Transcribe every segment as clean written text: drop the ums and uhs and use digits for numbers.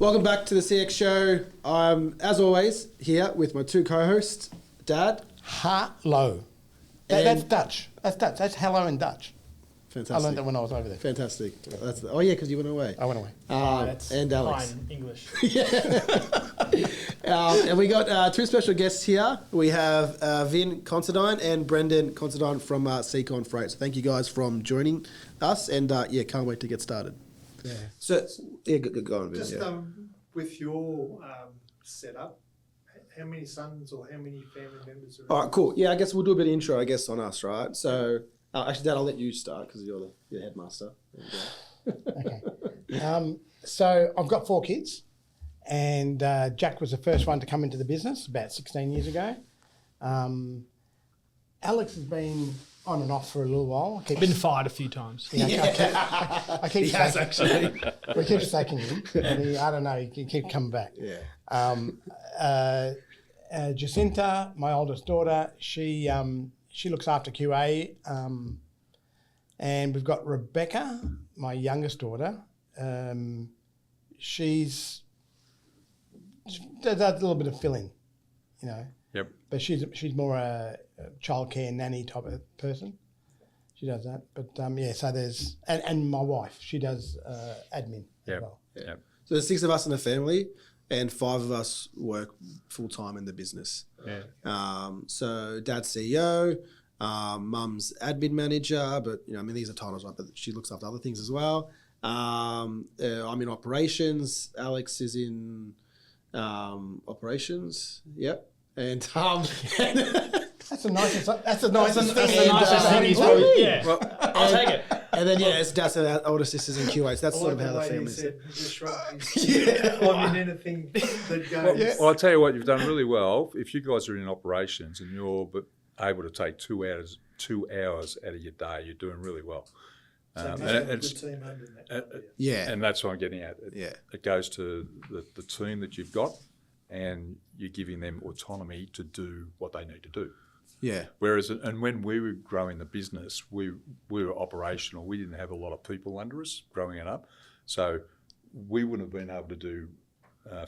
Welcome back to the CX show. I'm, as always, here with my two co-hosts, Dad. Hello. That's Dutch. That's Dutch. That's hello in Dutch. Fantastic. I learned that when I was over there. Fantastic. Because you went away. I went away. That's and Alex. fine English. And we got two special guests here. We have Vin Considine and Brendan Considine from Secon Freight. So thank you guys for joining us, and can't wait to get started. Yeah. So go on, Vin. Just with your setup, how many sons or how many family members are? All right, cool. Yeah, I guess we'll do a bit of intro, I guess, on us, right? So, actually, Dad, I'll let you start because you're the headmaster. Okay. So I've got 4 kids, and Jack was the first one to come into the business about 16 years ago. Alex has been on and off for a little while. I've been fired a few times. I keep Yes, actually. we keep taking him. And I don't know, he keeps coming back. Yeah. Jacinta, my oldest daughter, she looks after QA, and we've got Rebecca, my youngest daughter. She does a little bit of filling, you know. Yep. But she's more a childcare nanny type of person. She does that. But so there's and my wife, she does admin as well. Yep. So there's 6 of us in the family, and 5 of us work full time in the business. Yeah. So Dad's CEO, Mum's admin manager, but these are titles, right? But she looks after other things as well. I'm in operations. Alex is in operations. Yep. And That's the nicest thing. That's the nicest thing he's probably. Yeah, well, I'll take it. And then it's Dad's our older sisters in QA. So that's sort of how the family is. Just I'm in anything that goes. Well, I'll tell you what, you've done really well. If you guys are in operations and you're able to take 2 hours out of your day, you're doing really well. So and good team under that. Yeah. And that's what I'm getting at. Yeah. It goes to the team that you've got, and you're giving them autonomy to do what they need to do. Yeah. Whereas, and when we were growing the business, we were operational. We didn't have a lot of people under us growing it up. So we wouldn't have been able to do,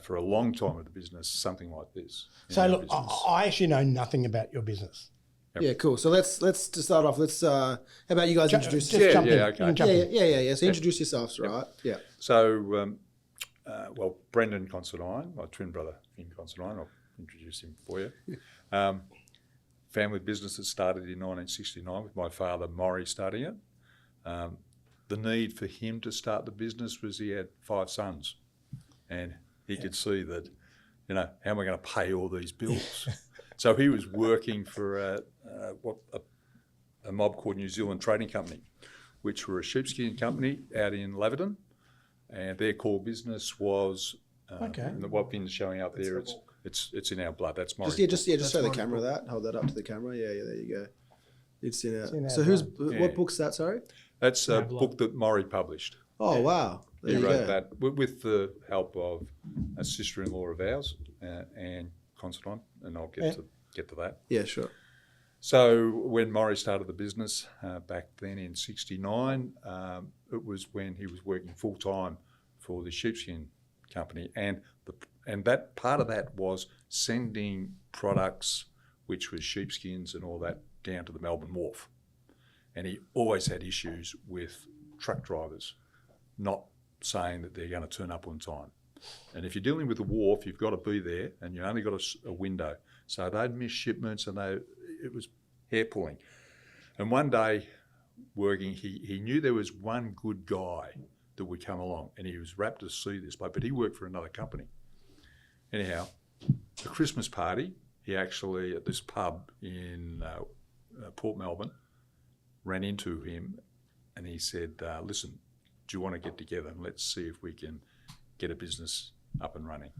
for a long time of the business, something like this. So look, I actually know nothing about your business. Yep. Yeah, cool. So let's to start off. How about you guys introduce Just jump in. okay. You can jump in. Yeah. So introduce yourselves, right? Yeah. So, Brendan Considine, my twin brother, Vin Considine, I'll introduce him for you. Family business that started in 1969 with my father, Maurie, starting it. The need for him to start the business was he had 5 sons, and he could see that, how am I going to pay all these bills? So he was working for a mob called New Zealand Trading Company, which were a sheepskin company out in Laverton, and their core business was and what Vin's showing up there. It's in our blood. That's Maurie. Just show the camera that. Hold that up to the camera. Yeah. There you go. It's in our. So what book's that? Sorry. That's a book that Maurie published. Oh wow! He wrote that with the help of a sister-in-law of ours, Anne Considine, and I'll get to that. Yeah, sure. So when Maurie started the business back then in '69, it was when he was working full time for the sheepskin company, and that part of that was sending products, which was sheepskins and all that, down to the Melbourne Wharf. And he always had issues with truck drivers not saying that they're going to turn up on time. And if you're dealing with the wharf, you've got to be there, and you only got a window. So they'd miss shipments, and it was hair pulling. And one day, working, he knew there was one good guy that would come along, and he was rapt to see this bloke, but he worked for another company. Anyhow, the Christmas party, he actually, at this pub in Port Melbourne, ran into him, and he said, listen, do you want to get together and let's see if we can get a business up and running?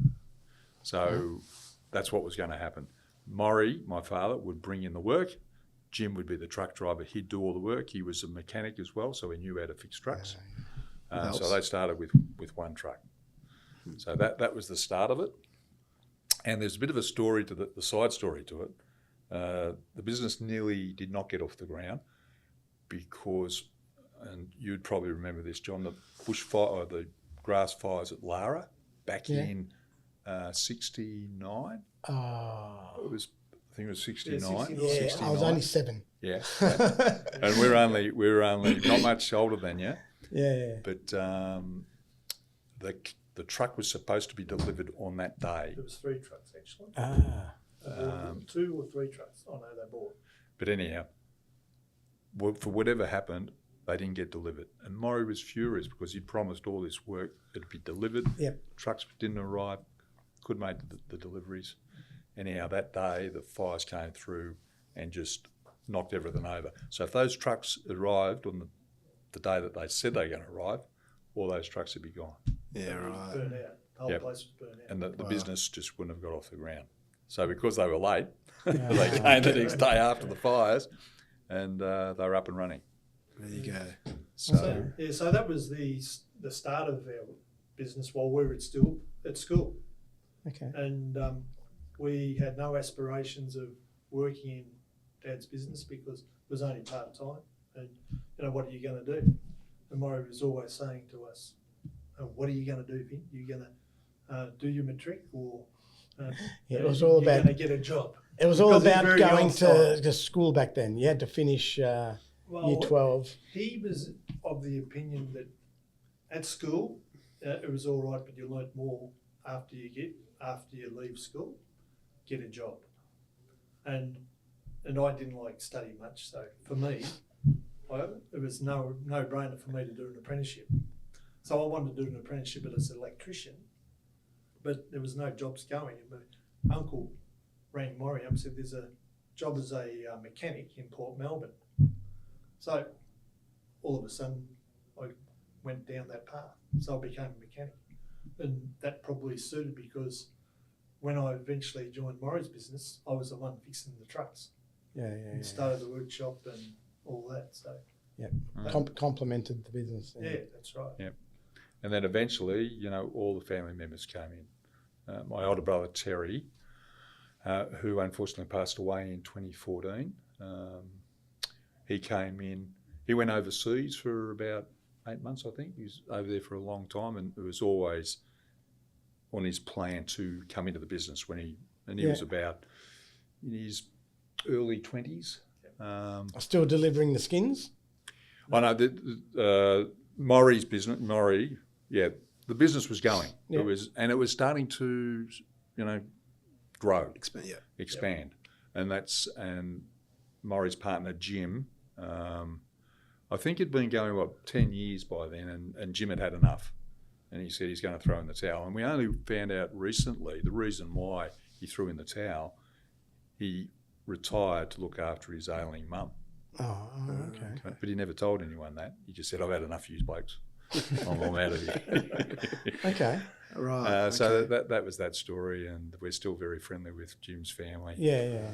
So that's what was going to happen. Maurie, my father, would bring in the work. Jim would be the truck driver. He'd do all the work. He was a mechanic as well, so he knew how to fix trucks. So they started with one truck. So that was the start of it. And there's a bit of a story to the side story to it. The business nearly did not get off the ground because, and you'd probably remember this, John, the bushfire or the grass fires at Lara back Yeah. in 69. Oh. It was, I think it was 69. Yeah, 69. I was only 7. Yeah. And we're only not much older than you. Yeah. But the truck was supposed to be delivered on that day. There was 3 trucks actually. Ah. They bought 2 or 3 trucks. I know they bought. But anyhow, for whatever happened, they didn't get delivered. And Maurie was furious because he'd promised all this work, it'd be delivered. Yep. Trucks didn't arrive, couldn't make the deliveries. Anyhow, that day, the fires came through and just knocked everything over. So if those trucks arrived on the day that they said they were going to arrive, all those trucks would be gone. Yeah, It was right. Burned out. The whole Yep. place was burned out. And the Wow. business just wouldn't have got off the ground. So because they were late, Ah. they came the next day after the fires and they were up and running. There you go. So that was the start of our business while we were at school. Okay. And we had no aspirations of working in Dad's business because it was only part-time. And, what are you going to do? And Maurie was always saying to us, what are you going to do, Vin? You're going to do your matric or Yeah, it was all you're about- going to get a job? It was all Because he's about very going old style. to school back then. You had to finish year 12. He was of the opinion that at school it was all right, but you learnt more after you leave school, get a job. And I didn't like study much, so for me, it was no brainer for me to do an apprenticeship. So I wanted to do an apprenticeship as an electrician, but there was no jobs going. And my uncle rang Maurie up and said there's a job as a mechanic in Port Melbourne. So all of a sudden I went down that path. So I became a mechanic. And that probably suited because when I eventually joined Maurie's business, I was the one fixing the trucks Yeah. and started the workshop and all that. So Complemented the business. yeah, that's right. Yeah. And then eventually, all the family members came in. My older brother, Terry, who unfortunately passed away in 2014, he came in. He went overseas for about 8 months, I think. He was over there for a long time, and it was always on his plan to come into the business he was about in his early 20s. Still delivering the skins? I know Maurie's business. The business was going. Yeah. It was starting to, grow, Expand. and Maurie's partner Jim. I think it'd been going 10 years by then, and Jim had enough, and he said he's going to throw in the towel. And we only found out recently the reason why he threw in the towel. He retired to look after his ailing mum. Oh, okay. But he never told anyone that. He just said, I've had enough of you blokes. I'm out of here. Okay. Right. So that was that story, and we're still very friendly with Jim's family. Yeah.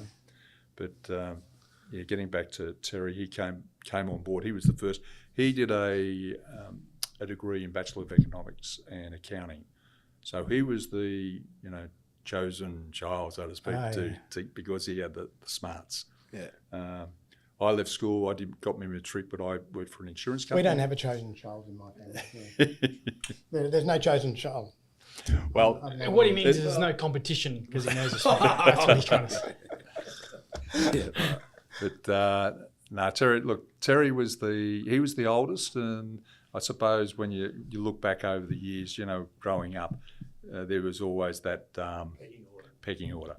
But getting back to Terry, he came on board. He was the first. He did a degree in Bachelor of Economics and Accounting. So he was the chosen child, so to speak, because he had the smarts. Yeah. I left school. Got me matric, but I worked for an insurance company. We don't have a chosen child in my family. Yeah. There's no chosen child. Well, And what he means is there's no competition because he knows it's fine. That's what he's trying to say. But no, Terry was the oldest, and I suppose when you look back over the years, growing up, there was always that pecking order,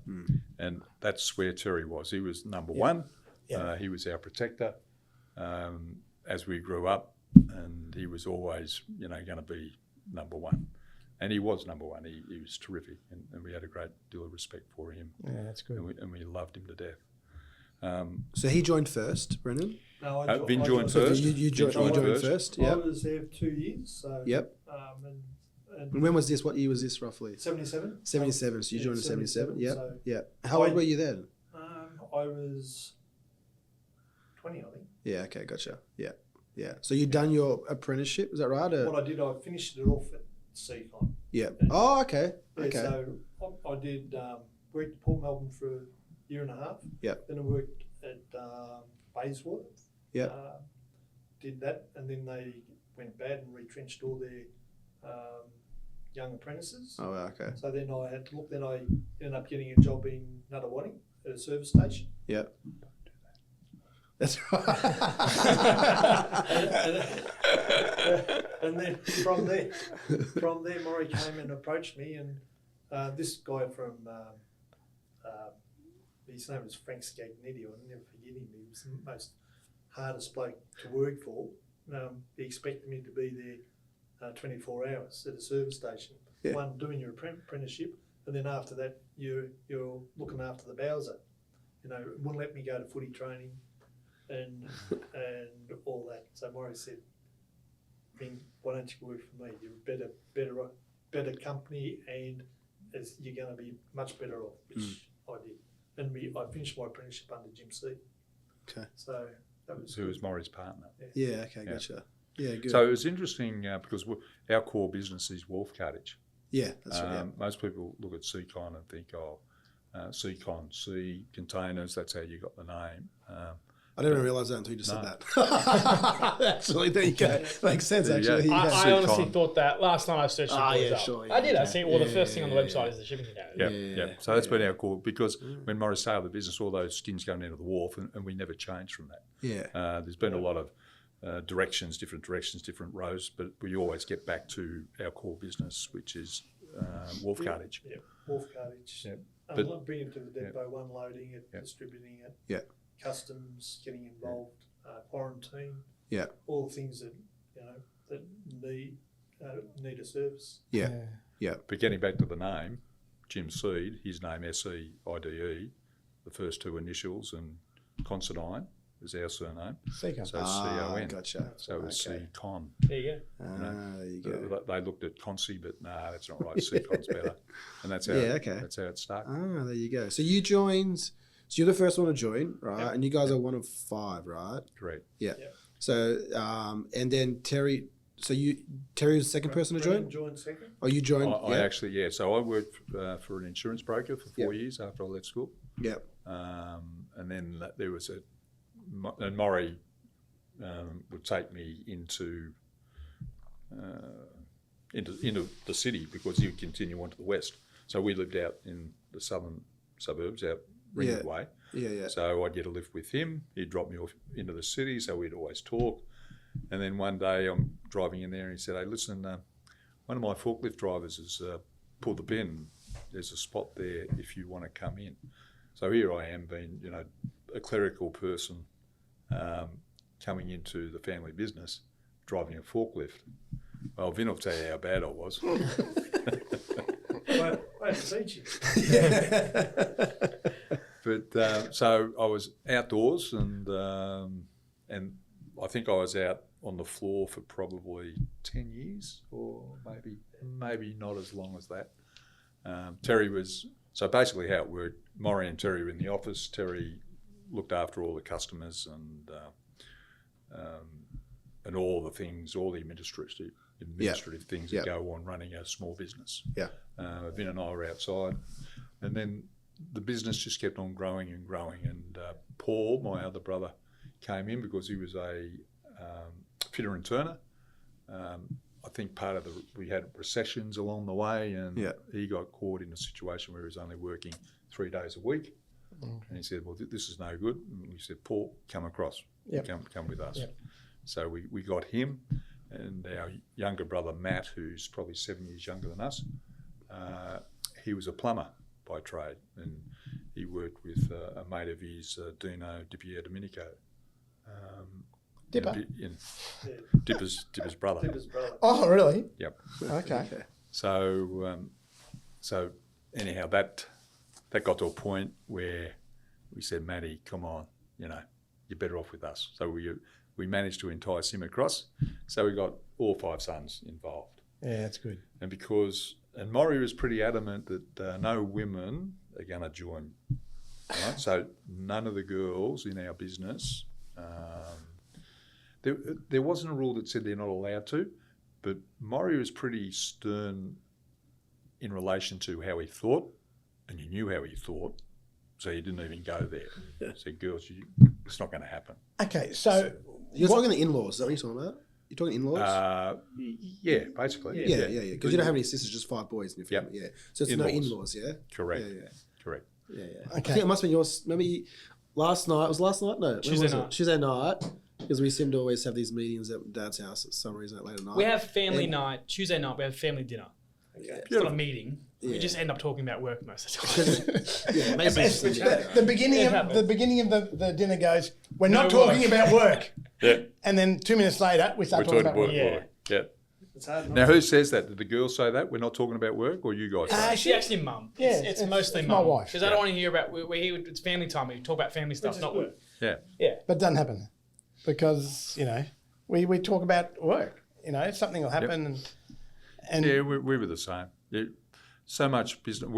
and that's where Terry was. He was number one. Yeah. He was our protector as we grew up, and he was always, going to be number one. And he was number one. He was terrific, and we had a great deal of respect for him. Yeah, that's good. And we loved him to death. So he joined first, Brendan? No, I Vin joined first. You joined first. I Yep. was there 2 years. So, Yep. And And when was this? What year was this roughly? 77. 77. So you joined in 77. Yep. So, Yep. How old were you then? I was 20, I think. Yeah. Okay. Gotcha. Yeah. Yeah. So you'd done your apprenticeship, is that right? What I did, I finished it off at Secon. Yeah. Oh, okay. Yeah, Okay. So I did worked at Port Melbourne for a year and a half. Yep. Then I worked at Bayswater. Yep. Did that, and then they went bad and retrenched all their young apprentices. Oh, wow, okay. So then I had to look. Then I ended up getting a job in Nunawading at a service station. Yep. That's right. and then from there, Maurie came and approached me, and this guy from his name was Frank Scagnetti. I'll never forget him. He was the most hardest bloke to work for. He expected me to be there 24 hours at a service station. Yeah. One, doing your apprenticeship, and then after that, you're looking after the Bowser. Wouldn't let me go to footy training and all that. So Maurie said, why don't you work for me? You're a better company, and you're going to be much better off, which I did. And I finished my apprenticeship under Jim C. Okay. So that was Who was Maurie's partner. Yeah, okay, gotcha. Yeah, good. So it was interesting because our core business is wharf cartage. yeah, that's right. Yeah. Most people look at Secon and think, Secon, sea containers, that's how you got the name. I didn't even realise that until you just said that. Actually, there you go. Makes sense, There you actually. go. Yeah. I honestly thought that last time I searched it. yeah, up. sure, yeah, I did. I okay. see. Well, the first thing on the Yeah, website yeah. is the shipping container. Yeah. So that's been our core because when Maurie started the business, all those skins going into the wharf, and we never changed from that. Yeah. There's been a lot of different rows, but we always get back to our core business, which is wharf cartage. Yeah, wharf cartage. Yeah. Bringing it to the depot, unloading it, distributing it. Yeah. Customs, getting involved, quarantine. Yeah. All the things that that need a service. Yeah. But getting back to the name, Jim Seed, his name S-E-I-D-E, the first two initials, and Considine is our surname. Secon. So C-O-N. Gotcha. So it was Okay. Secon. There you go. There you go. They looked at Consi, but nah, that's not right. Secon's better. And that's how, that's how it started. There you go. So you joined, so you're the first one to join, right? Yep. And you guys are one of 5, right? Correct. Yeah. Yep. So, and then Terry, Terry was the second person to join? Joined second. Oh, you joined? I actually, so I worked for an insurance broker for 4 years after I left school. Yep. And then there was and Maurie would take me into the city because he would continue on to the west. So we lived out in the southern suburbs, out Ringwood Way. Yeah. So I'd get a lift with him. He'd drop me off into the city, so we'd always talk. And then one day I'm driving in there and he said, hey, listen, one of my forklift drivers has pulled the pin. There's a spot there if you want to come in. So here I am being, a clerical person coming into the family business, driving a forklift. Well, Vin will tell you how bad I was. I had to teach you. But so I was outdoors and I think I was out on the floor for probably 10 years or maybe not as long as that. Terry was, so basically how it worked, Maurie and Terry were in the office. Terry looked after all the customers and all the things, all the administrative things that go on running a small business. Yeah. Vin and I were outside, and then the business just kept on growing and growing. And Paul, my other brother, came in because he was a fitter and turner. I think part of we had recessions along the way, and he got caught in a situation where he was only working 3 days a week. Okay. And he said, well, this is no good. And we said, Paul, come across. Come with us. Yep. So we got him and our younger brother, Matt, who's probably 7 years younger than us. He was a plumber by trade, and he worked with a mate of his, Dino Di Domenico. Dipper? Dipper's brother. Dipper's brother. Oh, really? Yep. Okay. So anyhow, that got to a point where we said, Matty, come on, you're better off with us. So we managed to entice him across. So we got all 5 sons involved. Yeah, that's good. And Maurie was pretty adamant that no women are going to join. Right? So none of the girls in our business, there wasn't a rule that said they're not allowed to, but Maurie was pretty stern in relation to how he thought, and you knew how he thought, so you didn't even go there. Said, girls, it's not going to happen. Okay, so You're talking the in-laws, is that what you're talking about? You're talking in-laws? Yeah, basically. yeah. Because you don't have any sisters, just 5 boys in your family. Yeah. So it's no In-laws. in-laws, yeah? Correct. Yeah. Correct. Yeah. Okay. I think it must have been yours. Maybe last night. Was it last night? No. when Tuesday was it? night. Tuesday night. Because we seem to always have these meetings at Dad's house at some reason at late at night. We have family Yeah. night. Tuesday night, we have family dinner. Okay. It's not a meeting. Yeah. We just end up talking about work most of the time. Yeah, maybe it's just- The beginning It of happens. the dinner goes, we're not No talking work. about work. Yeah. And then 2 minutes later, we start We're talking talking about about work. work. Yeah. It's hard not Now, to. who says that? Did the girls say that? We're not talking about work, or you guys say it? She actually mum. Yeah, It's it's- mostly it's mum. my wife. Because I don't want to hear about, we're here, it's family time. We talk about family stuff, is not good. work. Yeah. Yeah. But it doesn't happen because, we talk about work. Something will happen and Yeah, we were the same. Yeah, so much business.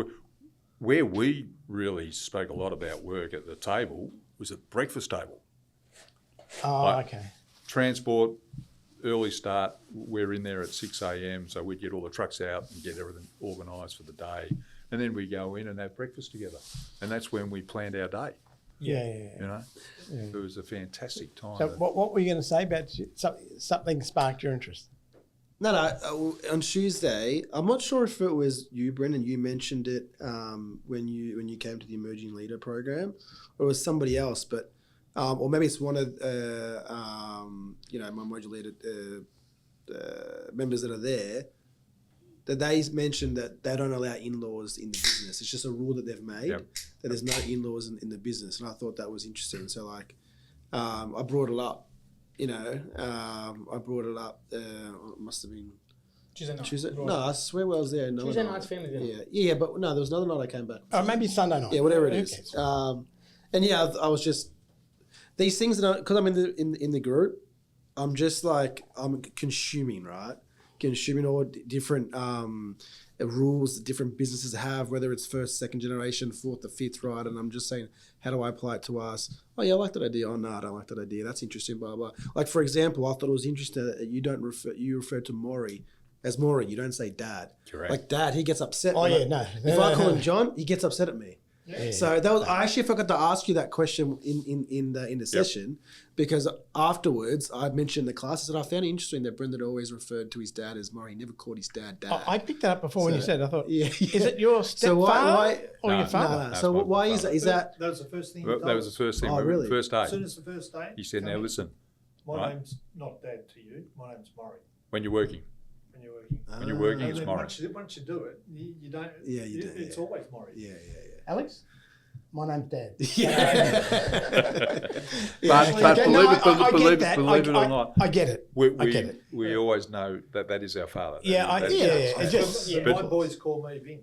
Where we really spoke a lot about work at the table was at the breakfast table. okay. Transport, early start, we're in there at 6 a.m, so we'd get all the trucks out and get everything organised for the day. And then we go in and have breakfast together. And that's when we planned our day, Yeah. It was a fantastic time. So what were you going to say about something sparked your interest? No. On Tuesday, I'm not sure if it was you, Brendan. You mentioned it when you came to the Emerging Leader program, or it was somebody else. But or maybe it's one of my Emerging Leader members that are there. That they mentioned that they don't allow in-laws in the business. It's just a rule that they've made that there's no in-laws in the business, and I thought that was interesting. So I brought it up. I brought it up. It must have been Tuesday night. Tuesday. No, I swear I was there. Tuesday night's family dinner. Yeah, but no, there was another night I came back. Or maybe Sunday night. Yeah, whatever it Who is. cares? And yeah, I was just these things that because I'm in the group, I'm just like I'm consuming, right? Consuming all different rules that different businesses have, whether it's first, second generation, fourth or fifth, right? And I'm just saying, how do I apply it to us? Oh yeah, I like that idea. Oh no, I don't like that idea. That's interesting. Blah blah. Like for example, I thought it was interesting that you refer to Maurie as Maurie. You don't say Dad. Correct. Like Dad, he gets upset. Oh when yeah, I- no. If I call him John, he gets upset at me. Yeah. So that was I actually forgot to ask you that question in the session because afterwards I mentioned in the class. I said I found it interesting that Brendan always referred to his dad as Maurie. He never called his dad Dad. I picked that up before when you said it. I thought, Yeah. is it your So stepfather why- or No, your father? No. That's So my why is father. that? Is that That was the first thing. Well, that was the first thing. Oh, really? First day. As soon as the first day. He said, come "Now in. listen, My right. name's not Dad to you. My name's Maurie. when you're working, When you're working. when you're working, And it's then Maurie." once you do it, you don't. Yeah, you do, It's yeah. always Maurie. yeah. Alex, my name's Dad. Yeah. But Okay, believe no, it, I believe get that. it or not, I get it. I get it. we always know that is our father. Yeah, That is- It just But But- my boys call me Vin.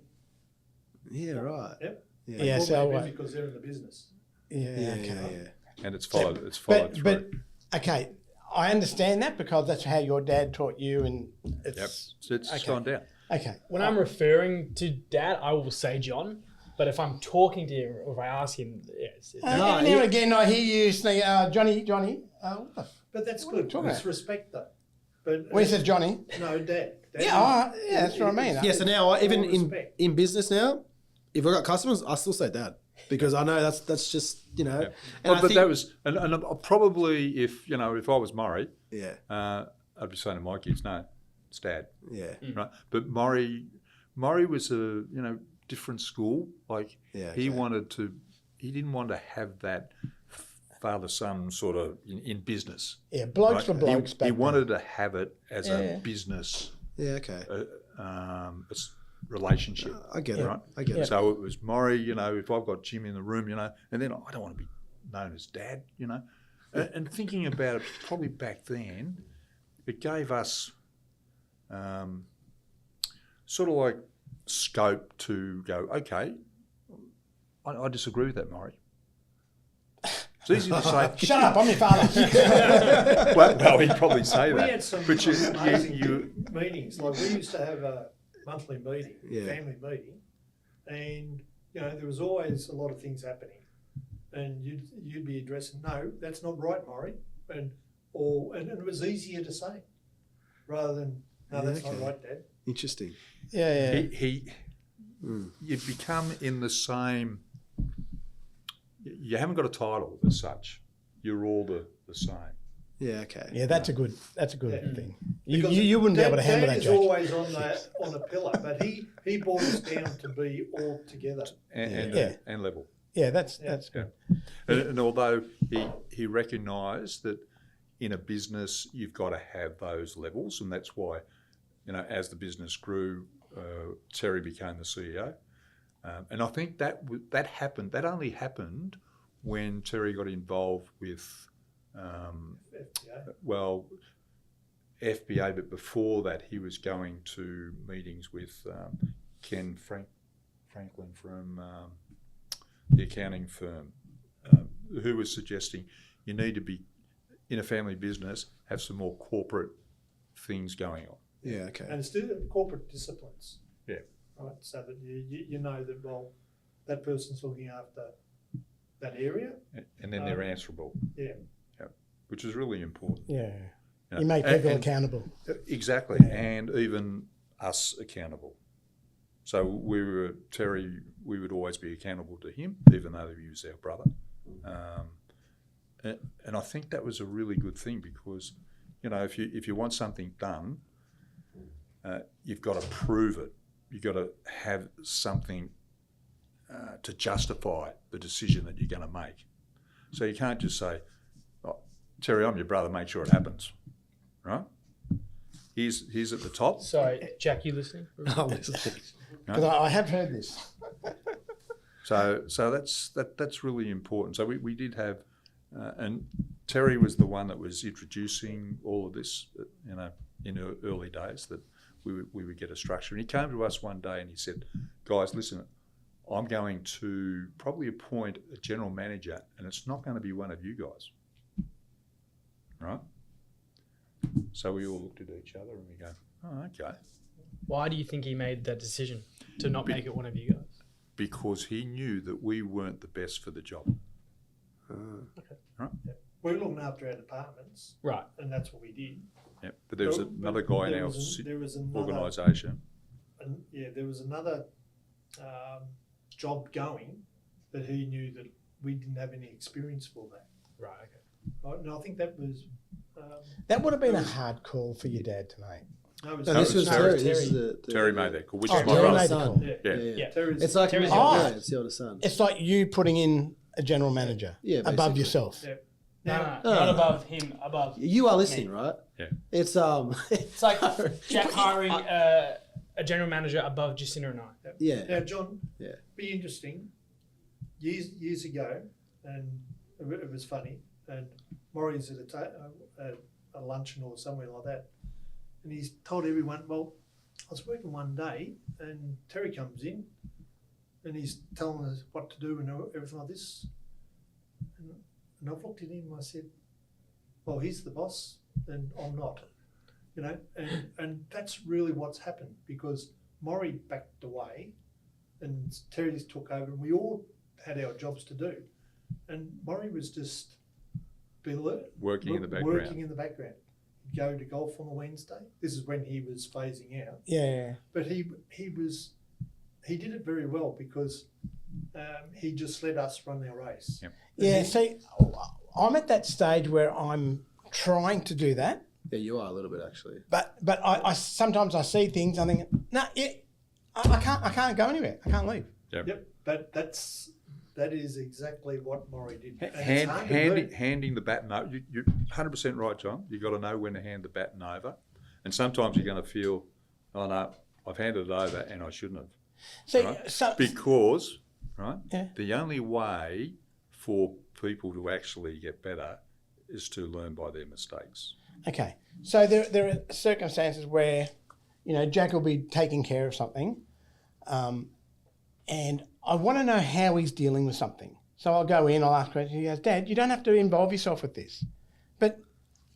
Yeah. Right. Yep. Yeah. They Yeah, call so, me Vin because they're in the business. yeah, Yeah. okay. and it's followed. It's followed But through. okay, I understand that because that's how your dad taught you, and Yep, it's it's okay. gone down. okay. When I'm referring to Dad, I will say John. But if I'm talking to him or if I ask him, yes. No, Every now and again, I hear you say, Johnny. What the But that's What are you good. talking It's about? respect though. But when he says Johnny, no, Dad. yeah, that's what I mean. Yeah. So now even All in respect. business now, if I've got customers, I still say Dad because I know that's just and Well, I but think, that was, and probably if I was Maurie, yeah. I'd be saying to my kids, no, it's Dad, Yeah. right? But Maurie was a different school. Like Yeah, he okay. didn't want to have that father son sort of in business. Yeah, blokes right? for blokes. He back then. wanted to have it as Yeah. a business Yeah. Okay. relationship. I get it. Right. I get it. So it was Maurie, if I've got Jim in the room, and then I don't want to be known as Dad, And thinking about it, probably back then, it gave us sort of like scope to go, okay, I disagree with that, Maurie. It's easy to say. Shut up! I'm your father. well, he'd probably say We that. had some But amazing meetings. Like we used to have a monthly meeting, Yeah. family meeting, and there was always a lot of things happening, and you'd be addressing, no, that's not right, Maurie, and it was easier to say, rather than, no, Yeah, that's okay. not right, Dad. Interesting. yeah. You become in the same. You haven't got a title as such. You're all the same. Yeah, okay. Yeah, that's a good Yeah. thing. Because You wouldn't be able to handle that, is Jack. always on a pillar, but he brought us down to be all together. and level. Yeah, that's good. And although he recognised that in a business you've got to have those levels, and that's why, as the business grew, Terry became the CEO, and I think that happened. That only happened when Terry got involved with, FBA, but before that he was going to meetings with Ken Franklin from the accounting firm, who was suggesting you need to be, in a family business, have some more corporate things going on. Yeah, okay. And still corporate disciplines. Yeah. Right, so that you know that, well, that person's looking after that area. And then they're answerable. Yeah. Which is really important. Yeah. You make people accountable. Exactly, and even us accountable. So Terry, we would always be accountable to him, even though he was our brother. And I think that was a really good thing because, if you want something done, you've got to prove it. You've got to have something to justify the decision that you're going to make. So you can't just say, oh, Terry, I'm your brother, make sure it happens, right? He's at the top. Sorry, Jack, you listening? I'm listening. Because I have heard this. So that's really important. So we did have, and Terry was the one that was introducing all of this, in the early days, that we would get a structure. And he came to us one day and he said, guys, listen, I'm going to probably appoint a general manager and it's not going to be one of you guys, right? So we all looked at each other and we go, oh, okay. Why do you think he made that decision to not make it one of you guys? Because he knew that we weren't the best for the job. Okay. Right? Yeah. We were looking after our departments. Right. And that's what we did. Yeah. But there was another guy in our organisation. And there was another job going that he knew that we didn't have any experience for that. Right, okay. Right? And I think that was... That would have been a hard call for your dad to make. No, This was Terry. Terry. This is the Terry made that call, which Oh, is my Terry brother. made the call. Yeah. Terry's, It's like Terry's it's the older son. It's like you putting in a general manager above basically. yourself. Yeah. No, Now, not above him, above. You are listening, right? Yeah. It's It's like Jack hiring a general manager above Jacinta and I. yeah. Now, John, Yeah. be interesting. Years ago, and it was funny, and Maurie's at a luncheon or somewhere like that, and he's told everyone, well, I was working one day, and Terry comes in, and he's telling us what to do and everything like this, and I've looked at him and I said, well, he's the boss, and I'm not, and that's really what's happened, because Maurie backed away, and Terry just took over, and we all had our jobs to do, and Maurie was just Working in the background. Working in the background. He'd go to golf on a Wednesday. This is when he was phasing out. Yeah. But he did it very well because he just let us run our race. Yep. Yeah, see, I'm at that stage where I'm trying to do that. Yeah, you are a little bit actually. But I sometimes I see things, I think, I can't go anywhere. I can't leave. Yep. But that is exactly what Maurie did. And it's hard to do. Handing the baton over. You're 100% right, John. You've got to know when to hand the baton over. And sometimes you're going to feel, oh no, I've handed it over and I shouldn't have. See, Right? Because, right, Yeah. the only way for people to actually get better is to learn by their mistakes. okay. So there are circumstances where, Jack will be taking care of something, and I want to know how he's dealing with something. So I'll go in, I'll ask questions. He goes, Dad, you don't have to involve yourself with this. But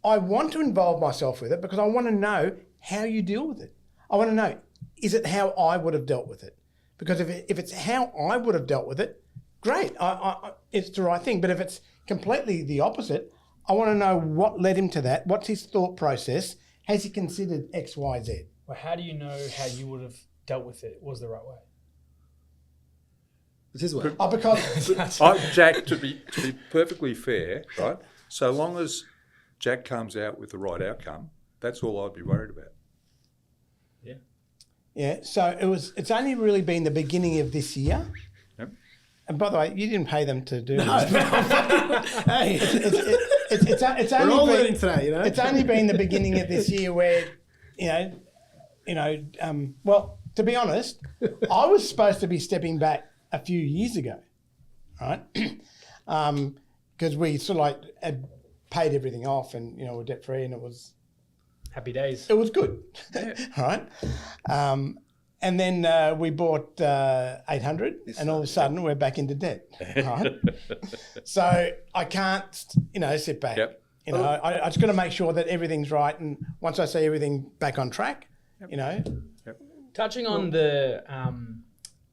I want to involve myself with it because I want to know how you deal with it. I want to know, is it how I would have dealt with it? Because if it's how I would have dealt with it, great, it's the right thing. But if it's completely the opposite, I want to know what led him to that. What's his thought process? Has he considered X, Y, Z? Well, how do you know how you would have dealt with it was the right way? It's his way. Because Jack, to be perfectly fair, right? So long as Jack comes out with the right outcome, that's all I'd be worried about. Yeah, so it's only really been the beginning of this year. Yep. And by the way, you didn't pay them to do it. Hey, It's we're all only learning been, today, you know. it's only been the beginning of this year where, well, to be honest, I was supposed to be stepping back a few years ago, right? Because we sort of like had paid everything off and, we're debt free and it was Happy days. good, right? And then we bought 800 and all of a sudden we're back into debt, right? So I can't, sit back. Yep. I just got to make sure that everything's right. And once I see everything back on track, Touching on the I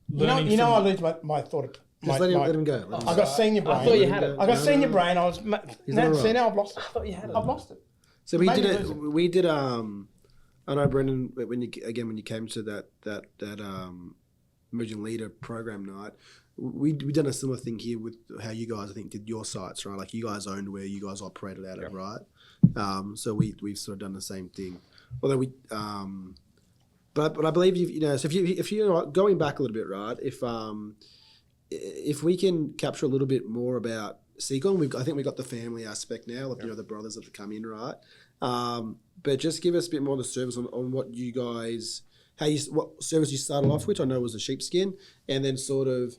learning lose my thought. Just let him go. I got senior brain. I thought you had it. I got senior brain. I was. not Now right. I've lost it. I thought you had it. I've lost it. So we Maybe did lose it. it. We did. I know Brendan. When you came to that emerging leader program night, we done a similar thing here with how you guys I think did your sites, right? Like you guys owned where you guys operated out of, right? So we've sort of done the same thing. Although we, but I believe so if you going back a little bit, right? If we can capture a little bit more about Secon, I think we got the family aspect now of the brothers that have come in, right? But just give us a bit more of the service on what you guys, what service you started off with. I know it was the sheepskin, and then sort of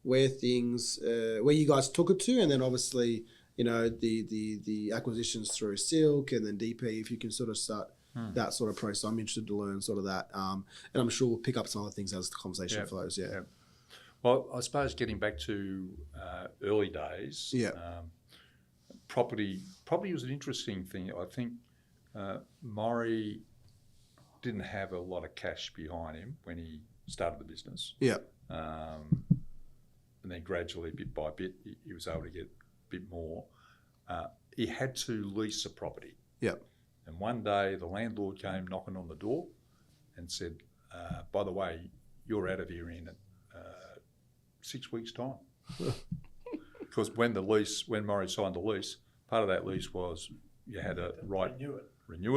where you guys took it to, and then obviously the acquisitions through Silk and then DP. If you can sort of start that sort of process, I'm interested to learn sort of that, and I'm sure we'll pick up some other things as the conversation flows. Yeah. Well, I suppose getting back to early days, property was an interesting thing. I think Maurie didn't have a lot of cash behind him when he started the business. Yeah. And then gradually, bit by bit, he was able to get a bit more. He had to lease a property. Yeah. And one day the landlord came knocking on the door and said, by the way, you're out of here in 6 weeks' time. Because when Maurie signed the lease, part of that lease was you had to renew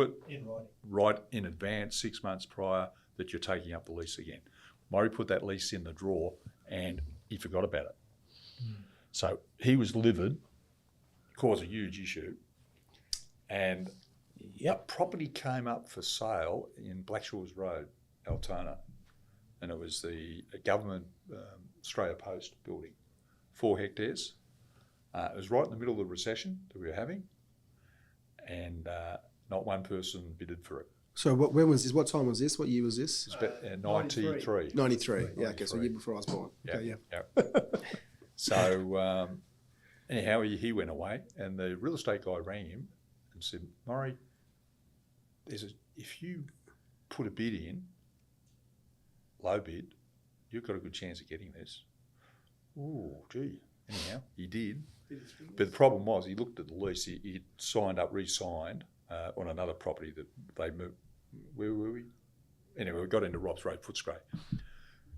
it in writing. right in advance, 6 months prior that you're taking up the lease again. Maurie put that lease in the drawer and he forgot about it. So he was livid, caused a huge issue, and a property came up for sale in Blackshaws Road, Altona, and it was the government Australia Post building, 4 hectares. It was right in the middle of the recession that we were having, and not one person bidded for it. So when was this? What time was this? What year was this? It's about 93. 93. Yeah, okay, so a year before I was born. Okay, yeah. So anyhow, he went away, and the real estate guy rang him and said, Maurie, if you put a bid in, low bid, you've got a good chance of getting this. Oh, gee. Anyhow, he did. But the problem was he looked at the lease, he signed up, re-signed on another property that they moved. Where were we? Anyway, we got into Rob's Road, Footscray.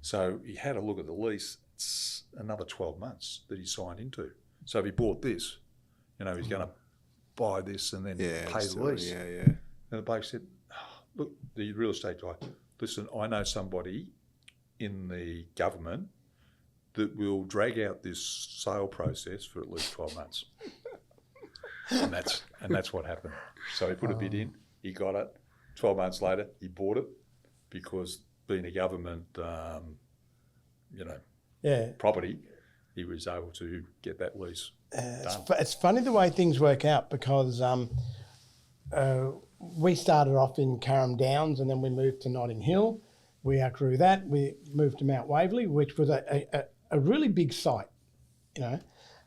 So he had a look at the lease. It's another 12 months that he signed into. So if he bought this, he's going to buy this and then pay the lease. Yeah. And the bloke said, look, the real estate guy, listen, I know somebody in the government that will drag out this sale process for at least 12 months. and that's what happened. So he put a bid in, he got it. 12 months later, he bought it because being a government, property, he was able to get that lease done. It's funny the way things work out because we started off in Carrum Downs and then we moved to Notting Hill. We outgrew that. We moved to Mount Waverley, which was a really big site.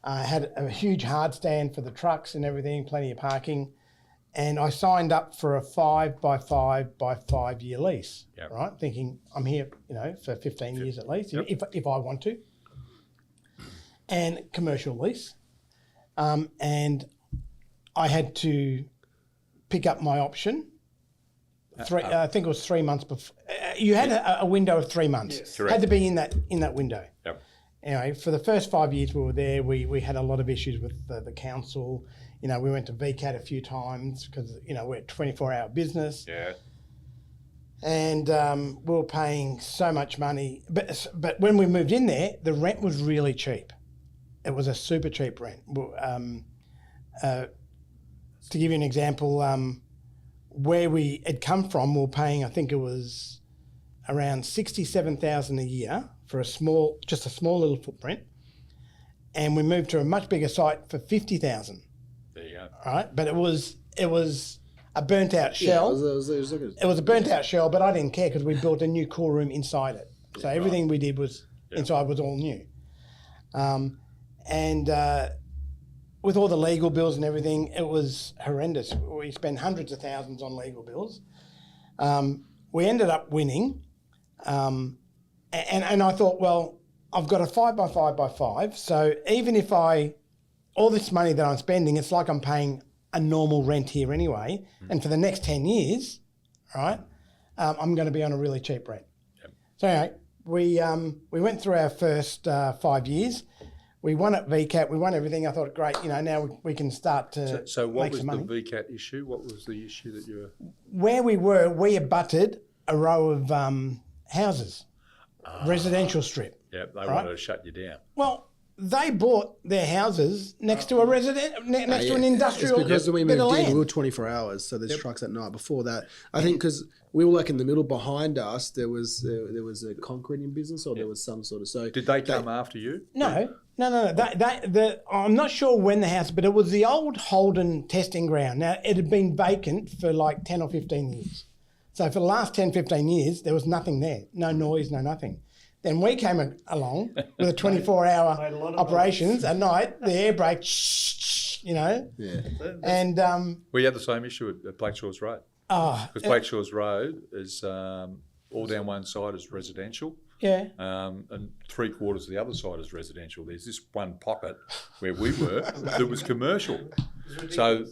Had a huge hard stand for the trucks and everything, plenty of parking. And I signed up for a 5 by 5 by 5 year lease, right? Thinking I'm here, for 15 years at least, if I want to. And commercial lease. And I had to pick up my option. I think it was 3 months before. You had a window of 3 months. Yes. Correct. Had to be in that window. Yep. Anyway, for the first 5 years we were there, we had a lot of issues with the council You know, we went to VCAT a few times because, you know, we're a 24-hour business. Yeah. And we were paying so much money. But when we moved in there, the rent was really cheap. It was a super cheap rent. To give you an example, where we had come from, we were paying, I think it was around $67,000 a year for just a small little footprint. And we moved to a much bigger site for $50,000. There you go. Right, but it was a burnt out shell. It was a burnt out shell, but I didn't care because we built a new cool room inside it. So everything we did was inside was all new. And with all the legal bills and everything, it was horrendous. We spent hundreds of thousands on legal bills. We ended up winning, and I thought, well, I've got a 5x5x5, so even if all this money that I'm spending, it's like I'm paying a normal rent here anyway, and for the next 10 years, right, I'm going to be on a really cheap rent. Yep. So anyway, we went through our first 5 years. We won at VCAT. We won everything. I thought, great, you know, now we can start to So what make was some the money. VCAT issue? What was the issue that you were... Where we abutted a row of houses, residential strip. Yeah, they wanted to shut you down. Well, they bought their houses next to a next to an industrial It's because when we bit of moved in, land. we were 24 hours, so there's trucks at night. Before that, I think because we were like in the middle behind us, there was a concreting business or there was some sort of... So Did they come after you? No. I'm not sure when the house, but it was the old Holden testing ground. Now, it had been vacant for like 10 or 15 years. So for the last 10, 15 years, there was nothing there. No noise, no nothing. Then we came along with a 24-hour operations at night, the air brake, you know. Yeah. And We had the same issue at Blake Shores Road. Because Blake Shores Road is all down one side is residential. yeah. And 3/4 of the other side is residential. There's this one pocket where we were that was commercial. So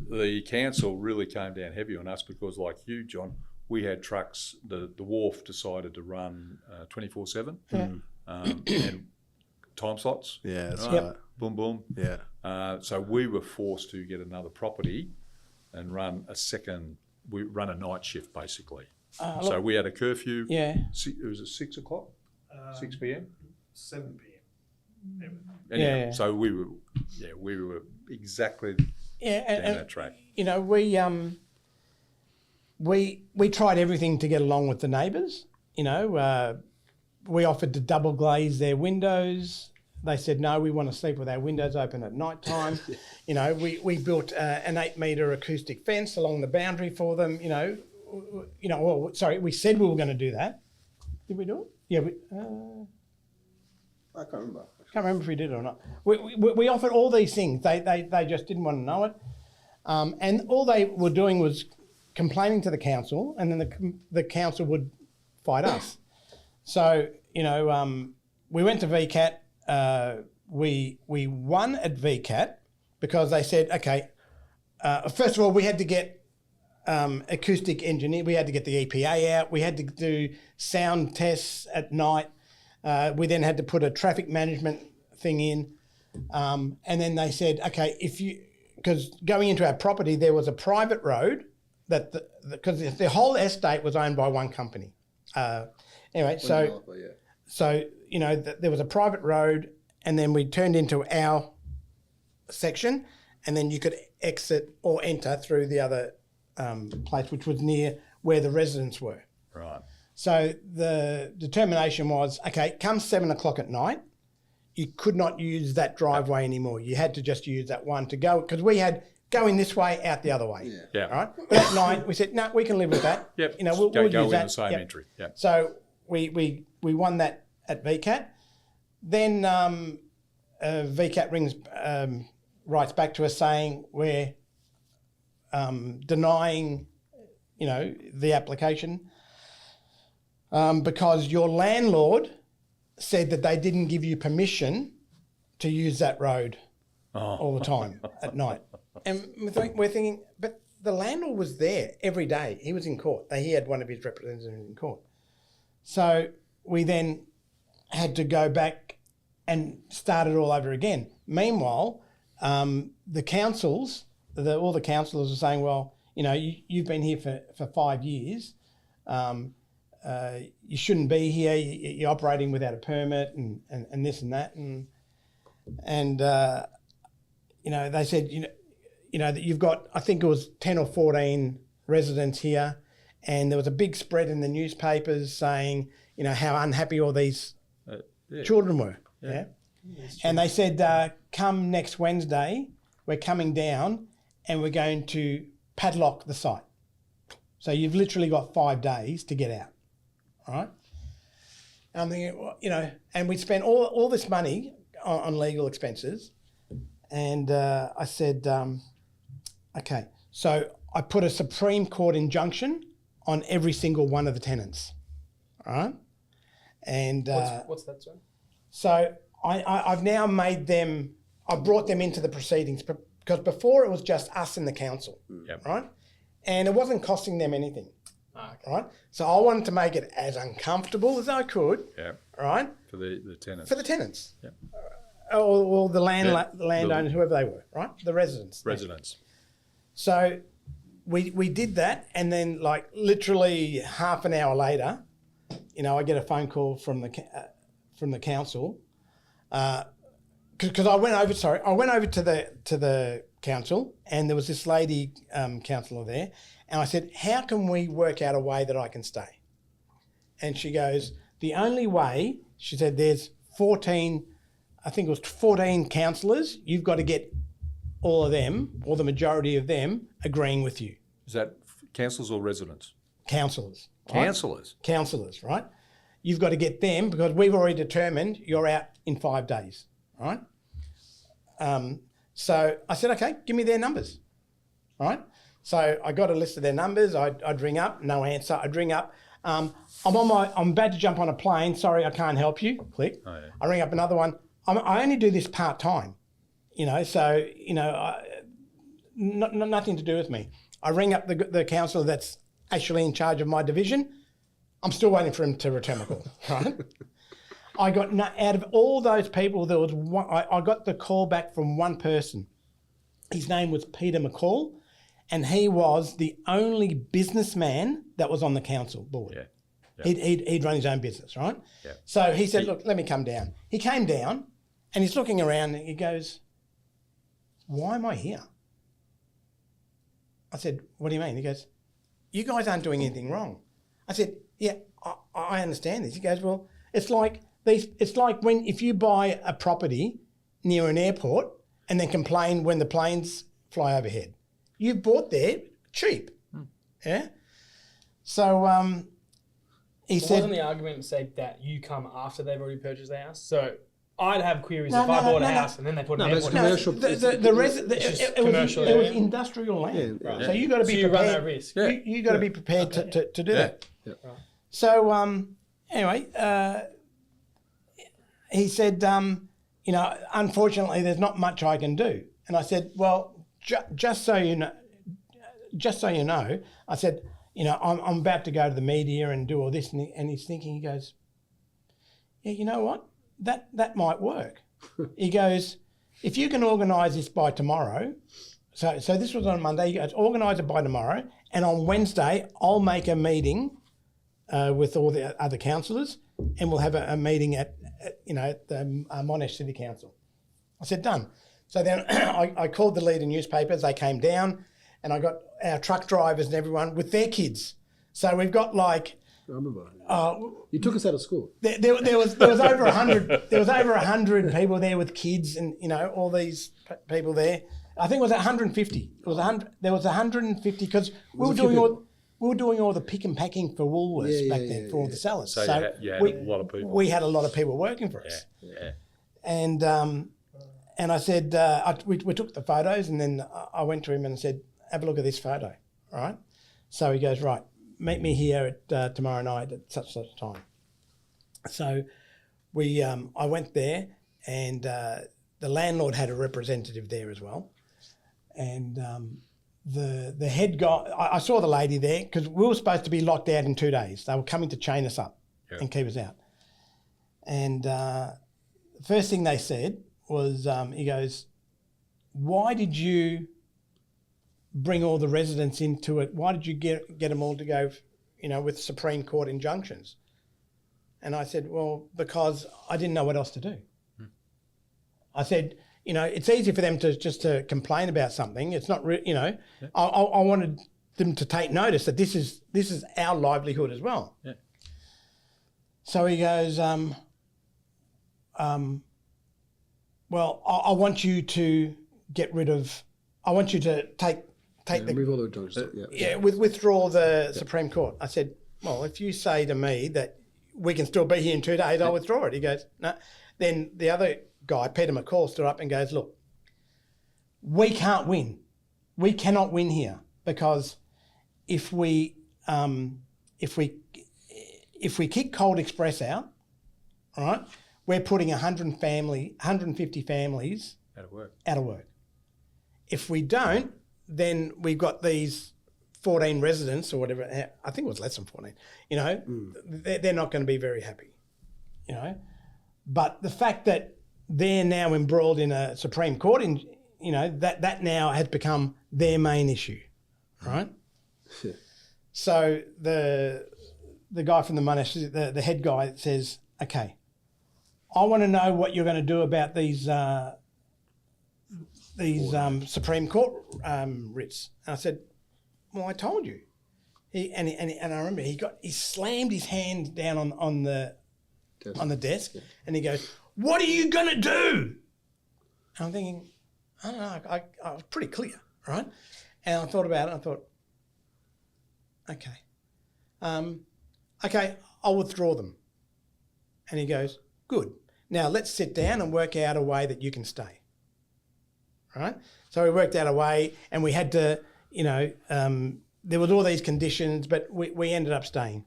the council really came down heavy on us because, like you, John, we had trucks. The wharf decided to run 24/7 and time slots. Yeah, that's right? right. Boom, boom. Yeah. So we were forced to get another property and run We run a night shift basically. So we had a curfew. Yeah. It was at 6 o'clock, 6 p.m. 7 p.m. Anyhow, Yeah. So we were exactly Yeah, down that track. You know, we tried everything to get along with the neighbours. You know, we offered to double glaze their windows. They said, no, we want to sleep with our windows open at night time. You know, we built an 8-metre acoustic fence along the boundary for them. We said we were going to do that. Did we do it? Yeah. I can't remember. Can't remember if we did it or not. We offered all these things. They just didn't want to know it. And all they were doing was complaining to the council, and then the council would fight us. So, you know, we went to VCAT. We won at VCAT because they said, okay, first of all, we had to get acoustic engineer. We had to get the EPA out. We had to do sound tests at night. We then had to put a traffic management thing in. And then they said, okay, because going into our property, there was a private road because the whole estate was owned by one company. Anyway, so, you know, there was a private road, and then we turned into our section, and then you could exit or enter through the other place, which was near where the residents were. Right. So the determination was, okay, come 7 o'clock at night, you could not use that driveway anymore. You had to just use that one to go, because we had going this way, out the other way. Yeah. All right. But at night, we said, no, we can live with that. Yep. You know, we'll go use in that. the same Yep. entry. Yeah. So we won that at VCAT. Then VCAT writes back to us saying we're denying, you know, the application because your landlord said that they didn't give you permission to use that road all the time at night. And we're thinking, but the landlord was there every day. He was in court. He had one of his representatives in court. So we then had to go back and start it all over again. Meanwhile, the councils, all the councillors are saying, well, you've been here for 5 years. You shouldn't be here. You're operating without a permit and this and that. And they said, that you've got, I think it was 10 or 14 residents here. And there was a big spread in the newspapers saying, how unhappy all these children were. Yeah. And they said, come next Wednesday, we're coming down and we're going to padlock the site. So you've literally got 5 days to get out. All right. And I'm thinking, well, and we spent all this money on legal expenses. And I said, okay. So I put a Supreme Court injunction on every single one of the tenants. All right. And what's that, sir? So I've now made them, I brought them into the proceedings because before it was just us and the council, right? And it wasn't costing them anything, right? So I wanted to make it as uncomfortable as I could, right? For the tenants. For the tenants. Or the landowners, whoever they were, right? The residents. So we did that, and then like literally half an hour later, I get a phone call from the council, because I went over to the council, and there was this lady councillor there, and I said, how can we work out a way that I can stay? And she goes, the only way, she said, there's 14 councillors, you've got to get all of them, or the majority of them, agreeing with you. Is that councillors or residents? Councillors. Councillors? Councillors, right? You've got to get them because we've already determined you're out in 5 days, right? So I said, okay, give me their numbers, right? So I got a list of their numbers. I'd ring up, no answer. I'd ring up. I'm about to jump on a plane. Sorry, I can't help you. Click. Oh, yeah. I ring up another one. I only do this part-time, so, nothing to do with me. I ring up the councillor that's actually in charge of my division. I'm still waiting for him to return my call, right? I got, out of all those people, there was one, I got the call back from one person. His name was Peter McCall, and he was the only businessman that was on the council board. He'd run his own business, right? So he said, look, let me come down. He came down, and he's looking around, and he goes, why am I here? I said, what do you mean? He goes, you guys aren't doing anything wrong. I said, yeah, I understand this. He goes, well, it's like if you buy a property near an airport and then complain when the planes fly overhead. You bought there cheap. Yeah? So he said... Wasn't the argument say that you come after they've already purchased the house? So I'd have queries if I bought a house and then they put an airport. Commercial. It was industrial land. Yeah, right. So you got to be prepared. You run that risk. You got to be prepared to do that. Yeah. Right. So anyway, he said, unfortunately, there's not much I can do. And I said, well, just so you know, I said, I'm about to go to the media and do all this, and he's thinking, he goes, yeah, you know what? That might work. He goes, if you can organise this by tomorrow, so this was on Monday, he goes, organise it by tomorrow, and on Wednesday I'll make a meeting with all the other councillors, and we'll have a meeting at the Monash City Council. I said, done. So then I called the leader newspapers, they came down, and I got our truck drivers and everyone with their kids. So we've got like... I remember. You took us out of school. There was over 100. There was over 100 people there with kids, and all these people there. I think it was 150. It was 100. There was 150 because we were doing all the pick and packing for Woolworths back then for all the sellers. So you had a lot of people. We had a lot of people working for us. Yeah. And I said we took the photos, and then I went to him and said, "Have a look at this photo." All right. So he goes, right. Meet me here at tomorrow night at such time. So I went there, and the landlord had a representative there as well. And the head guy, I saw the lady there because we were supposed to be locked out in 2 days. They were coming to chain us up and keep us out. And the first thing they said was, he goes, why did you bring all the residents into it? Why did you get them all to go, with Supreme Court injunctions? And I said, well, because I didn't know what else to do. I said, it's easy for them to complain about something. It's not, I wanted them to take notice that this is our livelihood as well. Yeah. So he goes, well, I want you to take remove all the injunctions. withdraw the Supreme Court. I said, well, if you say to me that we can still be here in 2 days, I'll withdraw it. He goes, no. Then the other guy, Peter McCall, stood up and goes, look, we can't win. We cannot win here because if we kick Cold Express out, all right, we're putting 150 families out of work. If we don't, then we've got these 14 residents or whatever. I think it was less than 14. They're not going to be very happy. But the fact that they're now embroiled in a Supreme Court, that now has become their main issue, right? So the guy from the Monash, the head guy, says, okay, I want to know what you're going to do about these Supreme Court writs. And I said, well, I told you. And I remember he slammed his hand down on the desk, and he goes, what are you going to do? And I'm thinking, I don't know, I was pretty clear, right? And I thought about it, and I thought, okay, I'll withdraw them. And he goes, good. Now let's sit down and work out a way that you can stay. Right? So we worked out a way, and we had to, there was all these conditions, but we ended up staying.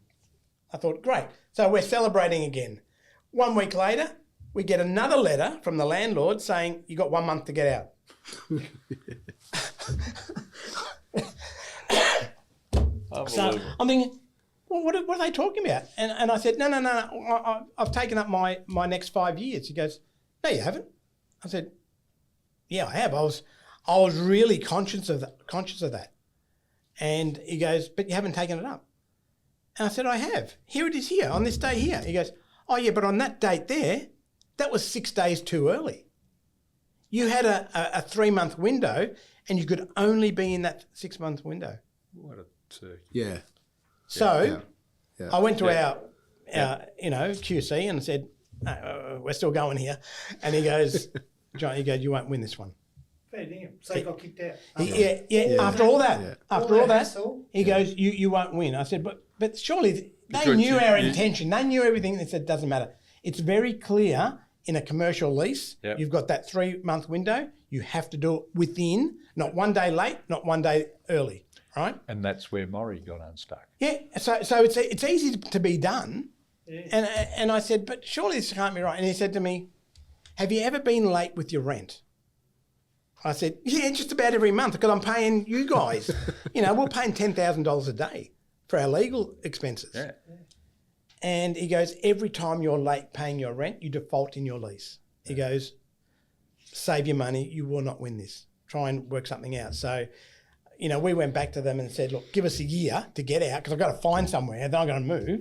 I thought, great. So we're celebrating again. 1 week later, we get another letter from the landlord saying, you got 1 month to get out. So I'm thinking, well, what are they talking about? And I said, no, I've taken up my next 5 years. He goes, no, you haven't. I said, yeah, I have. I was really conscious of that. And he goes, but you haven't taken it up. And I said, I have. Here it is here, on this day here. He goes, oh yeah, but on that date there, that was 6 days too early. You had a 3-month window, and you could only be in that 6-month window. What a turkey. Yeah. So I went to our QC and said, we're still going here. And he goes, John, you won't win this one. Fair dinkum. So he got kicked out. After all that, he goes, you won't win. I said, but surely they knew our intention. They knew everything. They said, it doesn't matter. It's very clear in a commercial lease. Yep. You've got that 3-month window. You have to do it within, not 1 day late, not 1 day early, right? And that's where Maurie got unstuck. Yeah, so it's easy to be done. Yeah. And I said, but surely this can't be right. And he said to me, have you ever been late with your rent? I said, yeah, just about every month because I'm paying you guys. We're paying $10,000 a day for our legal expenses. Yeah. And he goes, every time you're late paying your rent, you default in your lease. He goes, save your money. You will not win this. Try and work something out. So, we went back to them and said, look, give us a year to get out because I've got to find somewhere. Then I'm going to move.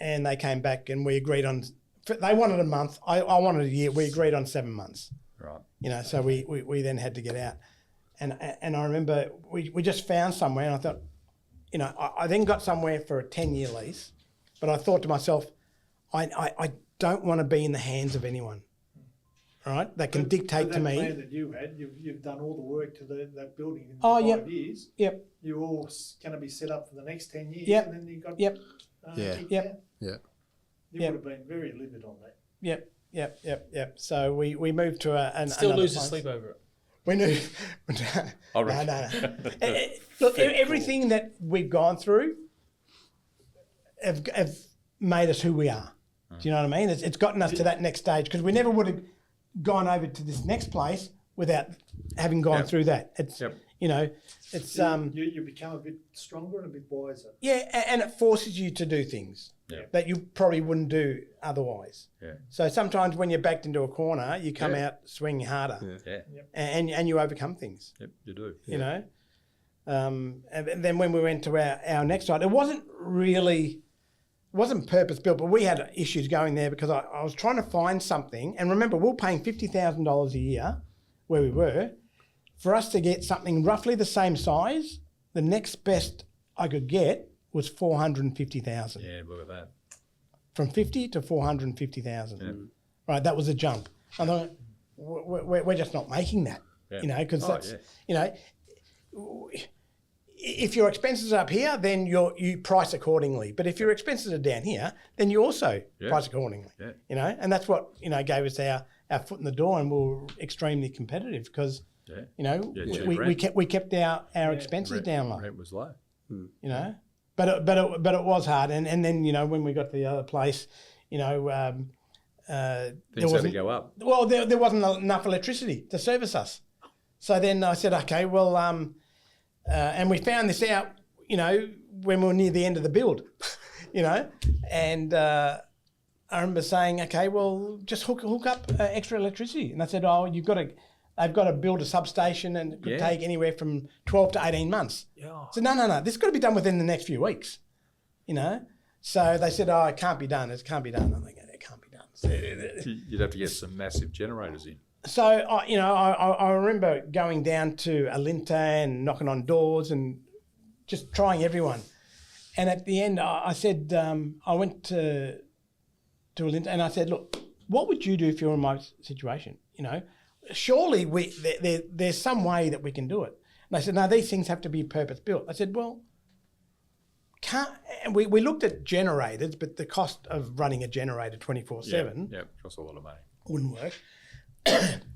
And they came back and we agreed on, they wanted a month. I wanted a year. We agreed on 7 months. Right. So we then had to get out. And I remember we just found somewhere and I thought, I then got somewhere for a 10-year lease, but I thought to myself, I don't want to be in the hands of anyone, right? That can dictate to me. That plan that you had, you've done all the work to that building in 5 years. Yep. You're all going to be set up for the next 10 years. Yep. And then you got Yep. You would have been very livid on that. Yep. So we moved to still another lose place. sleep over it. We knew. No. Look, everything that we've gone through have made us who we are. Do you know what I mean? It's gotten us to that next stage because we never would have gone over to this next place without having gone through that. It's it's you become a bit stronger and a bit wiser. Yeah, and it forces you to do things. Yeah. that you probably wouldn't do otherwise. Yeah. So sometimes when you're backed into a corner, you come out swinging harder, Yeah. and you overcome things. Yep, you do. You know, and then when we went to our next site, it wasn't purpose built, but we had issues going there because I was trying to find something. And remember, we were paying $50,000 a year where we were. For us to get something roughly the same size, the next best I could get was 450,000. Yeah, look at that. From 50 to 450,000. Yeah. Right, that was a jump. I thought, we're just not making that, Yeah. you know, because that's, yeah. you know, if your expenses are up here, then you price accordingly. But if your expenses are down here, then you also price accordingly. Yeah. You know, and that's what, you know, gave us our foot in the door, and we were extremely competitive because, you know, we kept our expenses down low. Rent was low. You know, but it was hard, and then, you know, when we got to the other place, you know, Things had to go up. well, there wasn't enough electricity to service us. So then I said, okay, well, and we found this out, you know, when we were near the end of the build, you know, and I remember saying, okay, well, just hook up extra electricity. And I said, oh, they've got to build a substation, and it could take anywhere from 12 to 18 months. Yeah. So no, this has got to be done within the next few weeks, you know. So they said, oh, it can't be done. It can't be done. I'm like, it can't be done. So, You'd have to get some massive generators in. So, I remember going down to Alinta and knocking on doors and just trying everyone. And at the end, I said, I went to Alinta and I said, look, what would you do if you're in my situation? You know, surely there's some way that we can do it. And I said, no, these things have to be purpose built. I said, well, and we looked at generators, but the cost of running a generator 24/7 costs a lot of money. wouldn't work.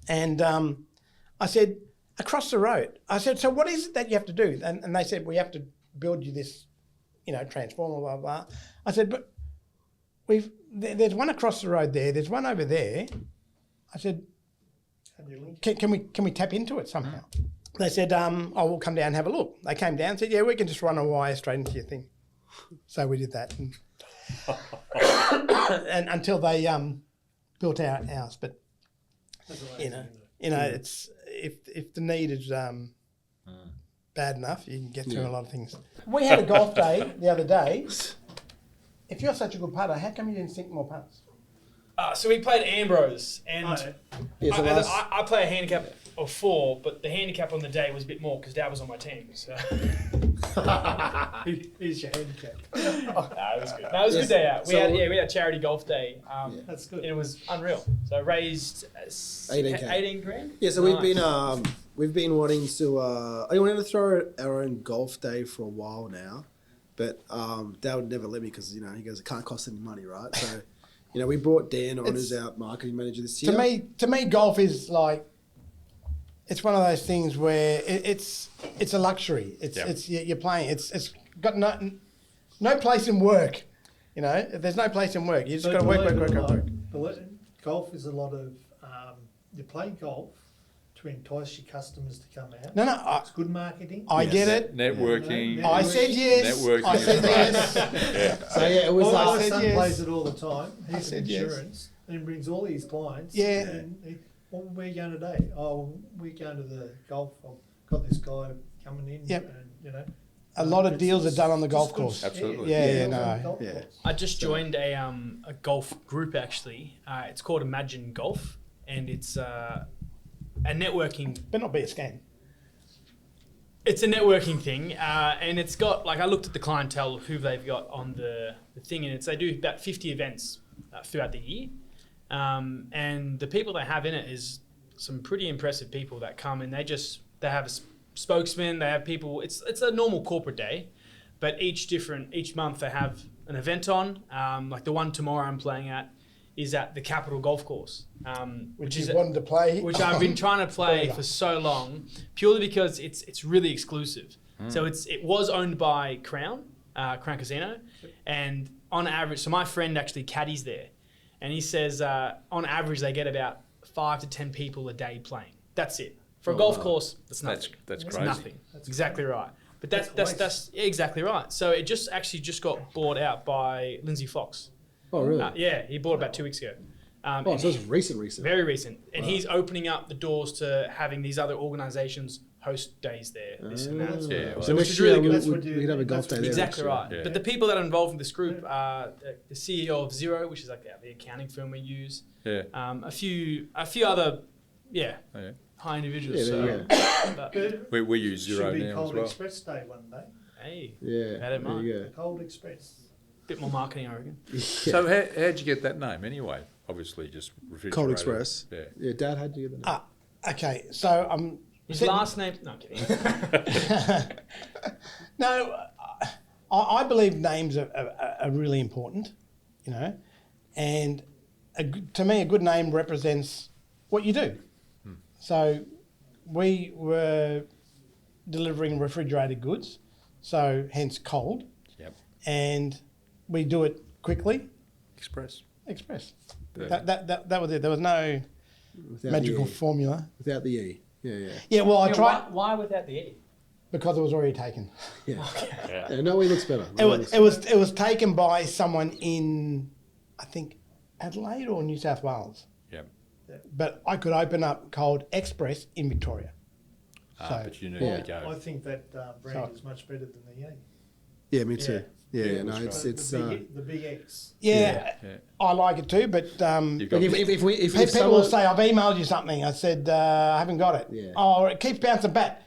And I said, across the road, I said, so what is it that you have to do? And they said, we have to build you this, you know, transformer, blah, blah. I said, but there's one across the road there. There's one over there. I said, can we tap into it somehow? They said, we'll come down and have a look. They came down and said, yeah, we can just run a wire straight into your thing. So we did that. And until they built our house. But, you know, it's if the need is bad enough, you can get through a lot of things. We had a golf day the other day. If you're such a good putter, how come you didn't sink more putts? So we played Ambrose, and I play a handicap of 4, but the handicap on the day was a bit more because Dad was on my team. So Here's your handicap. it was good. No, it was a good day out. We had a charity golf day. That's good. And it was unreal. So I raised 18 grand. Yeah, so we've been wanting to. I wanted to throw our own golf day for a while now, but Dad would never let me because, you know, he goes, it can't cost any money, right? So, you know, we brought Dan on as our marketing manager this year. To me, golf is like, it's one of those things where it's a luxury. You're playing. It's got no place in work. You know, there's no place in work. You just got to work. Golf is a lot of you play golf to entice your customers to come out. No, it's good marketing. I get it. Networking. I said yes. Networking. I said yes. So yeah, it was My like son yes. plays it all the time. He's said in yes. insurance and he brings all his clients. Yeah. And what were we going today? Oh, we're going to the golf. I've got this guy coming in. Yep. And, you know. A lot of deals are done on the golf course. Absolutely. Yeah. I just joined a golf group actually. It's called Imagine Golf, and it's a networking. Better not be a scam. It's a networking thing, and it's got, like, I looked at the clientele of who they've got on the thing, and they do about 50 events throughout the year, and the people they have in it is some pretty impressive people that come, and they have a spokesman, they have people. It's a normal corporate day, but each month they have an event on. Like the one tomorrow I'm playing at is at the Capital Golf Course, Which you wanted to play. which I've been trying to play for so long, purely because it's really exclusive. So it was owned by Crown Casino, and on average, so my friend actually caddies there, and he says on average they get about 5 to 10 people a day playing. That's it. For a golf course, that's nothing. That's It's crazy. nothing. That's exactly right. But that's exactly right. So it just got bought out by Lindsay Fox. Oh, really? Yeah, he bought it about 2 weeks ago. So it's recent. Very recent. And he's opening up the doors to having these other organisations host days there, this and that. Yeah, So which next is year really good. we could have a golf day there. Exactly next right. Yeah. But the people that are involved in this group are the CEO of Xero, which is like the accounting firm we use. Yeah. A few other, Yeah. high individuals. Yeah, But, We use Should Xero be now as Cold well. Express Day one day. hey, Yeah. Had it There you Cold Express. bit more marketing, I reckon. go. So how'd you get that name anyway? Obviously just refrigerated. Cold Express. Yeah. Yeah, Dad had to get the name. Okay, so His last name? No, I'm kidding. No, I believe names are really important, you know, and to me, a good name represents what you do. So we were delivering refrigerated goods, so hence cold, Yep. and we do it quickly. Express. Express. Yeah. That was it. There was no Without magical the E. formula. Without the E. Yeah. Yeah, well, I tried Why without the E? because it was already taken. Yeah. No, he looks better. It was taken by someone in, I think, Adelaide or New South Wales. Yep. But I could open up Cold Express in Victoria. So- But you need Yeah. to go. I think that brand is much better than the E. Yeah, me too. Yeah, Yeah, no, that's it's the big X. Yeah, Yeah. I like it too. But You've got like if people someone, will say, I've emailed you something. I said, I haven't got it. Yeah. Oh, it keeps bouncing back.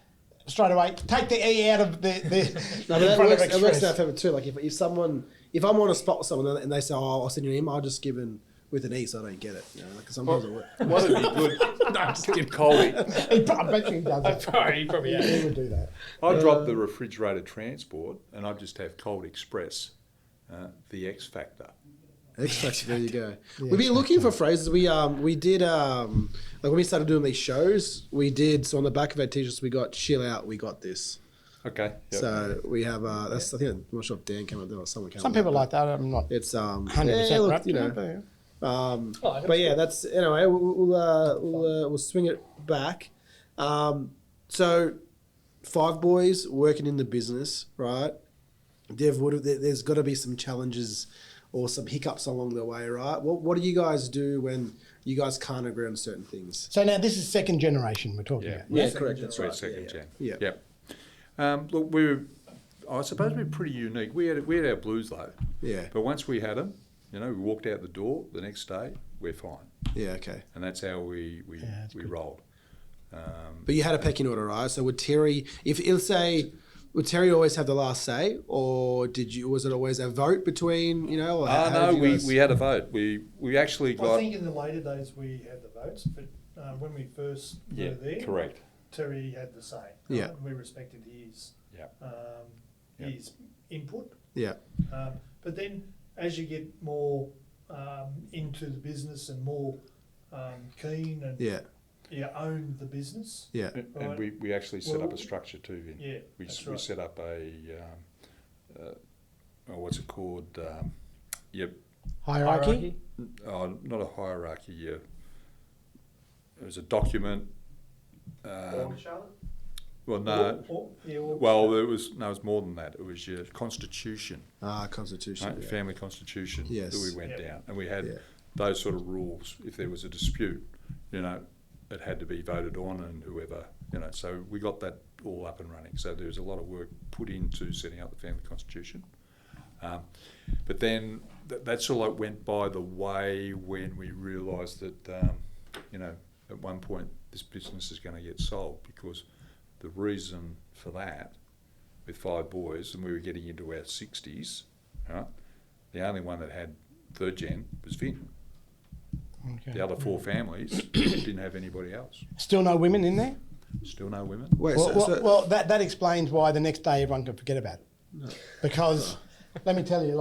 Straight away, take the E out of the no, but in that front of works, it works in our Express. favour too. Like if I'm on a spot with someone and they say, "Oh, I'll send you an email," I'll just give in with an E, so I don't get it. You know, like sometimes it works. What would be good? No, I'm just kidding. Cold. I bet you he does it. Probably, yeah. He would do that. I drop the refrigerated transport and I just have Cold Express, the X Factor. X Factor, there you go. We've been looking for phrases. We did like when we started doing these shows, we did so on the back of our t-shirts we got "Chill Out, we got this." Okay. Yep. So we have that's I think I'm not sure if Dan came up there or someone came Some up people with like that. I'm not it. It's 100% yeah, look, wrapped you in know. it, but yeah. But yeah, that's anyway. We'll swing it back. So, 5 boys working in the business, right? There's got to be some challenges or some hiccups along the way, right? What do you guys do when you guys can't agree on certain things? So now this is second generation we're talking Yeah. about. Yeah, Second correct. That's We're right. second Yeah, gen. yeah. Yep. Look, I suppose we're pretty unique. We had our blues though, Yeah. but once we had them, we walked out the door the next day, we're fine, Yeah. Okay. and that's how we that's good. rolled. But you had a pecking order, right? So would Terry, would Terry always have the last say, or was it always a vote between, or how No, did you guys- we had a vote. We actually I got think in the later days we had the votes, but when we first were there, correct. Terry had the say. Yeah. And we respected his Yeah. his input. Yeah. But then as you get more into the business and more keen and Yeah. you own the business. Yeah. And we actually set up Well, a structure too. Vin. Yeah, We that's we right. set up what's it called? Hierarchy. Not a hierarchy. Yeah. It was a document. Well, no. Well, it was more than that. It was your constitution, Constitution. right? Yeah. Family constitution Yes. that we went Yep. down, and we had Yeah. those sort of rules. If there was a dispute, it had to be voted on, and whoever, So we got that all up and running. So there was a lot of work put into setting up the family constitution. But then that sort of went by the way when we realised that, at one point this business is going to get sold, because the reason for that, with 5 boys, and we were getting into our 60s, right, the only one that had third gen was Vin. Okay. The other 4 families didn't have anybody else. Still no women in there? Still no women. Wait, Well, that explains why the next day everyone can forget about it. Because, let me tell you,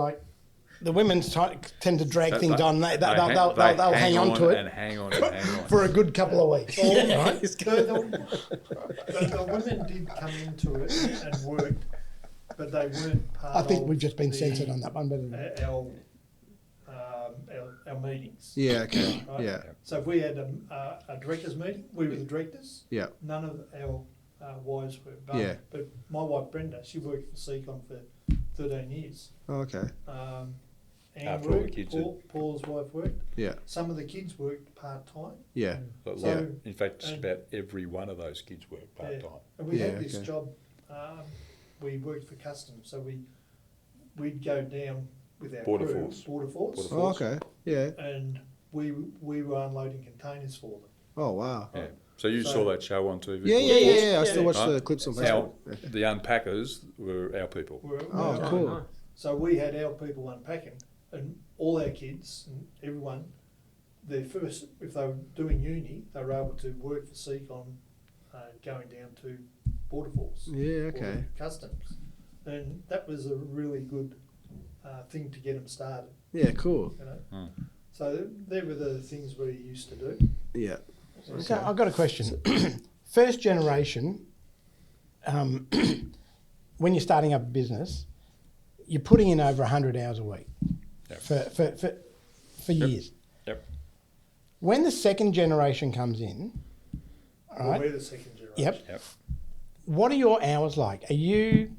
the women tend to drag things on. They'll hang on to it and hang on and hang on. for a good couple of weeks. Right? The women did come into it and worked, but they weren't part of I think we've just been censored on that one. But our meetings. Yeah. Okay. Right? Yeah. So if we had a directors meeting, we were the directors. Yeah. None of our wives were. But, Yeah. but my wife Brenda, she worked for Secon for 13 years. Oh, okay. Anne After all the worked, kids Paul's wife worked. Yeah. Some of the kids worked part-time. Yeah. But So- like, in fact, just and- about every one of those kids work part time. And we Yeah, had this okay. job, we worked for customs, so we'd go down with our Border crew, Force. Border Force, Border Oh, Force. okay. Yeah. and we were unloading containers for them. Oh, wow. Yeah. So you So- saw that show on TV? Yeah, yeah, yeah, yeah. I still Yeah. watch Right. the clips on So- Facebook. The unpackers were our people. Oh, We're- cool. nice. So we had our people unpacking, and all our kids and everyone, their first, if they were doing uni, they were able to work for Secon, going down to Border Force. Yeah, or okay. Customs, and that was a really good thing to get them started. Yeah, cool. You know, Hmm. so they were the things we used to do. Yeah. So I've got a question. First generation, when you're starting up a business, you're putting in over 100 hours a week Yep. for years. Yep. When the second generation comes in, all Well, right, we're the second generation. yep, Yep. what are your hours like? Are you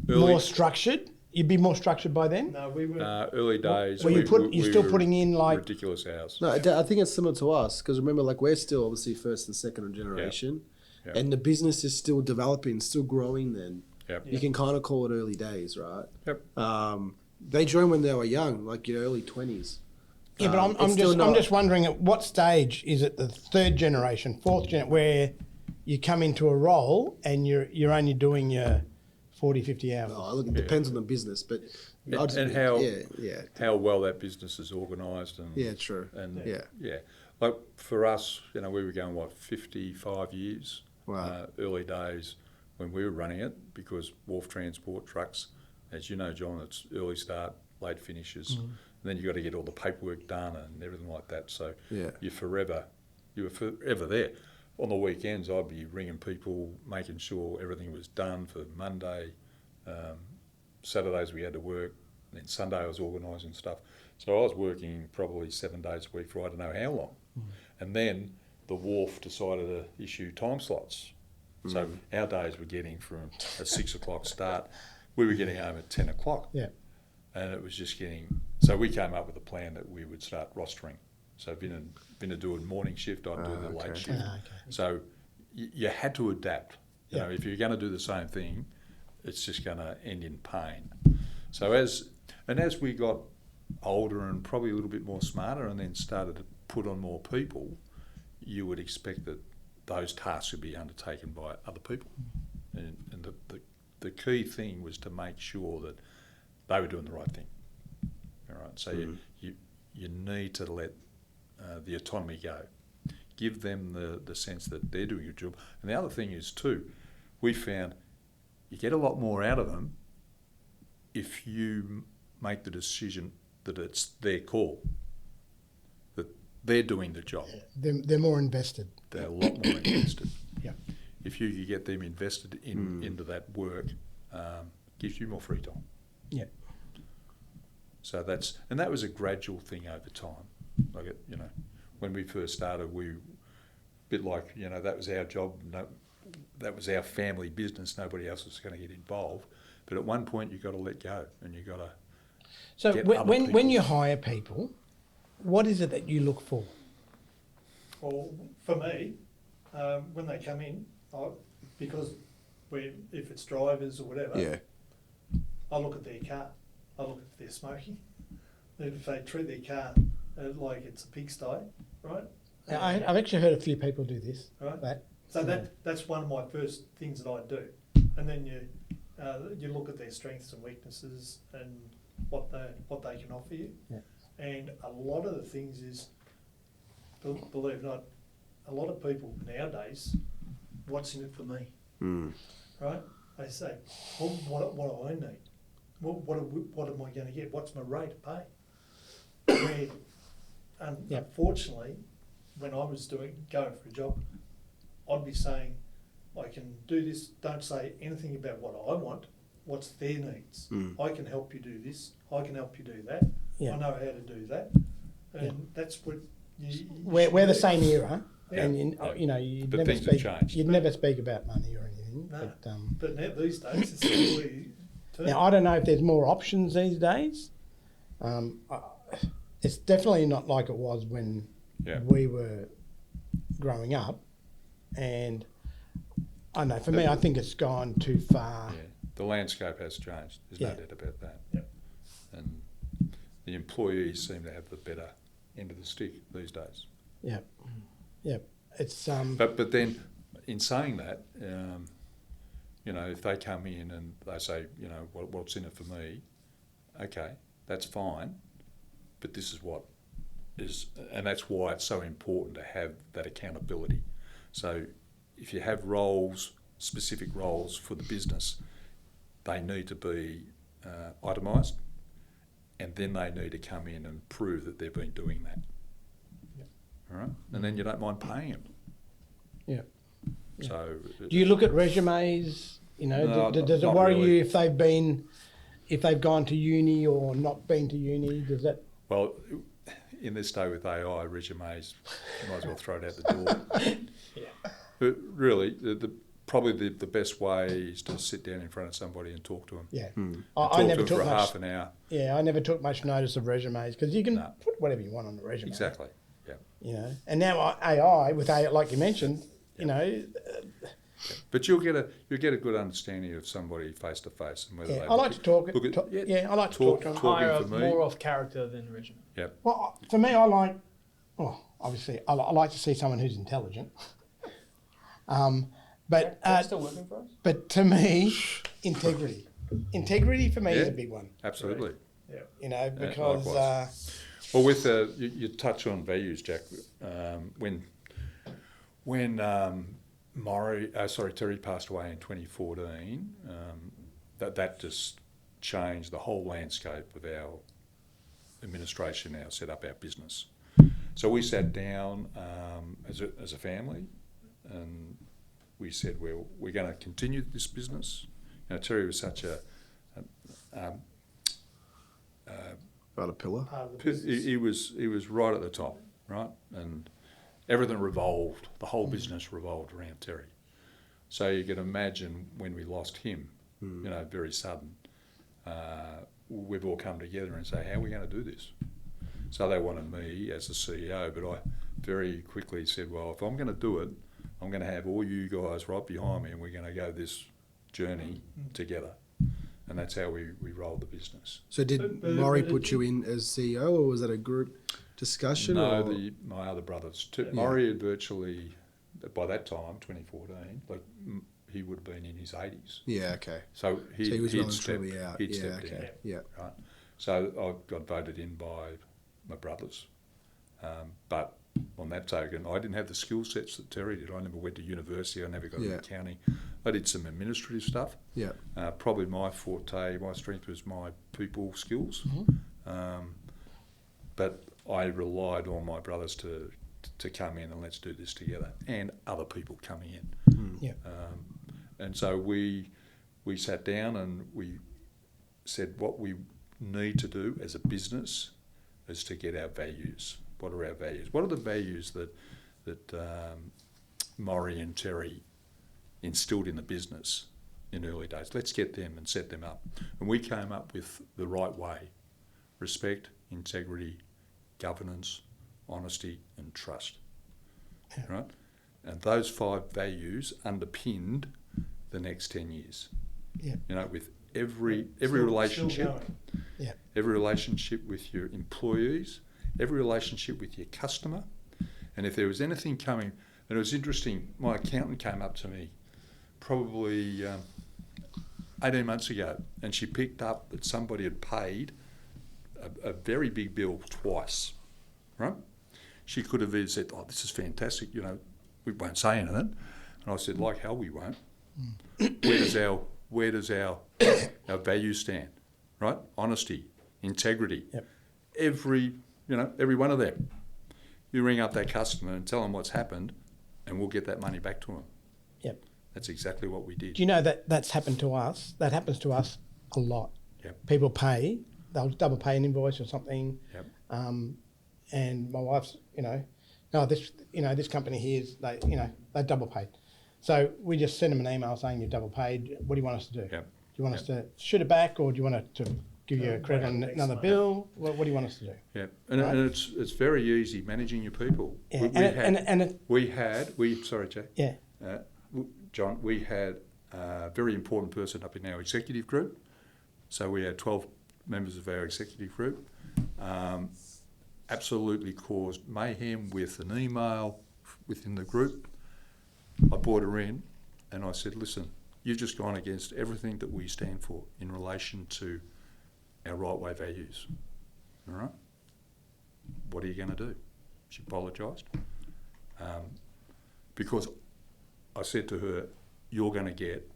Early, more structured? You'd be more structured by then? No, we were. early days. Well, you're still were putting in like, ridiculous hours. No, I think it's similar to us because remember, like we're still obviously first and second generation, Yeah. and the business is still developing, still growing. Then Yep. you can kind of call it early days, right? Yep. They joined when they were young, like your early 20s. yeah, but it's I'm still I'm not- just wondering at what stage is it the third generation, fourth gen, where you come into a role and you're only doing your 40, 50 hours? Oh, look, it depends on the business, but And how yeah, how well that business is organised and yeah, true. and Yeah. Like for us, we were going 55 years. Wow. Early days when we were running it, because wharf transport trucks, as you know, John, it's early start, late finishes, and then you got to get all the paperwork done and everything like that. So Yeah. you were forever there. On the weekends, I'd be ringing people, making sure everything was done for Monday. Saturdays we had to work, and then Sunday I was organising stuff. So I was working probably 7 days a week for I don't know how long. And then the wharf decided to issue time slots. So our days were getting from a 6 o'clock start, we were getting home at 10 o'clock. Yeah. And it was just getting, so we came up with a plan that we would start rostering. So Vinna doing morning shift, I'd do the okay. late shift. Okay. So you had to adapt. You Yeah. know, if you're going to do the same thing, it's just going to end in pain. So as we got older and probably a little bit more smarter, and then started to put on more people, you would expect that those tasks would be undertaken by other people. And the key thing was to make sure that they were doing the right thing. All right. So you need to let the autonomy go. Give them the sense that they're doing a job. And the other thing is too, we found you get a lot more out of them if you make the decision that it's their call, that they're doing the job. They're more invested. They're a lot more invested. Yeah. If you could get them invested into that work, gives you more free time. Yeah. So that was a gradual thing over time. Like when we first started, we, bit like, that was our job. No, that was our family business. Nobody else was going to get involved. But at one point, you've got to let go, and you've got to. So Get other when people. you hire people, what is it that you look for? Well, for me, when they come in, because if it's drivers or whatever, Yeah. I look at their car. I look at their smoking. If they treat their car like it's a pigsty, right? I've actually heard a few people do this. Right. That. So that's one of my first things that I do, and then you look at their strengths and weaknesses and what they can offer you, Yeah. and a lot of the things is, believe it or not, a lot of people nowadays, what's in it for me, right? They say, well, what do I need? What am I going to get? What's my rate of pay? Yep. Unfortunately, when I was going for a job, I'd be saying, I can do this, don't say anything about what I want, what's their needs. I can help you do this, I can help you do that, Yeah. I know how to do that. And that's what We're the same era, Yeah. and you But never things have speak. changed. You'd never speak about money or anything anything. No. But, But now these days it's employee too. now, I don't know if there's more options these days. It's definitely not like it was when Yeah. we were growing up. And I don't know, for me, I think it's gone too far. Yeah. The landscape has changed. There's no Yeah. doubt about that. Yep. And the employees seem to have the better end of the stick these days. Yeah. Yeah. It's, But then, in saying that, you know, if they come in and they say, you know, what's in it for me? Okay, that's fine, but this is what is, and that's why it's so important to have that accountability. So, if you have roles, specific roles for the business, they need to be itemised, and then they need to come in and prove that they've been doing that. Yep. All right, and then you don't mind paying them. yeah. So, Do you look at resumes? You know, No, does it not worry really. you if they've gone to uni or not been to uni? Does that? well, in this day with AI, resumes, you might as well throw it out the door. Yeah. But really, probably the best way is to sit down in front of somebody and talk to them. Yeah. Talk I to never them for took much. half an hour. Yeah, I never took much notice of resumes because you can No. put whatever you want on the resume. Exactly. Yeah. You know, and now AI with AI, like you mentioned, you know, But you'll get a good understanding of somebody face to face and whether yeah, they I like to talk. look at- Yeah, I like to talk to them. Talking Higher for off, me. more off character than resume. Yep. Well, for me, I like. Well, obviously, I like to see someone who's intelligent. But Still working for us? but to me, integrity. Integrity for me is Yeah. a big one. Absolutely. Yeah. You know, because likewise. Well, with you touch on values, Jack. When Terry passed away in 2014, that just changed the whole landscape of our administration, our set up our business. So we sat down as a family, and we said, well, we're going to continue this business. You know, Terry was such a Right, a pillar. Part of the business. he was right at the top, right? And everything revolved, the whole business revolved around Terry. So you can imagine when we lost him, you know, very sudden, we've all come together and say, how are we going to do this? So they wanted me as the CEO, but I very quickly said, well, if I'm going to do it, I'm going to have all you guys right behind me and we're going to go this journey together. And that's how we rolled the business. So did But- Maurie but- put you in as CEO, or was that a group discussion? No, or? my other brothers. Yeah. Maurie had virtually, by that time, 2014, he would have been in his 80s. Yeah, okay. So So he was he'd well and stepped, truly out. he'd Yeah, stepped okay. in, Yeah. right? So I got voted in by my brothers. But on that token, I didn't have the skill sets that Terry did. I never went to university. I never got into accounting. I did some administrative stuff. Yeah. Probably my forte, my strength was my people skills. But I relied on my brothers to come in and let's do this together, and other people coming in. Yeah. And so we sat down and we said what we need to do as a business is to get our values. What are our values? What are the values that Maurie and Terry instilled in the business in early days? Let's get them and set them up. And we came up with the right way: respect, integrity, governance, honesty, and trust. Yeah. Right? And those 5 values underpinned the next 10 years. Yeah. You know, with every Still relationship, going. every relationship with your employees, every relationship with your customer. And if there was anything coming, and it was interesting, my accountant came up to me probably 18 months ago, and she picked up that somebody had paid a very big bill twice, right? She could have either said, oh, this is fantastic, you know, we won't say anything. And I said, like hell we won't. Where does our value stand, right? Honesty, integrity. Yep. Every one of them. You ring up that customer and tell them what's happened, and we'll get that money back to them. Yep. That's exactly what we did. Do you know that's happened to us? That happens to us a lot. Yep. People pay, they'll double pay an invoice or something. Yep. And my wife's, this company here is, they double paid. So we just send them an email saying you're double paid. What do you want us to do? Yep. Do you want us to shoot it back, or do you want it to give you a credit on next another month. bill? What do you want us to do? Yeah, and, Right. and it's very easy managing your people. Yeah. Sorry, Jack. Yeah. John, we had a very important person up in our executive group. So we had 12 members of our executive group. Absolutely caused mayhem with an email within the group. I brought her in and I said, listen, you've just gone against everything that we stand for in relation to our right way values. All right? What are you going to do? She apologised. Because I said to her, you're going to get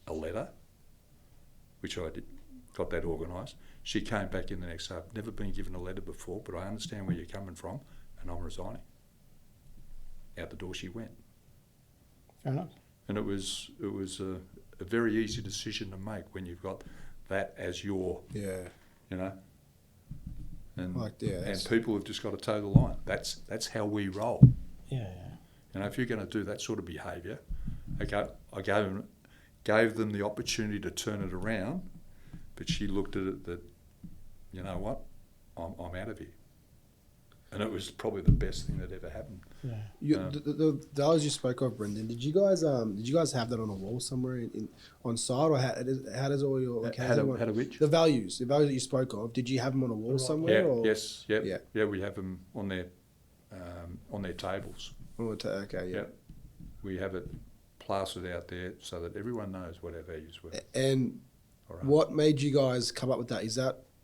a letter, which I did, got that organised. She came back in the next day. I've never been given a letter before, but I understand where you're coming from, and I'm resigning. Out the door she went. Fair enough. And it was a very easy decision to make when you've got that as your, Yeah. you know, and that's- and people have just got to toe the line. That's how we roll. Yeah. You know, if you're going to do that sort of behaviour, okay, I gave them the opportunity to turn it around, but she looked at it that, you know what, I'm out of here. And it was probably the best thing that ever happened. Yeah. The hours you spoke of, Brendan, did you guys have that on a wall somewhere on site, or how does all your How do which? the values that you spoke of? Did you have them on a wall somewhere? Yeah. Or? Yes. Yep. Yeah. Yeah. We have them on their tables. Okay. Yeah. Yep. We have it plastered out there so that everyone knows what our values were. And All right. what made you guys come up with that?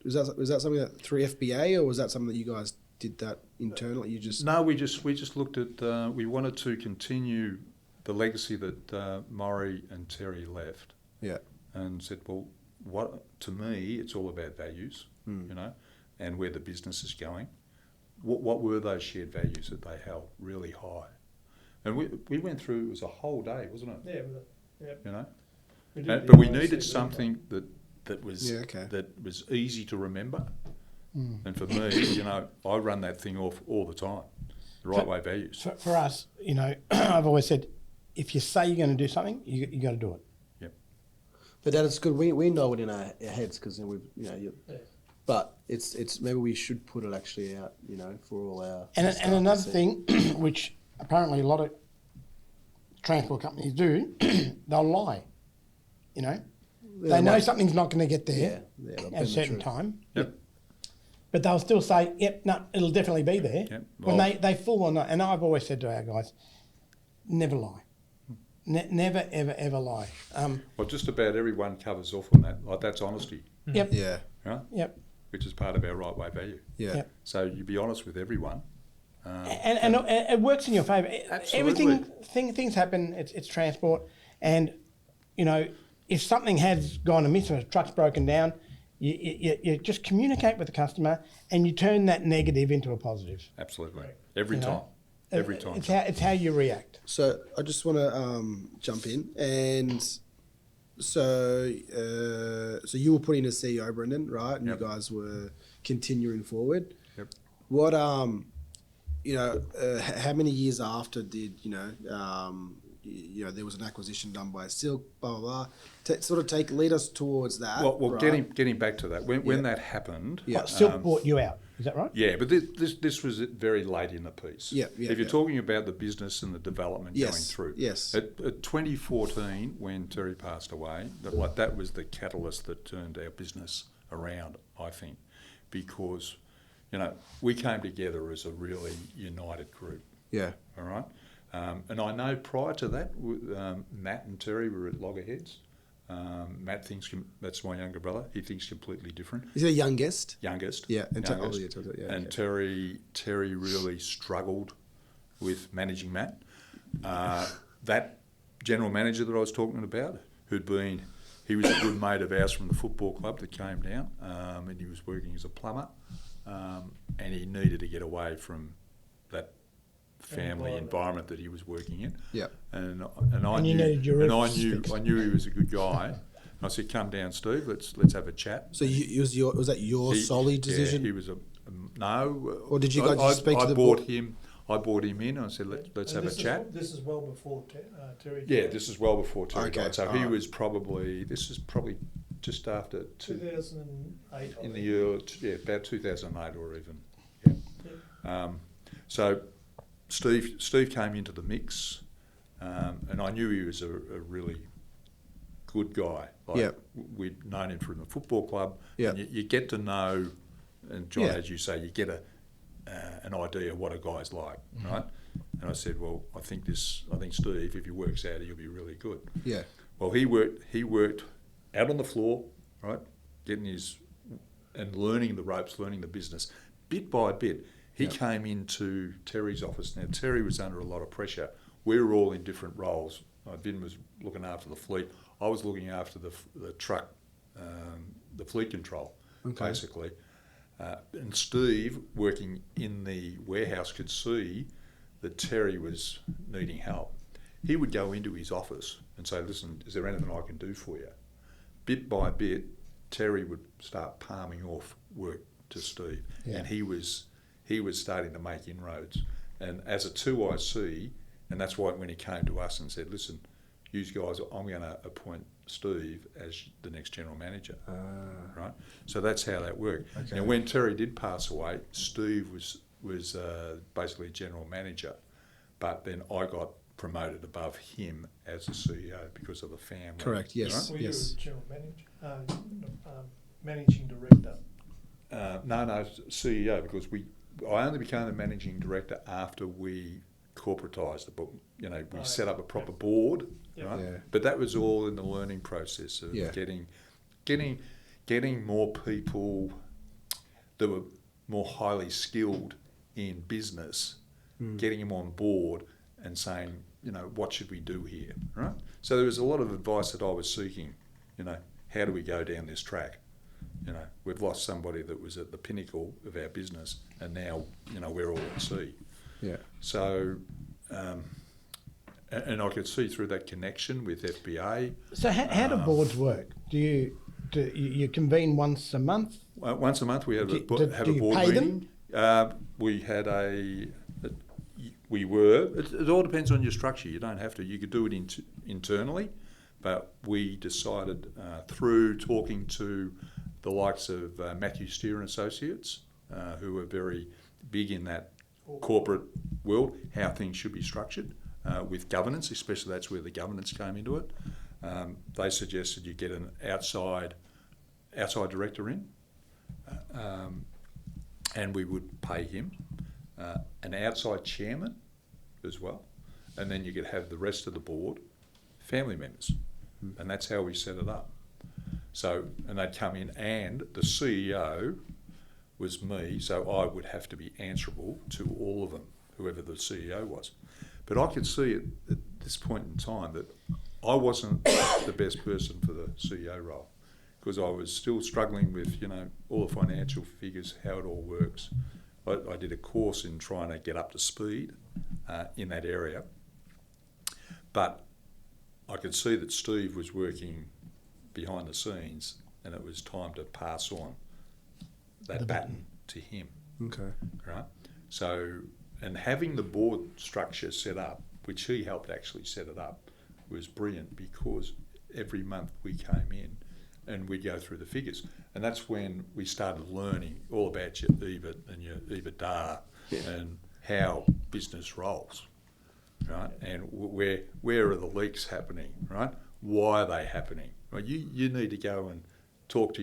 Was that something that through FBA, or was that something that you guys did that internally? You just No, we just looked at. We wanted to continue the legacy that Maurie and Terry left. Yeah. And said, well, to me, it's all about values, you know, and where the business is going. What were those shared values that they held really high? And we went through. It was a whole day, wasn't it? Yeah. You know. We did But we the needed IC, something that was okay. that was easy to remember. And for me, you know, I run that thing off all the time. The right way values. For us, you know, I've always said, if you say you're going to do something, you got to do it. Yep. But that is good. We know it in our heads because but it's maybe we should put it actually out, you know, for all our. And staff to another see. thing, which apparently a lot of transport companies do, they'll lie. You know, they know something's not going to get there at a certain time. Yep. But they'll still say, yep, no, it'll definitely be there. Yep. When Well- they full on, and I've always said to our guys, never lie. Never, ever, ever lie. Well, just about everyone covers off on that. Like that's honesty, Yep. Yeah. right? Yep. Which is part of our right way value. Yeah. Yep. So you be honest with everyone. And it works in your favour. Absolutely. Things happen. It's transport, and you know, if something has gone amiss, or a truck's broken down, you just communicate with the customer, and you turn that negative into a positive. Absolutely. Every You know? time. Every time. It's how you react. So I just want to jump in, and so you were put in as CEO, Brendan, right? And Yep. you guys were continuing forward. Yep. What how many years after did there was an acquisition done by Silk, blah blah blah. Lead us towards that. Well, right? getting back to that, when that happened, Yeah. Silk bought you out. Is that right? yeah, but this was very late in the piece. Yeah, if you're talking about the business and the development Yes, going through, yes. At 2014, when Terry passed away, that was the catalyst that turned our business around, I think, because you know we came together as a really united group. Yeah. All right. And I know prior to that, Matt and Terry were at loggerheads. Matt thinks, that's my younger brother, he thinks completely different. Is he the youngest? Youngest. Yeah. And youngest. And Terry really struggled with managing Matt. That general manager that I was talking about, he was a good mate of ours from the football club that came down, and he was working as a plumber, and he needed to get away from that family environment that he was working in. Yeah. And you needed your I roots knew fixed. he was a good guy. And I said, "Come down, Steve. Let's have a chat." So was that your solely decision? Yeah, he was no. Or did you guys just speak to the I bought board? him. I brought him in and I said, let's have a chat. This is well before Terry. Yeah, this is well before Terry Okay, died. So alright. he was probably, this is probably just after 2008. in the year, about 2008 or even. Yeah. So Steve came into the mix, and I knew he was a really good guy. Like, Yep. We'd known him from the football club. Yep. And you get to know, and John, Yeah. as you say, you get an idea of what a guy's like, right? And I said, well, I think Steve, if he works out, he'll be really good. Yeah. Well, he worked out on the floor, right, and learning the ropes, learning the business, bit by bit. He came into Terry's office. Now, Terry was under a lot of pressure. We were all in different roles. Vin was looking after the fleet. I was looking after the truck, the fleet control, basically. And Steve, working in the warehouse, could see that Terry was needing help. He would go into his office and say, listen, is there anything I can do for you? Bit by bit, Terry would start palming off work to Steve. Yeah. And he was starting to make inroads. And as a 2IC, and that's why when he came to us and said, listen, you guys, I'm going to appoint Steve as the next general manager, right? So that's how that worked. Okay. Now, when Terry did pass away, Steve was basically general manager, but then I got promoted above him as the CEO because of the family. Correct. Yes. Were Yes. you general manager, managing director? No, CEO, because I only became the managing director after we corporatised it, but we set up a proper board, Yeah. right? Yeah. But that was all in the learning process of getting more people that were more highly skilled in business, getting them on board and saying, what should we do here, right? So there was a lot of advice that I was seeking, how do we go down this track? We've lost somebody that was at the pinnacle of our business, and now, we're all at sea. Yeah. So, and I could see through that connection with FBA. So how do boards work? Do you convene once a month? Once a month we have a Do board you pay meeting. We had it all depends on your structure. You don't have to. You could do it internally, but we decided through talking to the likes of Matthew Steer and Associates, who are very big in that corporate world, how things should be structured with governance, especially that's where the governance came into it. They suggested you get an outside director in, and we would pay him, an outside chairman as well, and then you could have the rest of the board family members, and that's how we set it up. So, and they'd come in, and the CEO was me, so I would have to be answerable to all of them, whoever the CEO was. But I could see at this point in time that I wasn't the best person for the CEO role, because I was still struggling with, all the financial figures, how it all works. I did a course in trying to get up to speed in that area, but I could see that Steve was working behind the scenes, and it was time to pass on that baton to him. Okay. Right? So, and having the board structure set up, which he helped actually set it up, was brilliant, because every month we came in and we'd go through the figures. And that's when we started learning all about your EBIT and your EBITDA and how business rolls, right? And where are the leaks happening, right? Why are they happening? Right? You need to go and talk to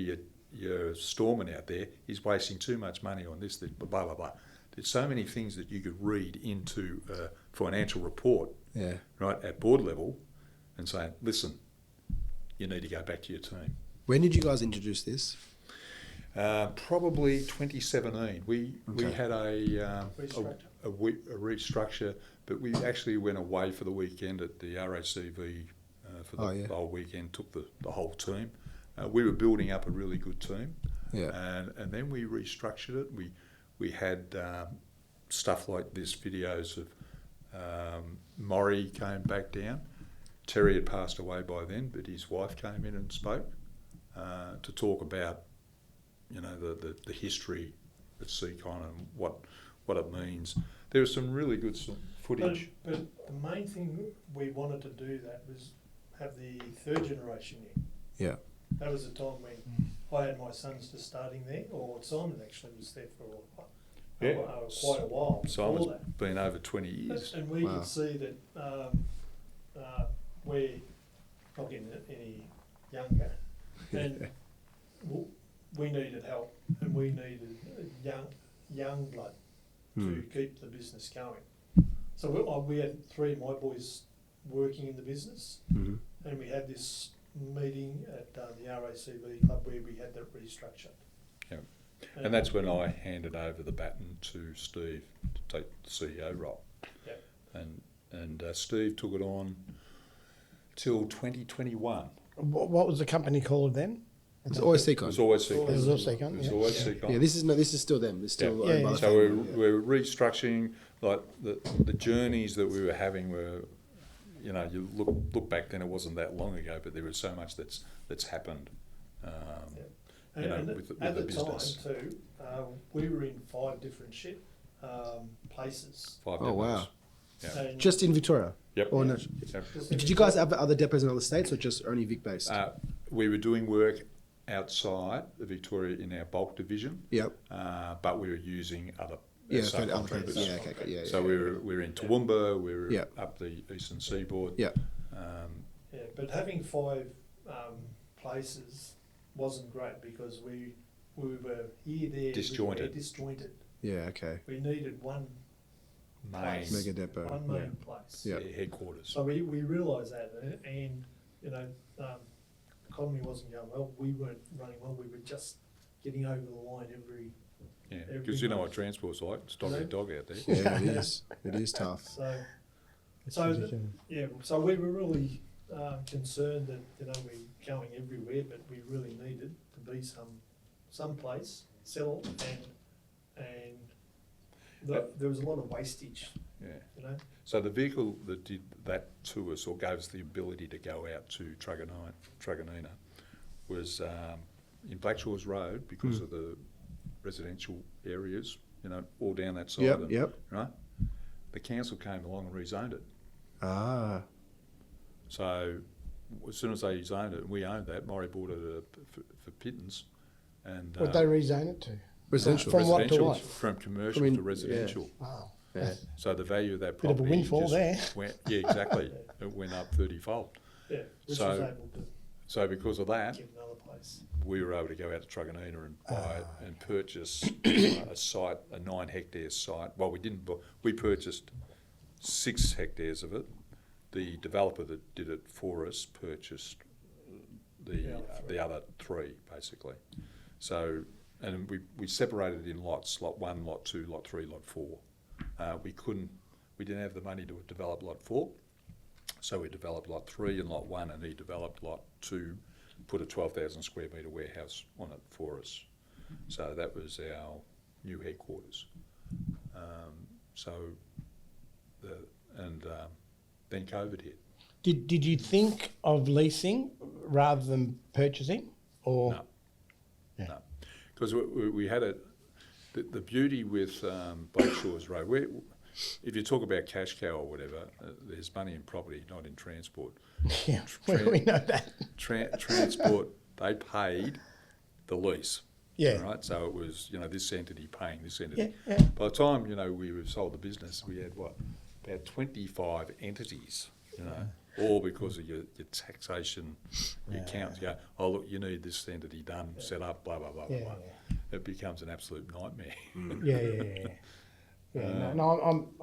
your storeman out there. He's wasting too much money on this, blah, blah, blah. There's so many things that you could read into a financial report, right, at board level, and say, listen, you need to go back to your team. When did you guys introduce this? Probably 2017. We had a restructure, but we actually went away for the weekend at the RACV for the whole weekend, took the whole team. We were building up a really good team, and then we restructured it. We had stuff like this, videos of Maurie came back down. Terry had passed away by then, but his wife came in and spoke to talk about, the history of Secon and what it means. there was some really good footage. But the main thing we wanted to do that was have the third generation in. Yeah. That was the time when I had my sons just starting there, or Simon actually was there for quite a while before Simon's that. been over 20 years. And we Wow. could see that we're not getting any younger, and we needed help, and we needed young blood to keep the business going. So we had 3 of my boys working in the business, and we had this meeting at the RACV club where we had that restructured. Yeah. And that's when I handed over the baton to Steve to take the CEO role. Yeah. And Steve took it on till 2021. What was the company called then? It's always It Secon. was always Secon. It was all Secon, It was yeah. always Secon. Yeah, this is still them. It's still Yeah. owned by Yeah. the So family, we're restructuring, like the journeys that we were having were, you know, you look back then, it wasn't that long ago, but there was so much that's happened. And, You know, and with at the the business. time too, we were in 5 different places. 5 Oh, wow. depots. Yeah. And just in Victoria. Yep. Or no? Yep. just Did you guys have other depots in other states or just only Vic based? We were doing work outside of Victoria in our bulk division, Yep. but we were using other Yeah, subcontractors. yeah, okay, yeah. So we were in Toowoomba, we were Yeah. up the eastern seaboard. Yeah. yeah, but having 5 places wasn't great because we were here, there, Disjointed. everywhere, disjointed. Yeah, okay. We needed one Main place, Mega depot. one main place. Yeah. headquarters. So we realised that, and you know, economy wasn't going well. We weren't running well. We were just getting over the line every. Yeah, every because you know what month. transport's like. It's dog No. eat dog out there. Yeah, it is. It is tough. So we were really concerned that we're going everywhere, but we really needed to be some place settled, and there was a lot of wastage. Yeah. You know. So the vehicle that did that to us, or gave us the ability to go out to Truganina, was in Blackshaw's Road because of the residential areas, you know, all down that side of them, Yep. right? The council came along and rezoned it. Ah. So as soon as they zoned it, we owned that. Maurie bought it for pittance, and What they rezone it to? Residential. From what to residential, what? from commercial From to residential. Wow. Yeah. So the value of that Bit of a property windfall just there. went, yeah, exactly. It went up 30-fold. Yeah, which So- was able to So because of that, get another place. we were able to go out to Truganina and buy and purchase a site, a 9-hectare site. Well, we didn't. We purchased 6 hectares of it. The developer that did it for us purchased the other 3, basically. So, and we separated it in lots: lot 1, lot 2, lot 3, lot 4. We didn't have the money to develop lot 4. So we developed lot 3 and lot 1, and he developed lot 2, put a 12,000 square metre warehouse on it for us. So that was our new headquarters. Then COVID hit. Did you think of leasing rather than purchasing, or No. Yeah. No, because we had the beauty with Blakeshaw's Road. If you talk about cash cow or whatever, there's money in property, not in transport. yeah, we know that. Transport, they paid the lease. Yeah. Right. So it was, you know, this entity paying this entity. Yeah, yeah. By the time, you know, we sold the business, we had about 25 entities. You know, all because of your taxation, your accountants go, oh look, you need this entity done, set up, blah blah blah blah. Yeah, blah. It becomes an absolute nightmare.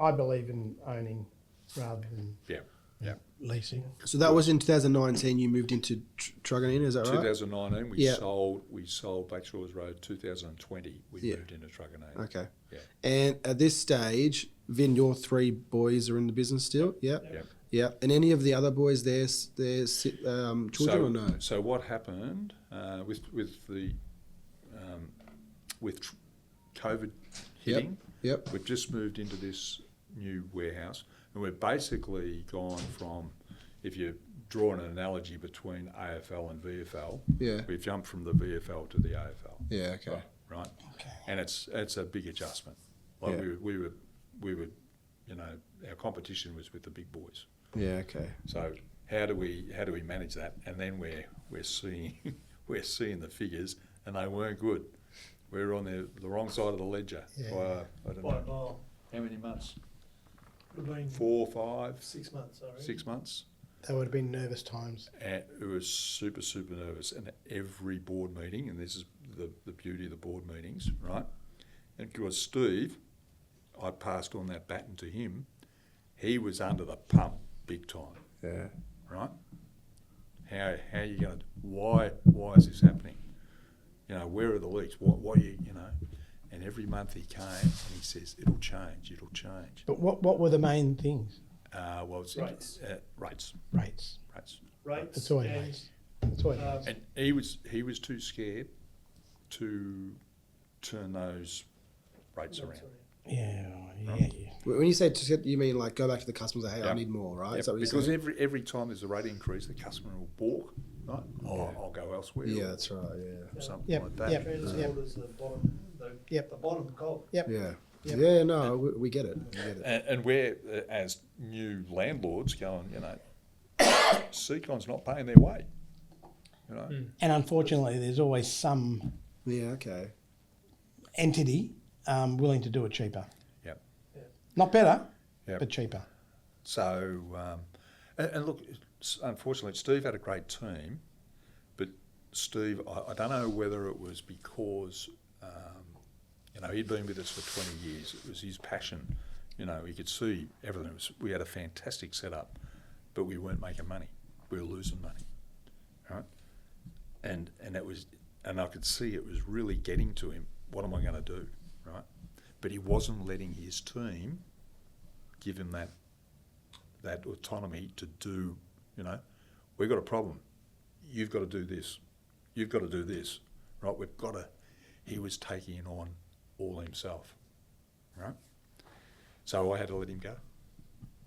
I believe in owning rather than Yeah. leasing. So that was in 2019. You moved into Truganina, is that right? 2019, Yeah. we sold Blackshaw's Road. 2020, we moved into Truganina. Okay. Yeah. And at this stage, Vin, your 3 boys are in the business still. Yeah. Yeah. Yeah. And any of the other boys there, children or no? So what happened with COVID hitting? Yep. We've just moved into this new warehouse, and we've basically gone from, if you draw an analogy between AFL and VFL, Yeah. we've jumped from the VFL to the AFL. Yeah. Okay. Right. And it's a big adjustment. Like Yeah. we were we were, our competition was with the big boys. Yeah. Okay. So how do we manage that? And then we're seeing the figures, and they weren't good. We were on the wrong side of the ledger by I don't By a know mile. how many months. Would have been 4, 5, 6 months, I reckon. 6 months. They would have been nervous times. And it was super, super nervous. And every board meeting, and this is the beauty of the board meetings, right? And because Steve, I passed on that baton to him, he was under the pump big time, Yeah. right? How are you going to, why is this happening? Where are the leaks? What are you, And every month he came and he says, it'll change. But what were the main things? Rates. Rates. Rates. Rates. It's always and, rates. It's always rates. And he was too scared to turn those rates around. Yeah. When you say you mean like go back to the customers and say, hey, I Yep. need more, right? Yep, Is that what you're because saying? every time there's a rate increase, the customer will balk, right? I'll go elsewhere. Yeah, or that's right. Yeah. something Yep, like that. yep. Transporters, the bottom, the bottom cog. Yep. Yeah. Yep. Yeah. No, we get it. We get it. And we're, as new landlords, going, Secon's not paying their way. And unfortunately, there's always some Yeah. Okay. entity willing to do it cheaper. Yep. Not better, Yep. but cheaper. So, and look, unfortunately, Steve had a great team, but Steve, I don't know whether it was because, he'd been with us for 20 years. It was his passion. He could see everything. We had a fantastic setup, but we weren't making money. We were losing money, right? And I could see it was really getting to him. What am I going to do, right? But he wasn't letting his team give him that autonomy to do, we've got a problem. You've got to do this. You've got to do this, right? He was taking it on all himself, right? So I had to let him go.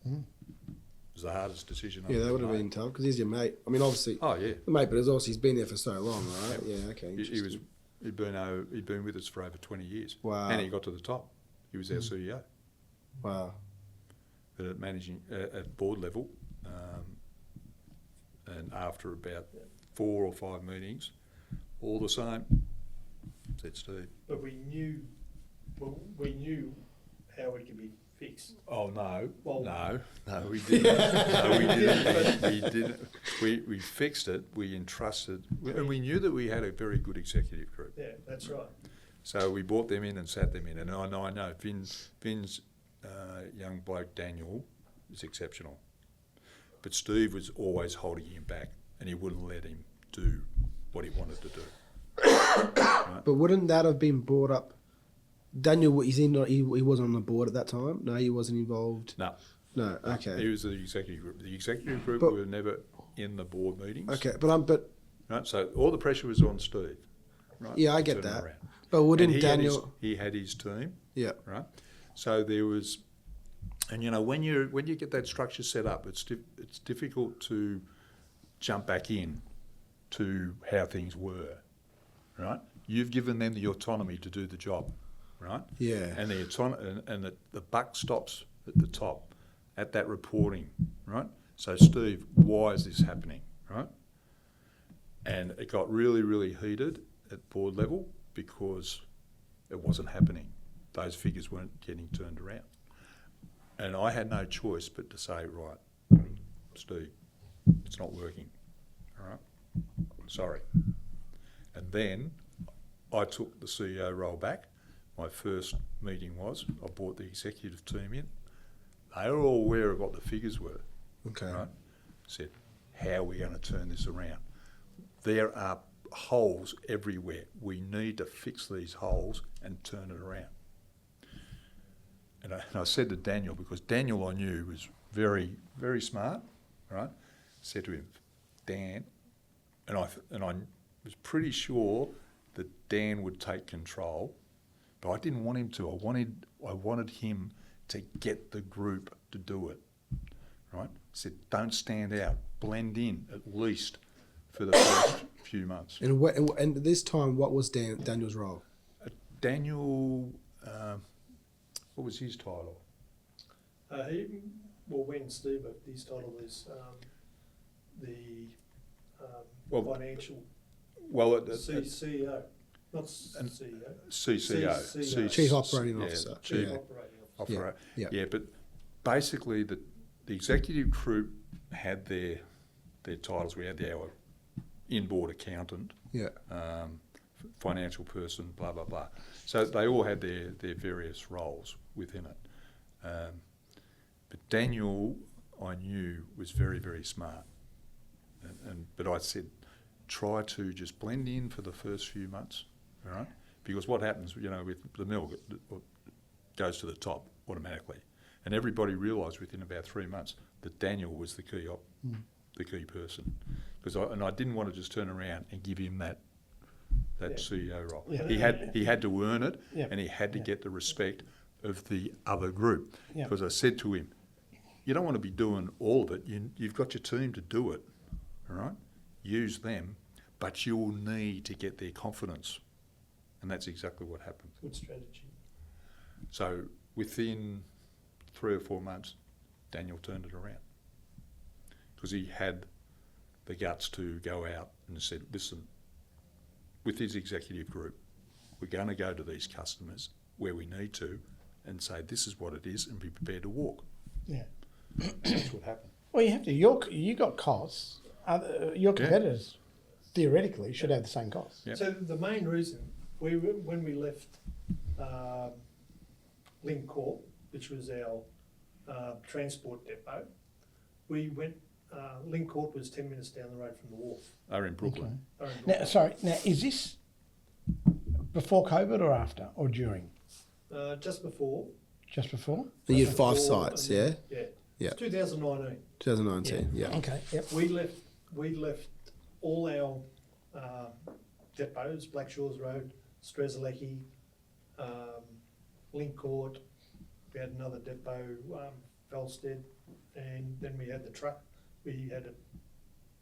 Mm. It was the hardest decision. Yeah, that ever would have made. been tough because he's your mate. I mean, obviously, Oh yeah, the mate, but it's also he's been there for so long, right? Yeah. Okay. He'd been with us for over 20 years. Wow. And he got to the top. He was our CEO. Wow. But at managing at board level, and after about 4 or 5 meetings, all the same, said Steve. But we knew how it could be fixed. Oh no, Well- no, we didn't. No, we didn't. We didn't. We fixed it. We entrusted, and we knew that we had a very good executive group. Yeah, that's right. So we brought them in and sat them in. And I know Vin's young bloke Daniel is exceptional, but Steve was always holding him back, and he wouldn't let him do what he wanted to do. Right? But wouldn't that have been brought up? Daniel, he wasn't on the board at that time. No, he wasn't involved. No, No. Okay. he was the executive group. The executive group But- were never in the board meetings. Okay, but Right, so all the pressure was on Steve. Right, yeah, I get turn it that. around. But wouldn't And Daniel? he had his team, Yeah. right? So there was, and when you get that structure set up, it's difficult to jump back in to how things were, right? You've given them the autonomy to do the job, right? Yeah. And the autonomy, and the buck stops at the top, at that reporting, right? So Steve, why is this happening, right? And it got really, really heated at board level because it wasn't happening. Those figures weren't getting turned around. And I had no choice but to say, right, Steve, it's not working, all right? Sorry. And then I took the CEO role back. My first meeting was, I brought the executive team in. They were all aware of what the figures were, Okay. right? Said, how are we going to turn this around? There are holes everywhere. We need to fix these holes and turn it around. And I said to Daniel, because Daniel I knew was very, very smart, right? Said to him, Dan, and I was pretty sure that Dan would take control, but I didn't want him to. I wanted him to get the group to do it, right? Said, don't stand out, blend in at least for the first few months. And this time, what was Daniel's role? Daniel, what was his title? When Steve, his title is Well, financial CEO, not CEO. CCO. Chief Operating Officer. Chief Yeah. Operating Officer. Yeah. Yeah. Yeah, but basically the executive group had their titles. We had our inboard accountant, Yeah. financial person, blah, blah, blah. So they all had their various roles within it. But Daniel, I knew, was very, very smart. But I said, try to just blend in for the first few months, all right? Because what happens, with the mill, it goes to the top automatically. And everybody realised within about 3 months that Daniel was the key person. And I didn't want to just turn around and give him that CEO role. Yeah. He had to earn it, Yeah. and he had to get the respect of the other group. Yeah. Because I said to him, you don't want to be doing all of it. You've got your team to do it, all right? Use them, but you'll need to get their confidence. And that's exactly what happened. Good strategy. So within 3 or 4 months, Daniel turned it around. Because he had the guts to go out and said, listen, with his executive group, we're going to go to these customers where we need to and say, this is what it is, and be prepared to walk. Yeah. That's what happened. Well, you have to. You got costs. Your competitors theoretically should have the same costs. Yep. So the main reason when we left Link Corp, which was our transport depot, we went. Link Corp was 10 minutes down the road from the wharf. They're in Brooklyn. Now, is this before COVID or after or during? Just before. Just before? You had 5 Before, sites, and yeah? then- Yeah. Yeah. It's 2019. 2019, yeah. Okay. Yep. We left all our depots, Black Shores Road, Strzelecki, Link Court. We had another depot, Felsted, and then we had the truck. We had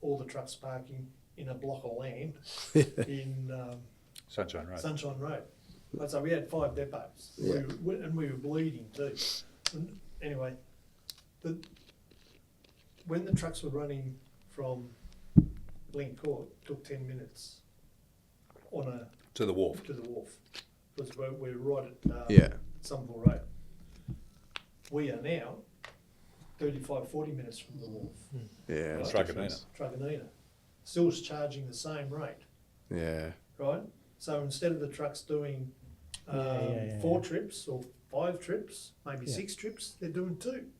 all the trucks parking in a block of land in Sunshine Road. Sunshine Road. So we had 5 depots, Yeah. and we were bleeding too. And anyway, when the trucks were running from Link Court, it took 10 minutes To the wharf. to the wharf, because we're right at Yeah. Somerville Road. We are now 35, 40 minutes from the wharf. Yeah. that's Truganina. different. Truganina, still charging the same rate, Yeah. right? So instead of the trucks doing Yeah. 4 trips or 5 trips, maybe Yeah. 6 trips, they're doing 2.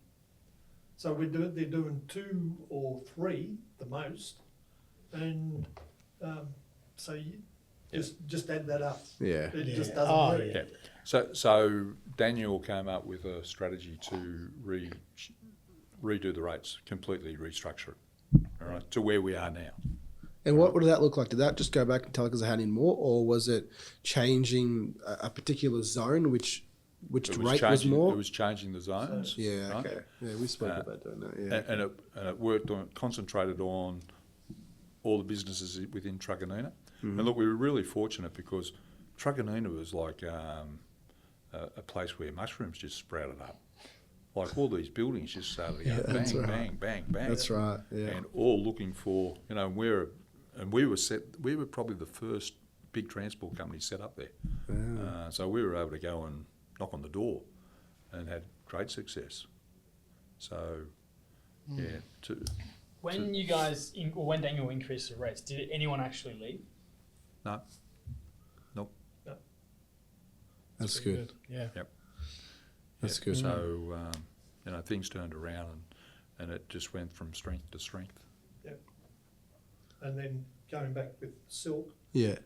So they're doing 2 or 3 the most, and so you just add that up. Yeah. It just Yeah. doesn't Oh, work. yeah. So Daniel came up with a strategy to redo the rates, completely restructure it, all right, to where we are now. And what did that look like? Did that just go back and tell us how in more, or was it changing a particular zone, which It rate was more? It was changing the zones. Yeah, right? okay. Yeah, we spoke about doing that, yeah. And it worked on, concentrated on all the businesses within Truganina. And look, we were really fortunate because Truganina was like a place where mushrooms just sprouted up. Like all these buildings just started to go bang, that's right. bang, bang, bang. That's right, yeah. And all looking for, we were probably the first big transport company set up there. Yeah. So we were able to go and knock on the door and had great success. So, yeah. When you guys, when Daniel increased the rates, did anyone actually leave? No. Nope. That's good. Yeah. Yep. That's Yeah. good. So, things turned around and it just went from strength to strength. And then going back with Silk, Yeah.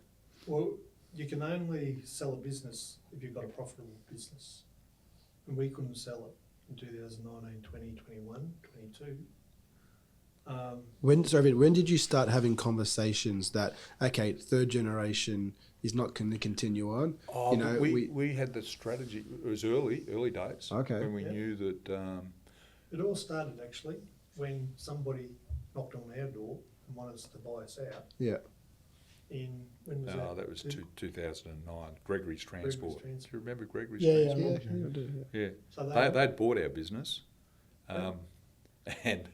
well, you can only sell a business if you've got a profitable business. And we couldn't sell it in 2019, 20, 21, 22. When did you start having conversations that, okay, 3rd generation is not going to continue on? Oh, we had the strategy. It was early days. Okay. When we Yeah. knew that. It all started actually when somebody knocked on our door and wanted us to buy us out. Yeah. When was that? That was 2009. Gregory's Transport. Transport. Do you remember Gregory's Yeah, Transport? Yeah, I do, yeah. Yeah. So They'd bought our business And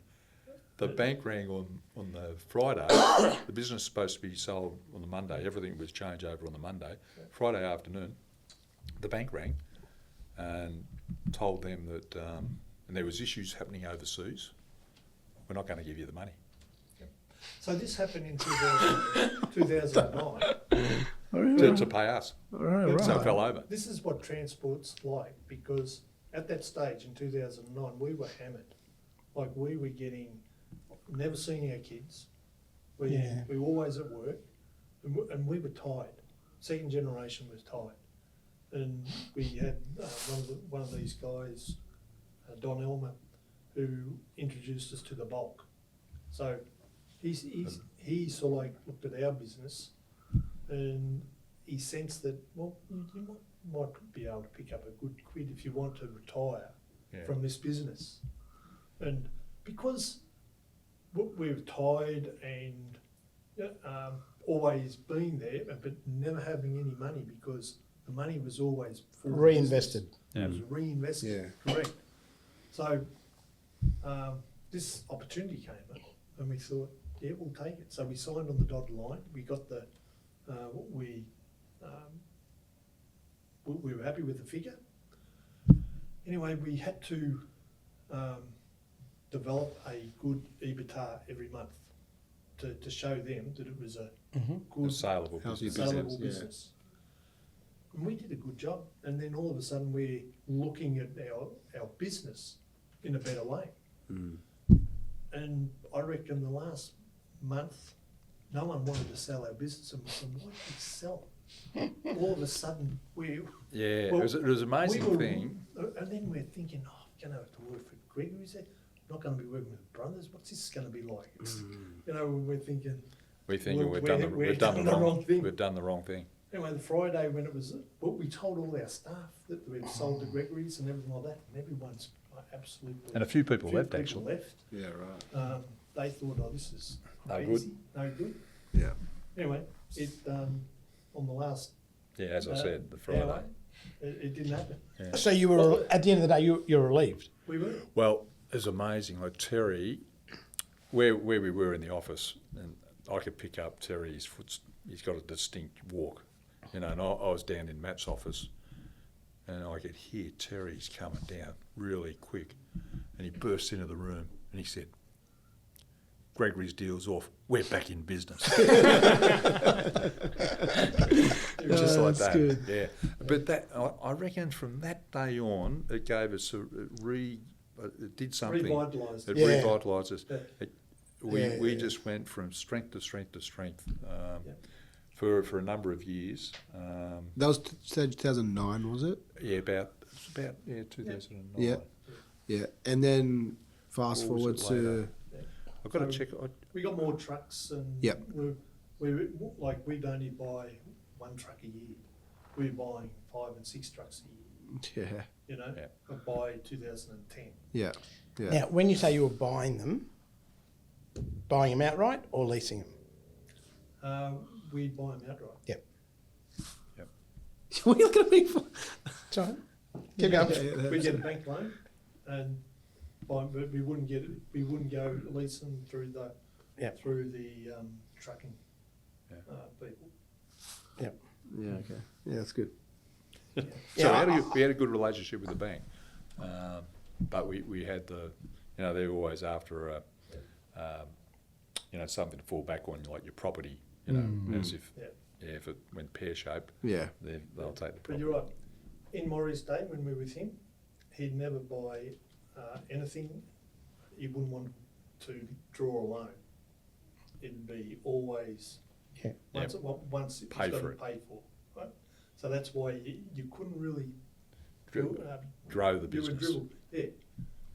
the bank rang on the Friday. The business was supposed to be sold on the Monday. Everything was changed over on the Monday. Friday afternoon, the bank rang and told them that, and there was issues happening overseas. We're not going to give you the money. So this happened in 2009. To pay us. Right. So it fell over. This is what transport's like, because at that stage in 2009, we were hammered. Like, we were never seeing our kids. We were always at work, and we were tired. Second generation was tired. And we had one of these guys, Don Elmer, who introduced us to the bulk. So he sort of like looked at our business, and he sensed that, well, you might be able to pick up a good quid if you want to retire from this business. And because we were tired and always being there, but never having any money, because the money was always for the Reinvested. business. It was reinvested, correct. So this opportunity came up, and we thought, yeah, we'll take it. So we signed on the dotted line. We got we were happy with the figure. Anyway, we had to develop a good EBITDA every month to show them that it was a good, Saleable business. saleable business. And we did a good job. And then all of a sudden we're looking at our business in a better way. And I reckon the last month, no one wanted to sell our business, and we said, why did we sell? All of a sudden, It was an amazing thing. And then we're thinking, oh, I'm going to have to work for Gregory's. I'm not going to be working with brothers. What's this going to be like? It's, we're thinking. We're thinking We've we've done the wrong thing. We've done the wrong thing. Anyway, the Friday when it was, we told all our staff that we'd sold to Gregory's and everything like that, and everyone's absolutely. And a few people left, actually. Left. Yeah, right. They thought, oh, this is No crazy, no good. Yeah. Anyway, it on the last Yeah, as I said, the Friday. hour, it didn't happen. Yeah. So you were, at the end of the day, you're relieved. We were. Well, it's amazing. Like Terry, where we were in the office, and I could pick up Terry's foot. He's got a distinct walk, and I was down in Matt's office, and I could hear Terry's coming down really quick, and he burst into the room and he said, "Gregory's deal's off. We're back in business." Just like that. Good. Yeah. But that, I reckon from that day on, it gave us it did something. Revitalised. It Yeah. revitalised us. Yeah. We just went from strength to strength to strength for a number of years. That was 2009, was it? Yeah, about 2009. Yeah. Yeah. And then fast Or was forward it to. later? I've got to So check. We got more trucks, and Yep. we'd only buy one truck a year. We're buying 5 and 6 trucks a year. Yeah. Yeah. By 2010. Yeah. Yeah. Now, when you say you were buying them outright or leasing them? We buy them outright. Yep. What are you looking at me for? Sorry. Keep going. Yeah, We get a bank loan, and but we wouldn't get it. We wouldn't go lease them through the Yep. trucking people. Yep. Yeah. Okay. Yeah, that's good. So Yeah, we had a good relationship with the bank, but we had they're always after something to fall back on, like your property, as if if it went pear shaped, Yeah. they'll take the But property. you're right. In Maurie's day, when we were with him, he'd never buy anything. He wouldn't want to draw a loan. It'd be always Yeah. once it Pay was for got to pay for, right? So that's why you couldn't really Grow the you would business. dribble, yeah.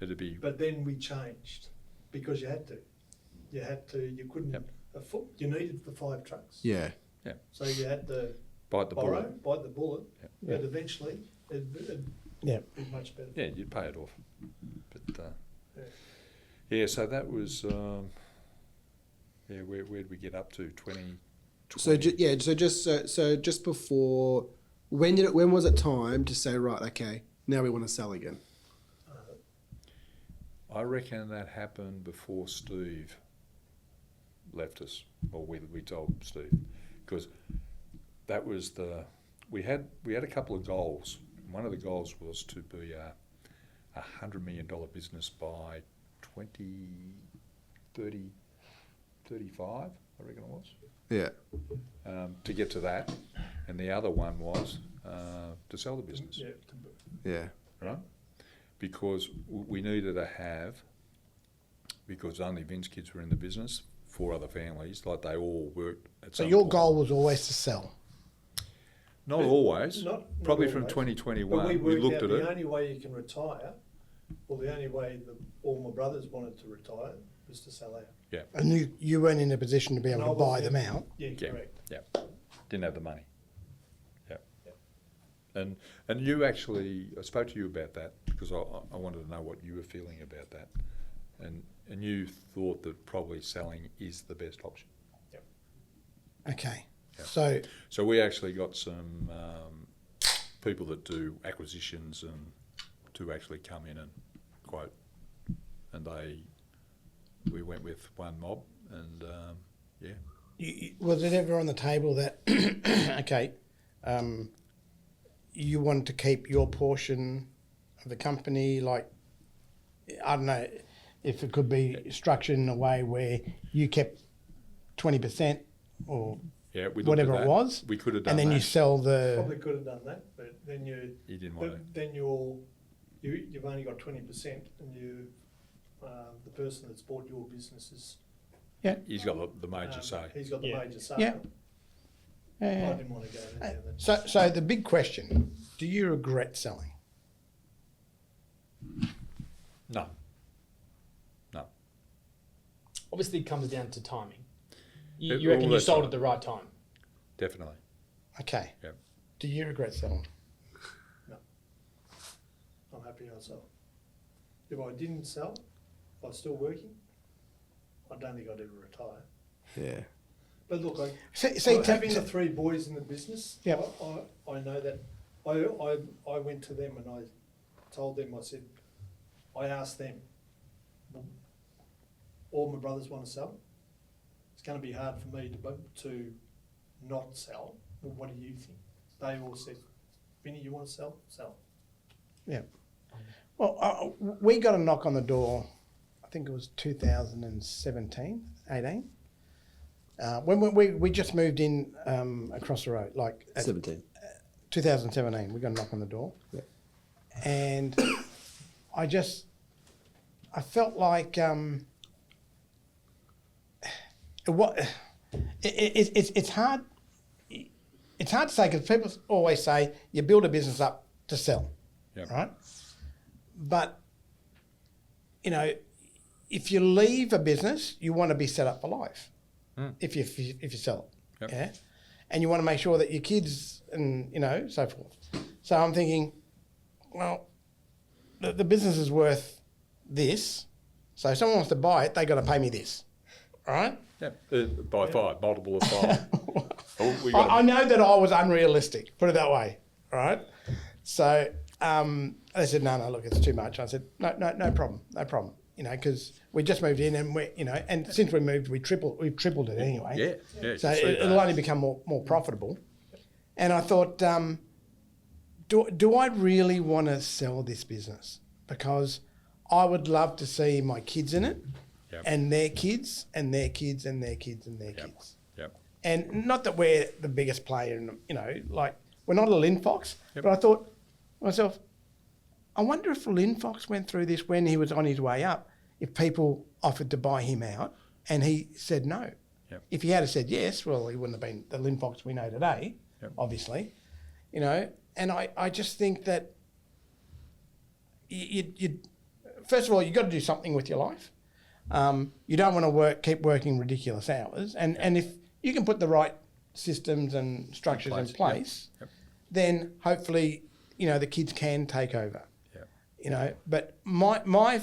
It'd be But then we changed because you had to. You couldn't Yep. afford. You needed the 5 trucks. Yeah. So you had to bite the borrow, bullet. bite the bullet, Yep. but eventually it'd Yeah. be much better. Yeah, you'd pay it off. But Yeah. so that was where'd we get up to? 20. So just before, when was it time to say, right, okay, now we want to sell again? I reckon that happened before Steve left us, or we told Steve, because that was we had a couple of goals. One of the goals was to be a $100 million business by 2035, I reckon it was. Yeah. To get to that, and the other one was to sell the business. Yeah. Right? Because we needed to have, because only Vin's kids were in the business, 4 other families, like they all worked at So some your point. goal was always to sell. Not always. Not Probably always. from But 2021, we we worked looked out at the it. only way you can retire, or the only way that all my brothers wanted to retire, was to sell out. And you weren't in a position to be able And I to buy wasn't them in- out. Yeah, Yeah. correct. Yeah, didn't have the money. Yeah. And you actually, I spoke to you about that because I wanted to know what you were feeling about that. And you thought that probably selling is the best option. Okay. Yeah. So we actually got some people that do acquisitions and to actually come in and quote. And we went with one mob and yeah. was it ever on the table that, okay, you wanted to keep your portion of the company? Like, I don't know if it could be structured in a way where you kept 20% or Yeah, we looked whatever at it that. was, We could have done and then that. you sell the. Probably could have done that, but then you didn't want to. then you've only got 20%, and the person that's bought your business is He's got the major say. He's got the Yeah. major say. Yeah. I Yeah. didn't want to go down that. So the big question: do you regret selling? No. Obviously, it comes down to timing. It- You reckon all you that's sold right. at the right time? Definitely. Okay. Yep. Do you regret selling? I'm happy I sold. If I didn't sell, if I was still working, I don't think I'd ever retire. Yeah. But look, See, having the 3 boys in the business, Yep. I know that. I went to them and I told them, I said, I asked them, all my brothers want to sell. It's going to be hard for me to not sell. Well, what do you think? They all said, Vinny, you want to sell? Sell. Yeah. Well, we got a knock on the door, I think it was 2017, 18. When we just moved in across the road, like at 17. 2017, we got a knock on the door. Yeah. And I felt like it's hard. It's hard to say because people always say you build a business up to sell, Yep. right? But if you leave a business, you want to be set up for life. If you sell it, Yep. yeah, and you want to make sure that your kids and so forth. So I'm thinking, well, the business is worth this. So if someone wants to buy it, they got to pay me this, all right? Yeah. By 5, multiple of 5. We got I know that I was unrealistic, put it that way, all right? So they said, no, look, it's too much. I said, no problem, because we just moved in and and since we moved, we've tripled it anyway. Yeah. So you see it'll that. only become more profitable. And I thought, do I really want to sell this business? Because I would love to see my kids in it, Yep. and their kids, and their kids, and their kids, and their kids. Yep. And not that we're the biggest player, like we're not a Linfox, Yep. but I thought to myself, I wonder if Linfox went through this when he was on his way up, if people offered to buy him out and he said no. Yep. If he had said yes, well, he wouldn't have been the Linfox we know today, Yep. obviously, and I just think that you first of all, you've got to do something with your life. You don't want to keep working ridiculous hours. And if you can put the right systems and structures in place, Yep. then hopefully, the kids can take over. Yep. But my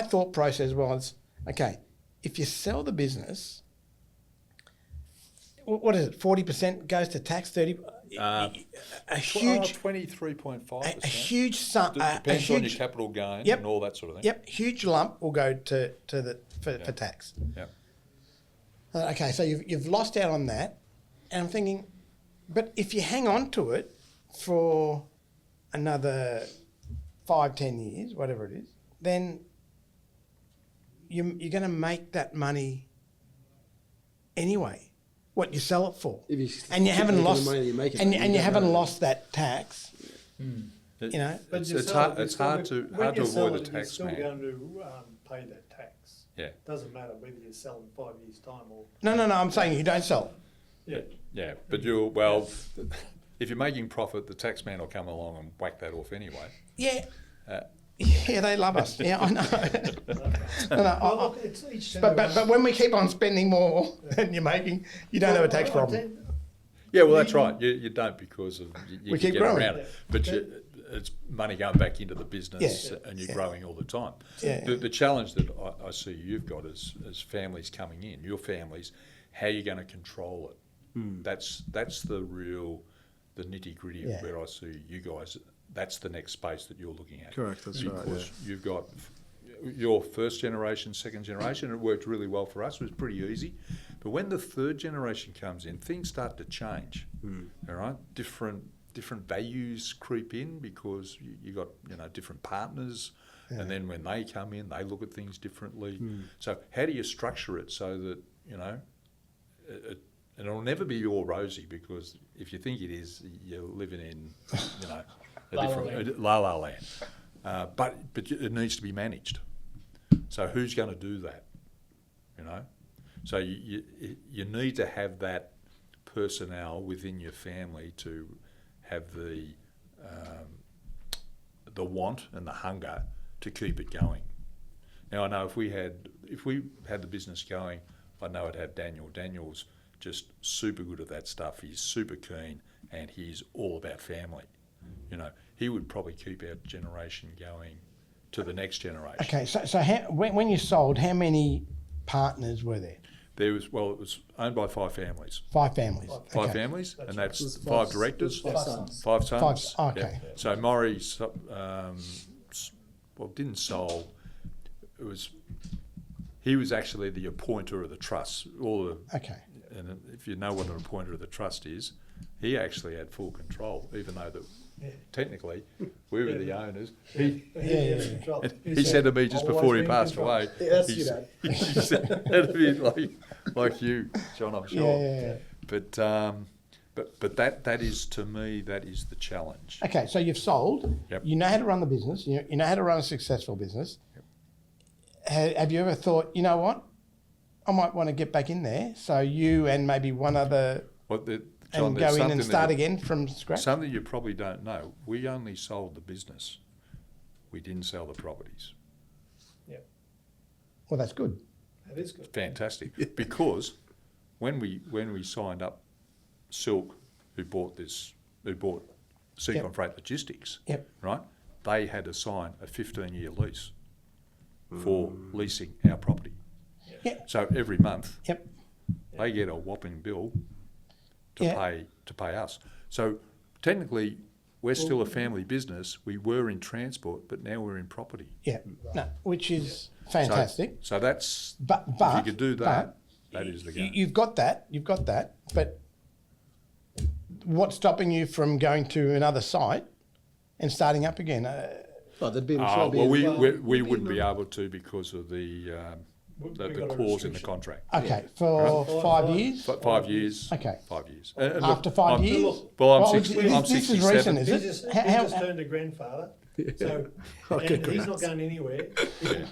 thought process was, okay, if you sell the business, what is it? 40% goes to tax, 30. a huge 23.5%. a huge sum. Depends on your capital gain Yep. and all that sort of thing. Yep, huge lump will go for tax. Yep. Okay, so you've lost out on that, and I'm thinking, but if you hang on to it for another 5-10 years, whatever it is, then you're going to make that money anyway. What you sell it for, If you and you keep haven't making the lost, money that you're making, and you you don't haven't know. lost that tax. It- You know, But it's, you it's sell hard. it, It's you're hard still- to when hard to you sell avoid it, the you're tax still man. going to pay that tax. Yeah. Doesn't matter whether you sell in 5 years' time or. no. I'm saying you don't sell. Yeah. Yeah, but if you're making profit, the tax man will come along and whack that off anyway. Yeah, Uh, yeah, they love us. Yeah, I know. Well, look, it's each to But their own. when we keep on spending more than you're making, you don't have a tax I problem. tend- Yeah, well, that's right. You don't because of you We can keep get growing. around it, but it's money going back into the business, Yeah. and you're Yeah. growing all the time. Yeah. The challenge that I see you've got as families coming in, your families, how you're going to control it. That's the nitty gritty Yeah. of where I see you guys. That's the next space that you're looking at. Correct, that's right, Because you've got your first generation, second generation. It worked really well for us. It was pretty easy. But when the third generation comes in, things start to change. All right, different values creep in because you got different partners, and then when they come in, they look at things differently. So how do you structure it so that and it'll never be all rosy, because if you think it is, you're living in a La La different la land. But it needs to be managed. So who's going to do that? So you need to have that personnel within your family to have the want and the hunger to keep it going. Now I know if we had the business going, I know I'd have Daniel. Daniel's just super good at that stuff. He's super keen, and he's all about family. He would probably keep our generation going to the next generation. Okay, so when you sold, how many partners were there? It was owned by 5 families. 5 families. Five Okay. families, That's and right. that's It was 5 directors, 5 sons. 5 sons. Okay. Yeah. So Maurie, didn't sold. He was actually the appointer of the trust. Okay. And if you know what an appointer of the trust is, he actually had full control, even though technically we were the owners. He said to me just before he passed away, Yeah, that's he you, said, he said that'd be like you, John, I'm sure. Yeah. But that is, to me, that is the challenge. Okay, so you've sold. Yep. You know how to run the business. You know how to run a successful business. Have you ever thought, you know what, I might want to get back in there? So you and maybe one other, John, and there's go in something and start again from scratch? Something you probably don't know. We only sold the business. We didn't sell the properties. Well, that's good. That is good. Fantastic. Because when we signed up Silk, who bought Secon Yep. Freight Logistics, Yep. right? They had to sign a 15-year lease for leasing our property. Yep. So every month Yep. they get a whopping bill Yeah. to pay us. So technically, we're still a family business. We were in transport, but now we're in property. Yeah. No, which is fantastic. So that's But if you could do that, that is the game. You've got that. But what's stopping you from going to another site and starting up again? Oh, there'd be, Well, be we wouldn't be able to because of the We got a clause in the restriction. contract. Okay, for Right. 5 years. 5 years. Okay. 5 years. After 5 years. Well, I'm Well, 60, this- I'm this is 67. recent, is He it? just How- turned a grandfather, so Okay, and he's congrats. not going anywhere.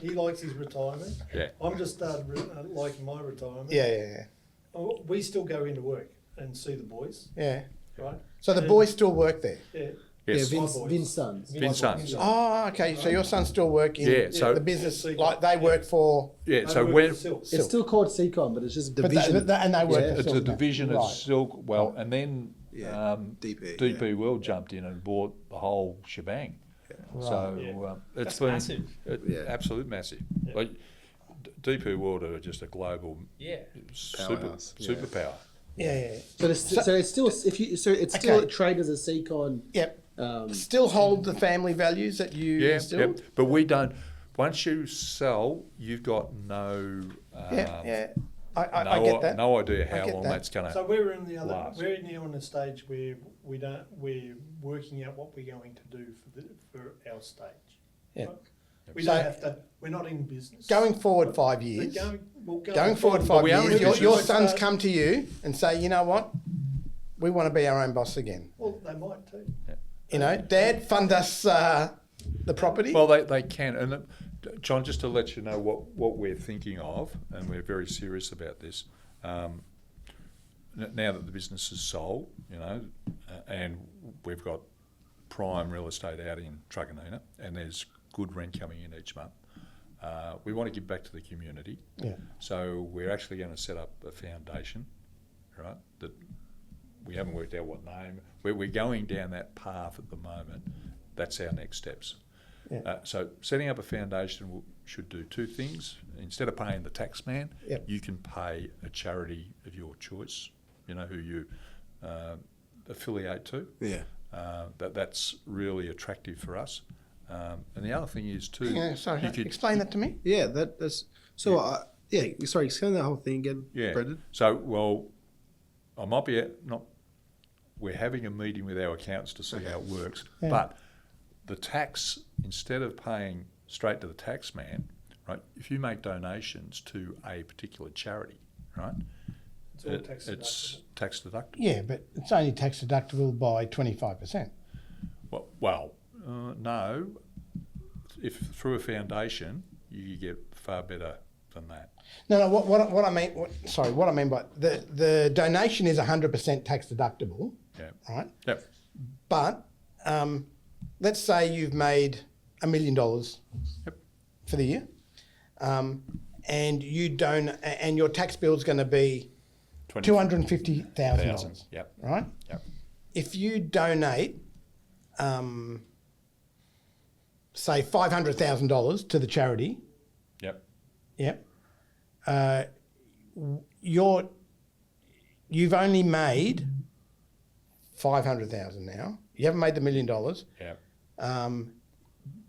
He likes his retirement. Yeah. I'm just started liking my retirement. Yeah. Oh, we still go into work and see the boys, Yeah. right? So the And- boys still work there. Yeah. Yes. Yeah, My boys. Vin's sons. Vin's sons. Oh, okay. So your sons still work in Yeah, so- the business, Yeah. like they work for, Yeah, I so work when with Silk. It's still called Secon, but it's just a but division. and they work Yeah. for it's a Silk now. division of Right. Silk, and then Yeah, DP, DP World jumped in and bought the whole shebang. So Yeah. it's That's been massive. Yeah. absolute massive. Yeah. Like DP World are just a global Yeah. superpower. Yeah. So it's still still Okay. trained as a Secon. Yep. Still hold the family values that you Yeah, instilled? but we don't. Once you sell, you've got no. Yeah. I get that. No idea I how get long that. that's going to. So we're in the other. last. We're now in a stage where we're working out what we're going to do for our stage. Yeah. Right? We So- don't have to. We're not in business. Going forward 5 But years, going forward Well, 5 we are years, in your business. sons come to you and say, you know what, we want to be our own boss again. Well, they might too. You know, Dad, fund us the property. Well, they can. And John, just to let you know what we're thinking of, and we're very serious about this. Now that the business is sold, you know, and we've got prime real estate out in Truganina, and there's good rent coming in each month. We want to give back to the community. Yeah. So we're actually going to set up a foundation, right? That we haven't worked out what name. We're going down that path at the moment. That's our next steps. Yeah. So setting up a foundation should do two things. Instead of paying the tax man, Yep. you can pay a charity of your choice, you know, who you affiliate to. Yeah. That's really attractive for us. And the other thing is too, Yeah, sorry, you could, explain that to me. Yeah, that's so. Sorry, explain that whole thing again, yeah. Brendan. So, well, I might be not. We're having a meeting with our accountants to see how it works, Yeah. but the tax, instead of paying straight to the tax man, right? If you make donations to a particular charity, right? It's all tax It's tax deductible. Yeah, but it's only tax deductible by 25%. Well, no. If through a foundation, you get far better than that. No. What I mean, what I mean by the donation is 100% tax deductible, Yeah. right? Yep. But let's say you've made $1 million Yep. for the year, and and your tax bill is going to be $250,000, Yep. right? Yep. If you donate, say $500,000 to the charity, Yep. you've only made 500,000 now. You haven't made the $1 million. Yep.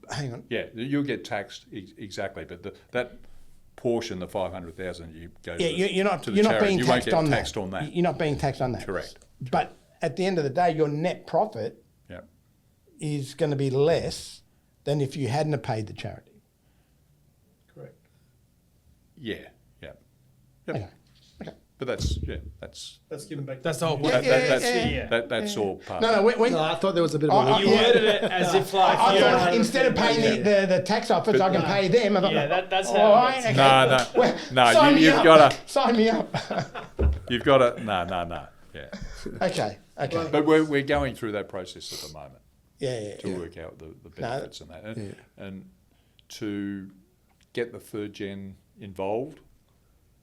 Hang on. Yeah, you'll get taxed exactly, but that portion, the 500,000, you go. Yeah, you're not to the charity. being You won't taxed get on taxed that. on that. You're not being taxed on that. Correct. But at the end of the day, your net profit Yep. is going to be less than if you hadn't have paid the charity. Correct. Yeah. Yep. Yep. Okay. But that's That's given back. That's the whole Yeah, point. yeah. that's all part. No, when No, I thought there was a bit of a. I- You worded it as if like I you don't thought have instead of paying the tax office, I can pay them. I thought, Yeah, that's all how it right, works. okay. No. Well, No, sign me you've up. gotta- sign me up. You've got to no. Yeah. Okay. But we're going through that process at the moment Yeah. to work out the benefits and that, and to get the third gen involved,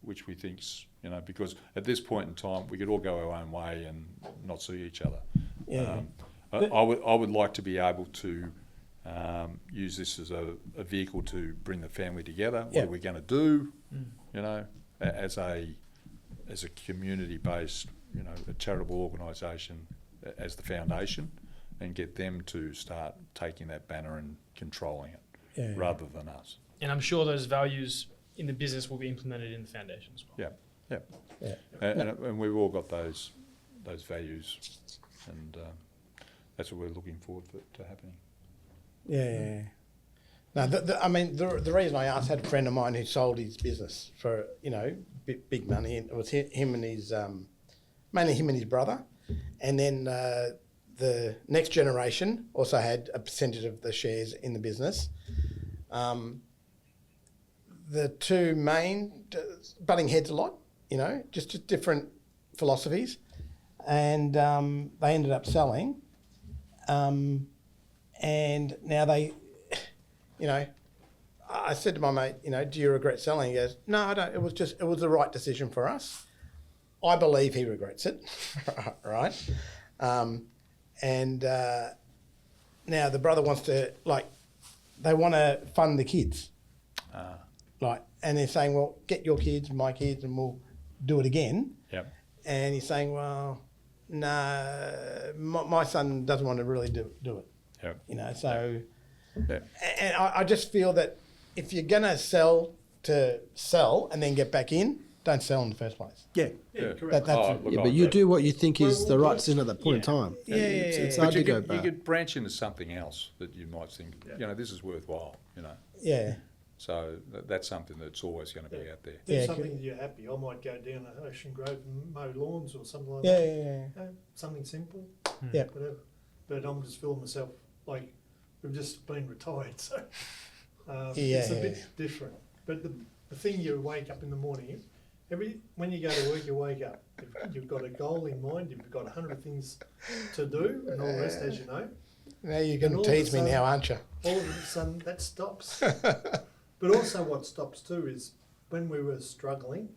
which we think's, you know, because at this point in time we could all go our own way and not see each other. Yeah. I would like to be able to use this as a vehicle to bring the family together. What Yeah. are we going to do? You know, as a community based, you know, a charitable organisation as the foundation, and get them to start taking that banner and controlling it rather than us. And I'm sure those values in the business will be implemented in the foundation as well. Yeah. And we've all got those values, and that's what we're looking forward to happening. Yeah. No, the reason I asked, I had a friend of mine who sold his business for, you know, big money, and it was him and his, mainly him and his brother, and then the next generation also had a percentage of the shares in the business. The two main butting heads a lot, you know, just different philosophies, and they ended up selling, and now they, you know, I said to my mate, you know, do you regret selling? He goes, no, I don't. It was the right decision for us. I believe he regrets it, right? And now the brother wants to, like, they want to fund the kids. And they're saying, well, get your kids, my kids, and we'll do it again. Yep. and he's saying, well, no, my son doesn't want to really do it. Yeah. You know, so, Yeah. and I just feel that if you're going to sell and then get back in, don't sell in the first place. Yeah. Yeah, correct. That's Yeah, but you do what you think is the right decision at that point in time. Yeah, It's yeah. hard But to go you back. could branch into something else that you might think, this is worthwhile, Yeah. So that's something that's always going to be out there. Do Yeah, something that you're happy. I might go down to Ocean Grove and mow lawns or something like Yeah, that. yeah, yeah. Something simple. Yeah. Whatever. But I'm just feeling myself like we've just been retired, so it's a bit different. But the thing, you wake up in the morning, when you go to work, you wake up. You've got a goal in mind. You've got 100 things to do, and all the rest, as you know. Now you're going And to all of a tease me sudden- now, aren't you? All of a sudden, that stops. But also, what stops too is when we were struggling,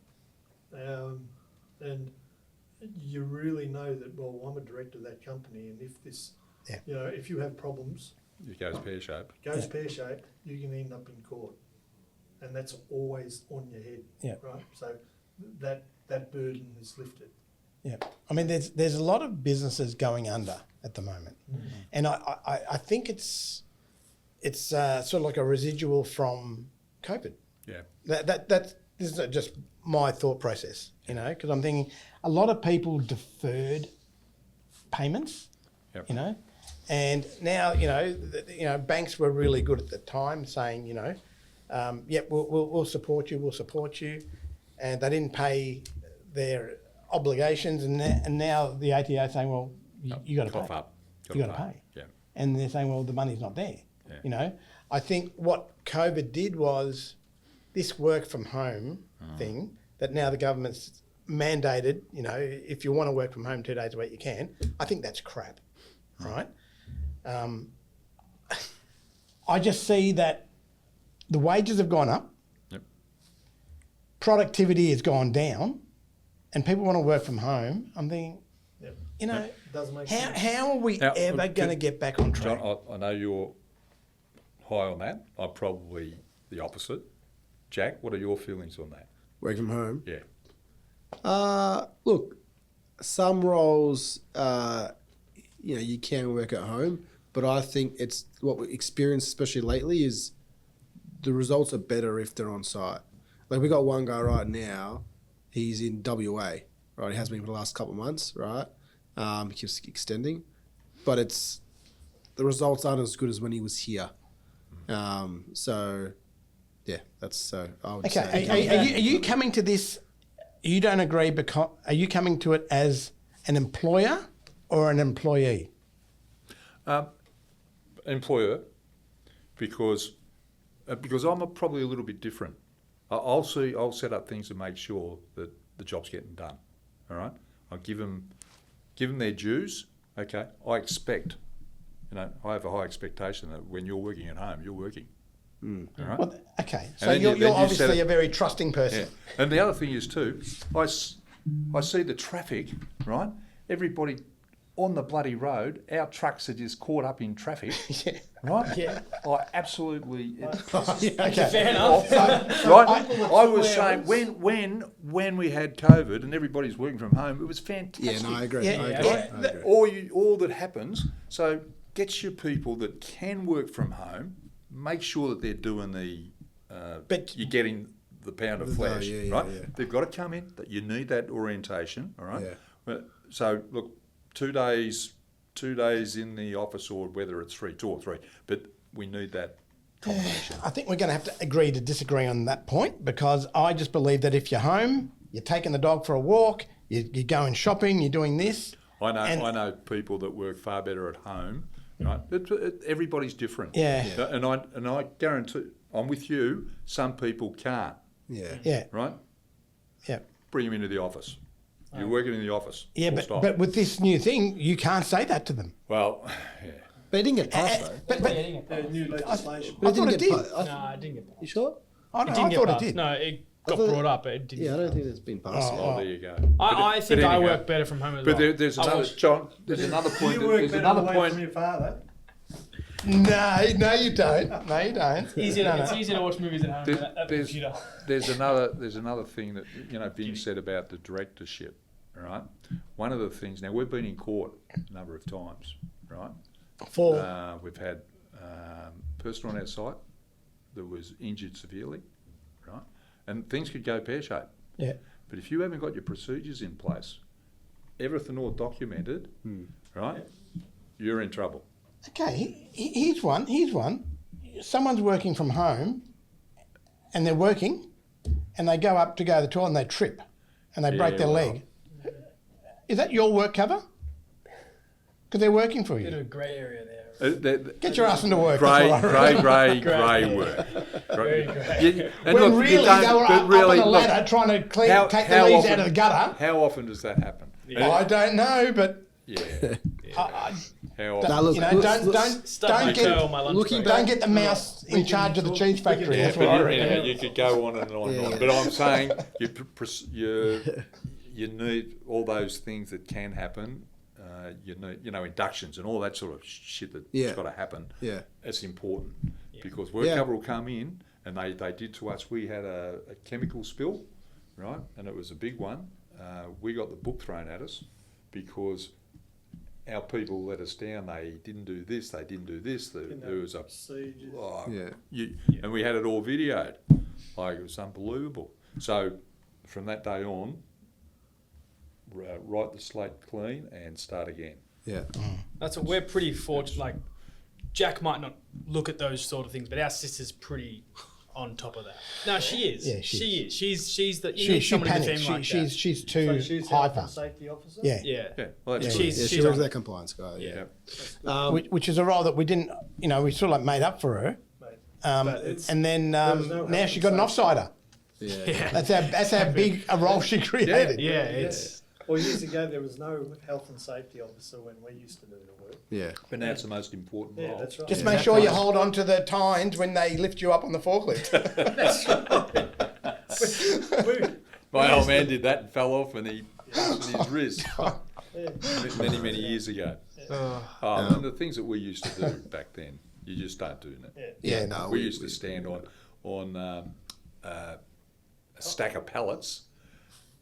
and you really know that. Well, I'm a director of that company, and if this, if you have problems, It goes pear-shaped. pear-shaped, you can end up in court, and that's always on your head. Yeah. Right. So that burden is lifted. Yeah, I mean, there's a lot of businesses going under at the moment, and I think it's sort of like a residual from COVID. Yeah. This is just my thought process, because I'm thinking a lot of people deferred payments, Yep. and now banks were really good at the time saying we'll support you, and they didn't pay their obligations, and now the ATO saying, well, you got to Cough pay. up. You got to pay. Yeah. And they're saying, well, the money's not there. Yeah. I think what COVID did was this work from home thing that now the government's mandated, if you want to work from home 2 days a week, you can. I think that's crap, right? I just see that the wages have gone up, Yep. productivity has gone down, and people want to work from home. I'm thinking, Yep. Doesn't make sense. how are we Now, ever going to get back on track? John, I know you're high on that. I'm probably the opposite. Jack, what are your feelings on that? Work from home. Yeah. Look, some roles, you can work at home, but I think it's what we experienced, especially lately, is the results are better if they're on site. Like we got one guy right now, he's in WA, right? He has been for the last couple of months, right? He keeps extending, but the results aren't as good as when he was here. So, yeah, I would Okay, say. are you coming to this? You don't agree because are you coming to it as an employer or an employee? Employer, because I'm probably a little bit different. I'll set up things to make sure that the job's getting done. All right, I'll give them their dues. Okay, I expect. I have a high expectation that when you're working at home, you're working. All right. Well, okay, so then you're you set obviously it- a very trusting person. Yeah. And the other thing is too, I see the traffic, right? Everybody on the bloody road, our trucks are just caught up in traffic, Yeah. right? Yeah. I absolutely, Okay. Fair enough. right? I was saying when we had COVID and everybody's working from home, it was fantastic. Yeah, no, I agree. Yeah, I yeah, agree. yeah. I agree. All that happens, so get your people that can work from home, make sure that they're doing But- you're getting the pound of flesh, yeah, right? yeah. They've got to come in, that you need that orientation, all right? Yeah. But, so look, 2 days in the office, or whether it's 2 or 3, but we need that combination. I think we're going to have to agree to disagree on that point, because I just believe that if you're home, you're taking the dog for a walk, you're going shopping, you're doing this. I And- know people that work far better at home, right? Everybody's different. Yeah. And I guarantee, I'm with you, some people can't, Yeah. Yeah, right? yeah. Bring them into the office. You're working in the office. Yeah, full stop. but with this new thing, you can't say that to them. Well, yeah. But it didn't get passed, though. But Getting it. The new legislation. But I thought it did. passed. No, I didn't get that. You sure? I It didn't thought get it passed. did. No, it got thought- brought up, but it didn't. Yeah, I don't think it's been passed. Oh, Oh, there you go. I think but I anyhow, work better from home as But well. there's I another, watch- John, there's another point. You work There's better another away point. from your father. No, you don't. No, you don't. It's easier to watch movies at home than at the There's- computer. There's another thing that Vin said about the directorship, right? One of the things, now we've been in court a number of times, right? We've had a person on our site that was injured severely, right? And things could go pear-shaped. Yeah. But if you haven't got your procedures in place, everything all documented, right, you're in trouble. Okay, here's one. Someone's working from home and they're working and they go up to go to the toilet and they trip and they break their leg. Is that your work cover? Because they're working for Bit of you. a grey area there. Get your ass into work. Grey that's what I reckon. work. Very grey. When really they were up on a ladder trying to take the leaves out of the gutter. How often does that happen? Yeah. I don't know, but Yeah. I, How often? Now, look, you know, look, don't get the mouse in charge of the cheese factory. Yeah, That's what I but reckon. you could go on and on and on. But I'm saying you need all those things that can happen. You need, inductions and all that sort of shit that's got to happen. Yeah. It's important because work cover will come in, and they did to us. We had a chemical spill, right, and it was a big one. We got the book thrown at us because our people let us down. They didn't do this. They didn't do this. There was a and we had it all videoed. Like, it was unbelievable. So from that day on, write the slate clean and start again. Yeah. That's what we're pretty fortunate. Like, Jack might not look at those sort of things, but our sister's pretty on top of that. No, she is. Yeah, she is. She's the. You She need someone in the panics. team like that. She's too she's hyper. a safety officer? Yeah. Yeah. Yeah, well, that's Yeah, good. she's She was on that it. compliance guy. Yeah. Which is a role that we didn't, we sort of like made up for her. Mate. And then was no now health she got an and offsider. Yeah. That's how big a role she created. Yeah, it's. Well, years ago there was no health and safety officer when we used to do the work. Yeah. But now it's the most important Yeah, role. that's right. Just make sure you hold on to the tines when they lift you up on the forklift. My old man did that and fell off, and he busted his wrist many years ago. And the things that we used to do back then, you just start doing it. Yeah, no. We used to stand on a stack of pallets,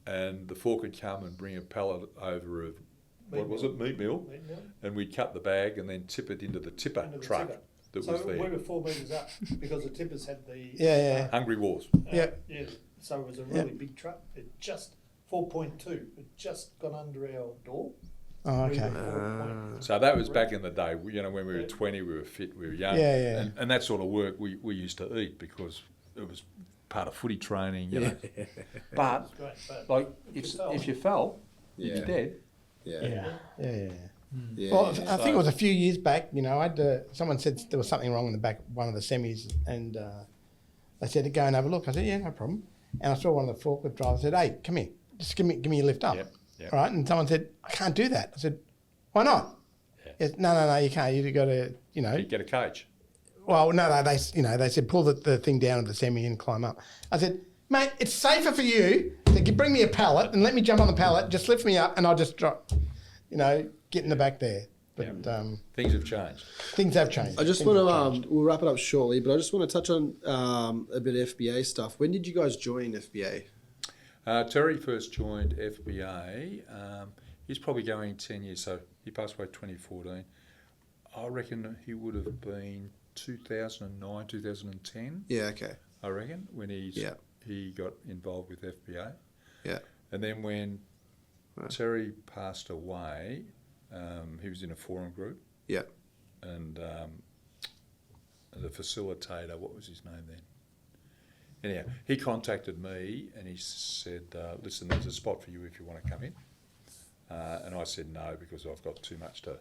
and the fork would come and bring a pallet over of meat meal, and we'd cut the bag and then tip it into the tipper Into the truck tipper. that So was we there. were 4 metres up because the tippers had the Yeah. Hungry Wars. Yeah. So it was a really big truck. It just 4.2. It just got under our door. Oh, okay. We were 4.2. So that was back in the day. When we were 20, we were fit, we were young, Yeah. And that sort of work we used to eat because it was part of footy training, you know. But Great, but like if you fell, you'd be dead. Yeah. Yeah. Well, I think it was a few years back. Someone said there was something wrong in the back of one of the semis, and they said to go and have a look. I said, yeah, no problem. And I saw one of the forklift drivers said, hey, come here, just give me a lift up. Yep. All right. And someone said, I can't do that. I said, why not? Yeah. Yes, no, you can't. You've got to, You get a cage. Well, no, they said pull the thing down of the semi and climb up. I said, mate, it's safer for you to bring me a pallet and let me jump on the pallet, just lift me up, and I'll just drop, get in the back there. But Things have changed. things have changed. I just Things want have changed. to, we'll wrap it up shortly, but I just want to touch on a bit of FBA stuff. When did you guys join FBA? Terry first joined FBA. He's probably going 10 years, so he passed away 2014. I reckon he would have been 2009, 2010. Yeah, okay. I reckon, when he got involved with FBA. Yeah. And then when Terry passed away, he was in a forum group. Yeah. And the facilitator, what was his name then? Anyhow, he contacted me and he said, listen, there's a spot for you if you want to come in. And I said no, because I've got too much to,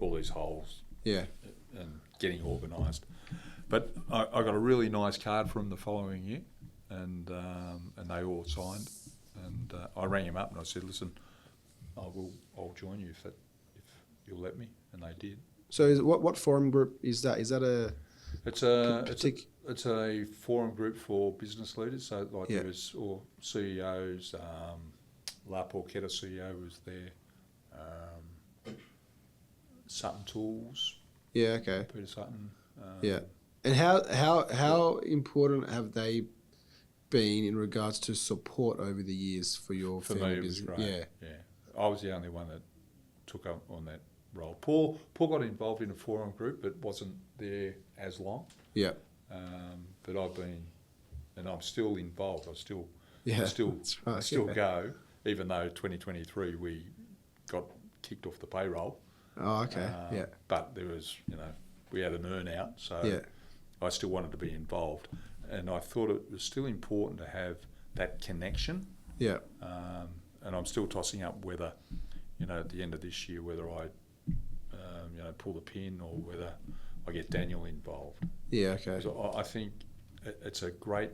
all these holes. Yeah. And getting organised. But I got a really nice card from the following year, and they all signed. And I rang him up and I said, listen, I'll join you if you'll let me, and they did. So what forum group is that? Is that a? It's a forum group for business leaders. So there's or CEOs. La Porchetta CEO was there. Sutton Tools. Yeah. Okay. Peter Sutton. Yeah. And how important have they been in regards to support over the years for your For family me, it was business? great. Yeah. I was the only one that took up on that role. Paul got involved in a forum group, but wasn't there as long. Yeah. But I've been, and I'm still involved. I still That's right, go, even though 2023 we got kicked off the payroll. Oh, okay. Yeah. But there was, we had an earn out, so Yeah. I still wanted to be involved, and I thought it was still important to have that connection. Yeah. And I'm still tossing up whether, at the end of this year, whether I, pull the pin or whether I get Daniel involved. Yeah. Okay. So I think it's a great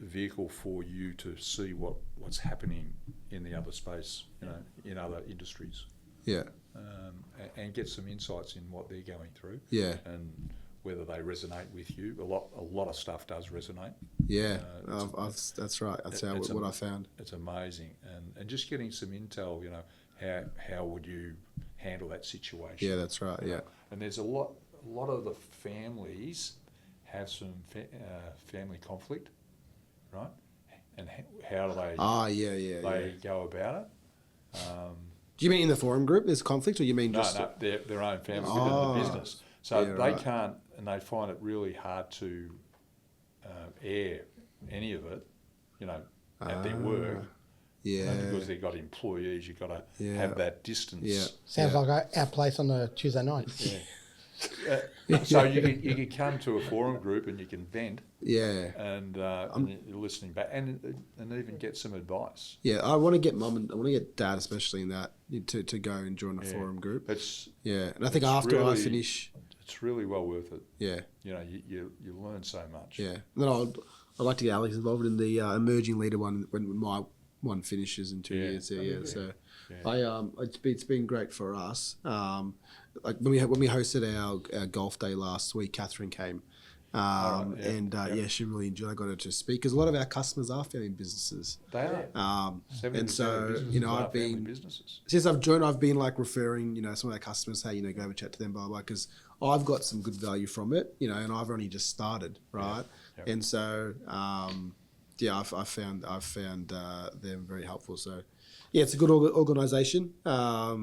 vehicle for you to see what's happening in the other space, in other industries, Yeah. and get some insights in what they're going through. Yeah. And whether they resonate with you. A lot of stuff does resonate. Yeah. It's that's right. That's what I found. It's amazing, and just getting some intel. How would you handle that situation? Yeah, that's right. Yeah. And there's a lot of the families have some family conflict, right? And how do they? Yeah. Go about it. Do you mean in the forum group there's conflict, or you mean No, just their own family Oh. within the business. So Yeah, they right. can't, and they find it really hard to air any of it, at their work. Yeah. Because they've got employees, you've got to Yeah. have that distance. Yeah. Sounds like our place on a Tuesday night. So you can come to a forum group and you can vent Yeah. and you're listening back and even get some advice. Yeah, I want to get mum and I want to get dad, especially in that, to go and join a forum group. It's Yeah, and I think it's after I really- finish, it's really well worth it. yeah, You learn so much. yeah. And then I'd like to get Alex involved in the emerging leader one when my one finishes in 2 years. Yeah. So it's been great for us. Like when we hosted our golf day last week, Catherine came. She really enjoyed. I got her to speak because a lot of our customers are family businesses. They are. 70% And so, of businesses are I've family been businesses. since I've joined, I've been like referring, some of our customers, hey, go have a chat to them, blah blah, because I've got some good value from it, and I've only just started, right? Yeah. And so, I found them very helpful. So, yeah, it's a good organisation. But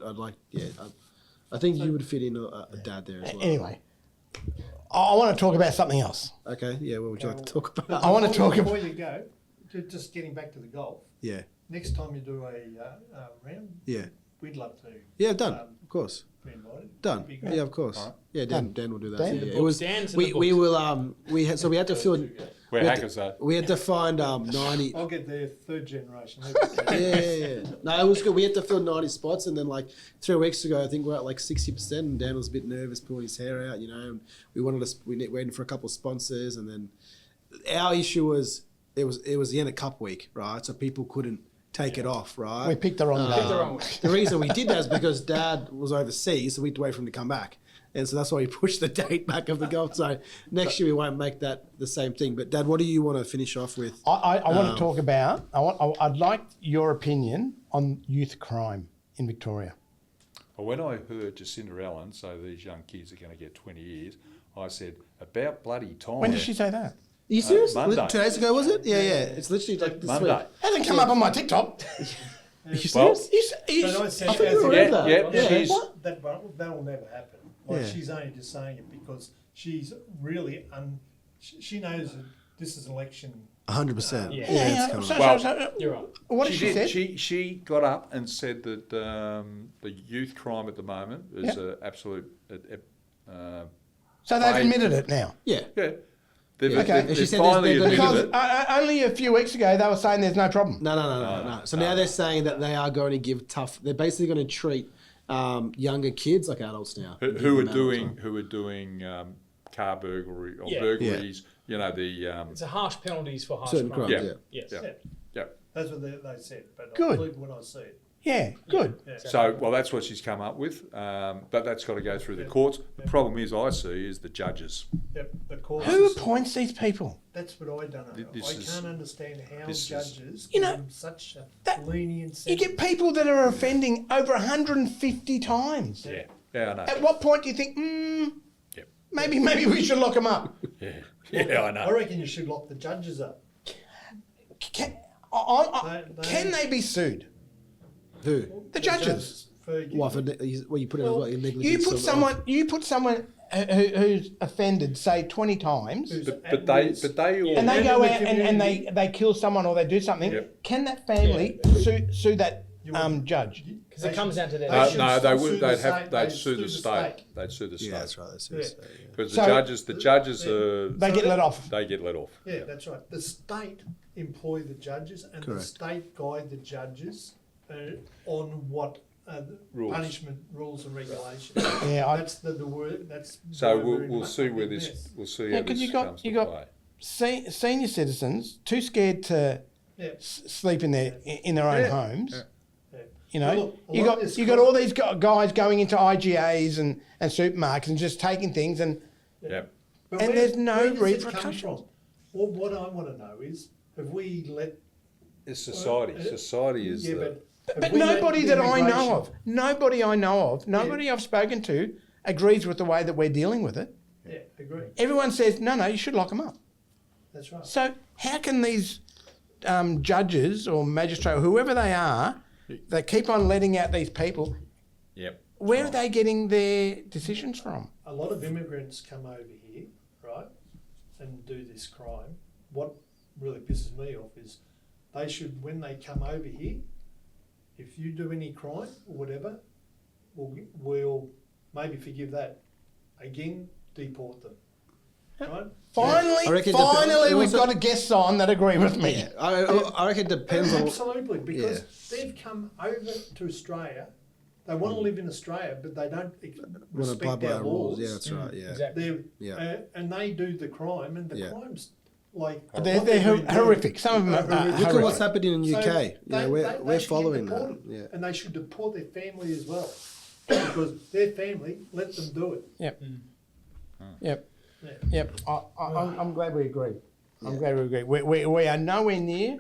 I'd like, I think you would fit in a dad there as well. Anyway, I want to talk about something else. Okay, yeah, what would you like to talk about? I want to talk Before about. you go, just getting back to the golf. Yeah, Next time you do a round, yeah, we'd love to yeah, done, of course. be invited. Done. Be great. Yeah, of course. All right. Yeah, Dan will do that. Dan? Yeah, The it was. Dan's in We the we books. will we had to fill. We're we had hackers though. We had to find 90. I'll get there third generation. Yeah. No, it was good. We had to fill 90 spots, and then like 3 weeks ago, I think we're at like 60%. And Dan was a bit nervous, pulling his hair out. And we waited for a couple of sponsors, and then our issue was it was the end of Cup week, right? So people couldn't take it off, right? We picked the wrong day. the wrong way. The reason we did that is because Dad was overseas, so we had to wait for him to come back. And so that's why we pushed the date back of the golf. So next year we won't make that the same thing. But Dad, what do you want to finish off with? I want to talk about. I'd like your opinion on youth crime in Victoria. Well, when I heard Jacinda Allen say these young kids are going to get 20 years, I said, about bloody time. When did she say that? Are you serious? Monday. 2 days ago, was it? Yeah. It's literally like this Monday. week. Hasn't come up on my TikTok. Are you Well, serious? But I said, I thought you were Yeah, over that. yeah, she's- What? that will never happen. Like Yeah. she's only just saying it because she's really she knows that this is an election. 100%. Yeah. it's coming. Well, You're right. What did she did. say? She got up and said that the youth crime at the moment is Yeah. an absolute. So they've admitted it now. Yeah. Yeah, they've, Okay. they've, And she they've said finally there's- admitted Because it. only a few weeks ago they were saying there's no problem. No. So now they're saying that they are going to give they're basically going to treat younger kids like adults now. Who are Give them doing car burglary or Yeah. burglaries? You know the It's a harsh penalties for harsh certain crime. crimes. Yeah. Yeah. Yes. yeah. Yeah. That's what they said. But Good. I believe when I see it. Yeah, good. Yeah. So, well, that's what she's come up with, but that's got to go through the courts. The problem is, I see, is the judges. Yep, the courts. Who appoints these people? That's what I don't know. This I is- can't understand how this is- judges You know, give them such a that- lenient You sentence. get people that are offending over 150 times. Yeah, I know. At what point do you think, Yep. maybe we should lock them up? Yeah. Yeah, I know. I reckon you should lock the judges up. Can they be sued? Who? The judges. What for? Well, you put it as what? Negligence. You put someone who's offended, say 20 times, But they all. and they And go in the out and community. they kill someone or they do something. Yep. Can that family sue that judge? Because it comes down to their. No, they sue would. the They'd state. They'd sue the state. They'd sue the Yeah, state that's right. That's it. Yeah. because So- the judges are. They get let off. They get let off. Yeah, that's right. The state employ the judges, and Correct. the state guide the judges on what Rules. punishment rules and regulations. Yeah, That's the word. That's So why we're in we'll a see where big this. mess. We'll see Yeah, how 'cause this you got- comes you to got- play. Senior citizens too scared to Yeah. sleep in their own Yeah. homes. Yeah. Yeah. You know, Well, look, a you lot of got this you got all these guys going into IGAs and supermarkets and just taking things and Yeah. But And there's no where does this come repercussions. from? Well, what I want to know is, have we let? It's society. Society is Yeah, the. but but have we let nobody that I know immigration- of, nobody I've spoken to agrees with the way that we're dealing with it. Yeah, agree. Everyone says no, you should lock them up. That's right. So how can these judges or magistrate or whoever they are, they keep on letting out these people? Yep. Where are they getting their decisions from? A lot of immigrants come over here, right, and do this crime. What really pisses me off is they should, when they come over here, if you do any crime or whatever, we'll maybe forgive that. Again, deport them, right? Finally, I reckon we've also- got a guest on that agree with me. I reckon it depends on. Absolutely, because they've come over to Australia. They want to live in Australia, but they don't Want to abide respect by our our laws. rules. Yeah, that's right. Yeah. Exactly. They're, Yeah. and they do the crime, and the Yeah. crimes like They're what they've been doing horrific. Some of them are horrific. Look at what's horrific. happening in So UK. they we're should get following that. deported, Yeah. and they should deport their family as well, because their family let them do it. Yep. Hmm. Yep. Yeah. Yep. I'm glad we agree. I'm glad we agree. We are nowhere near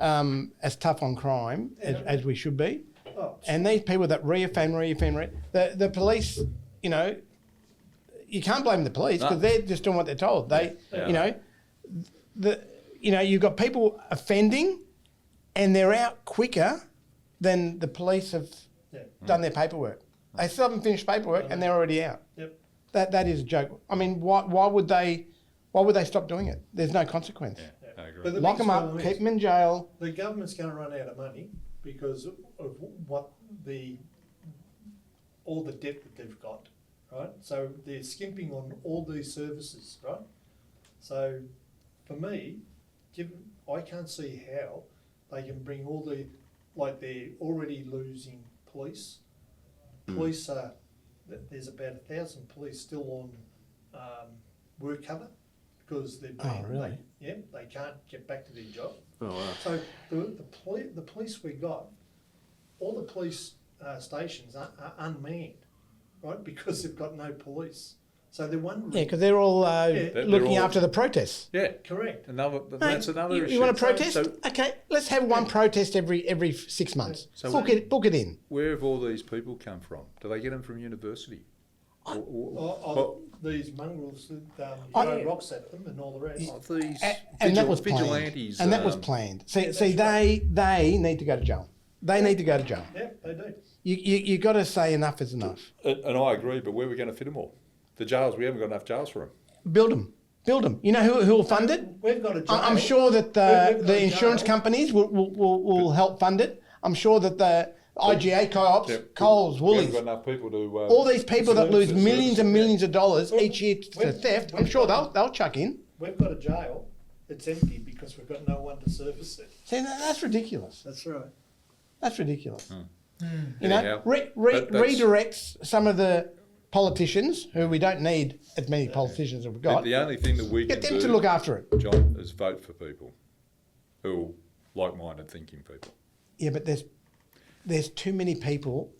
as tough on crime as we should be. Oh, And these people that reoffend, the police, you know, you can't blame the police because No. they're just doing what they're told. They, Yeah. you know, you've got people offending, and they're out quicker than the police have yeah. done their paperwork. They still haven't finished paperwork, and they're already out. Yep. That is a joke. I mean, why would they stop doing it? There's no consequence. I agree. But the Lock biggest them up, problem keep is them in jail. the government's going to run out of money because of what all the debt that they've got, right? So they're skimping on all these services, right? So for me, I can't see how they can bring all the, like they're already losing police. Police are, there's about 1,000 police still on work cover because they're being, really? they can't get back to their job. Oh, wow. So the police we got, all the police stations are unmanned, right? Because they've got no police. So they're wondering. Yeah, because they're all They're looking all- after the protests. Yeah. Correct. That's another you, issue. You want to protest? So Okay, let's have one protest every 6 months. So book it in. where have all these people come from? Do they get them from university? These mongrels that I- throw rocks at them and all the rest. These And that was planned. vigilantes. And that was planned. See, Yeah, see, that's they need to go to jail. They need to go to jail. Yeah, they do. You got to say enough is enough. And I agree, but where are we going to fit them all? The jails, we haven't got enough jails for them. Build them. You know who will fund it? We've got a jail. I'm sure that We've got the a insurance jail. companies will help fund it. I'm sure that the IGA co-ops, Yeah, Coles, we Woolies, haven't got enough people to. all these people that lose service- millions and millions of dollars Well, each year to we've- theft, I'm we've sure got- they'll chuck in. We've got a jail. It's empty because we've got no one to service it. See, that's ridiculous. That's right. That's ridiculous. You Anyhow, know, that's- redirects some of the politicians who we don't need as many politicians as we've got. The only thing that we Get can them do, to look after it. John, is vote for people who are like-minded thinking people. Yeah, but there's too many people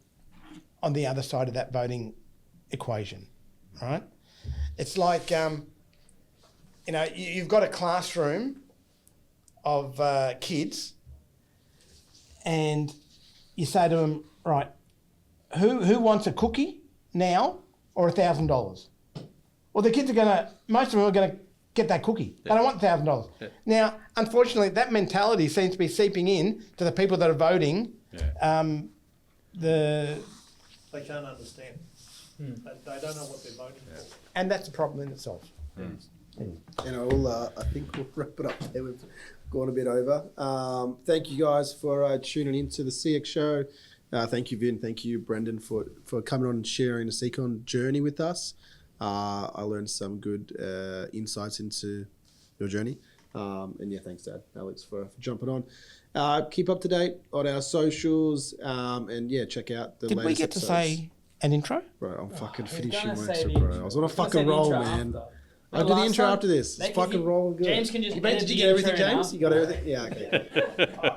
on the other side of that voting equation, right? It's like, you know, you've got a classroom of kids, and you say to them, right, who wants a cookie now or $1,000? Well, the kids are most of them are going to get that cookie. They don't want $1,000. Yeah. Now, unfortunately, that mentality seems to be seeping in to the people that are voting. Yeah. They can't understand. They don't know what they're voting for. And that's a problem in itself. And I think we'll wrap it up there. We've gone a bit over. Thank you guys for tuning in to the CX show. Thank you, Vin. Thank you, Brendan, for coming on and sharing the Secon journey with us. I learned some good insights into your journey. And yeah, thanks, Dad, Alex, for jumping on. Keep up to date on our socials. And yeah, check out the Did latest we get to episodes. say an intro? Bro, I'm fucking He's finishing gonna my say extra, the bro. intro. I was on a He's gonna fucking say the roll, intro man. after. I'll do the Last intro time, after this. they It's can- fucking rolling good. James can just Did edit you the get everything, intro in James? You got after. everything? Yeah, okay.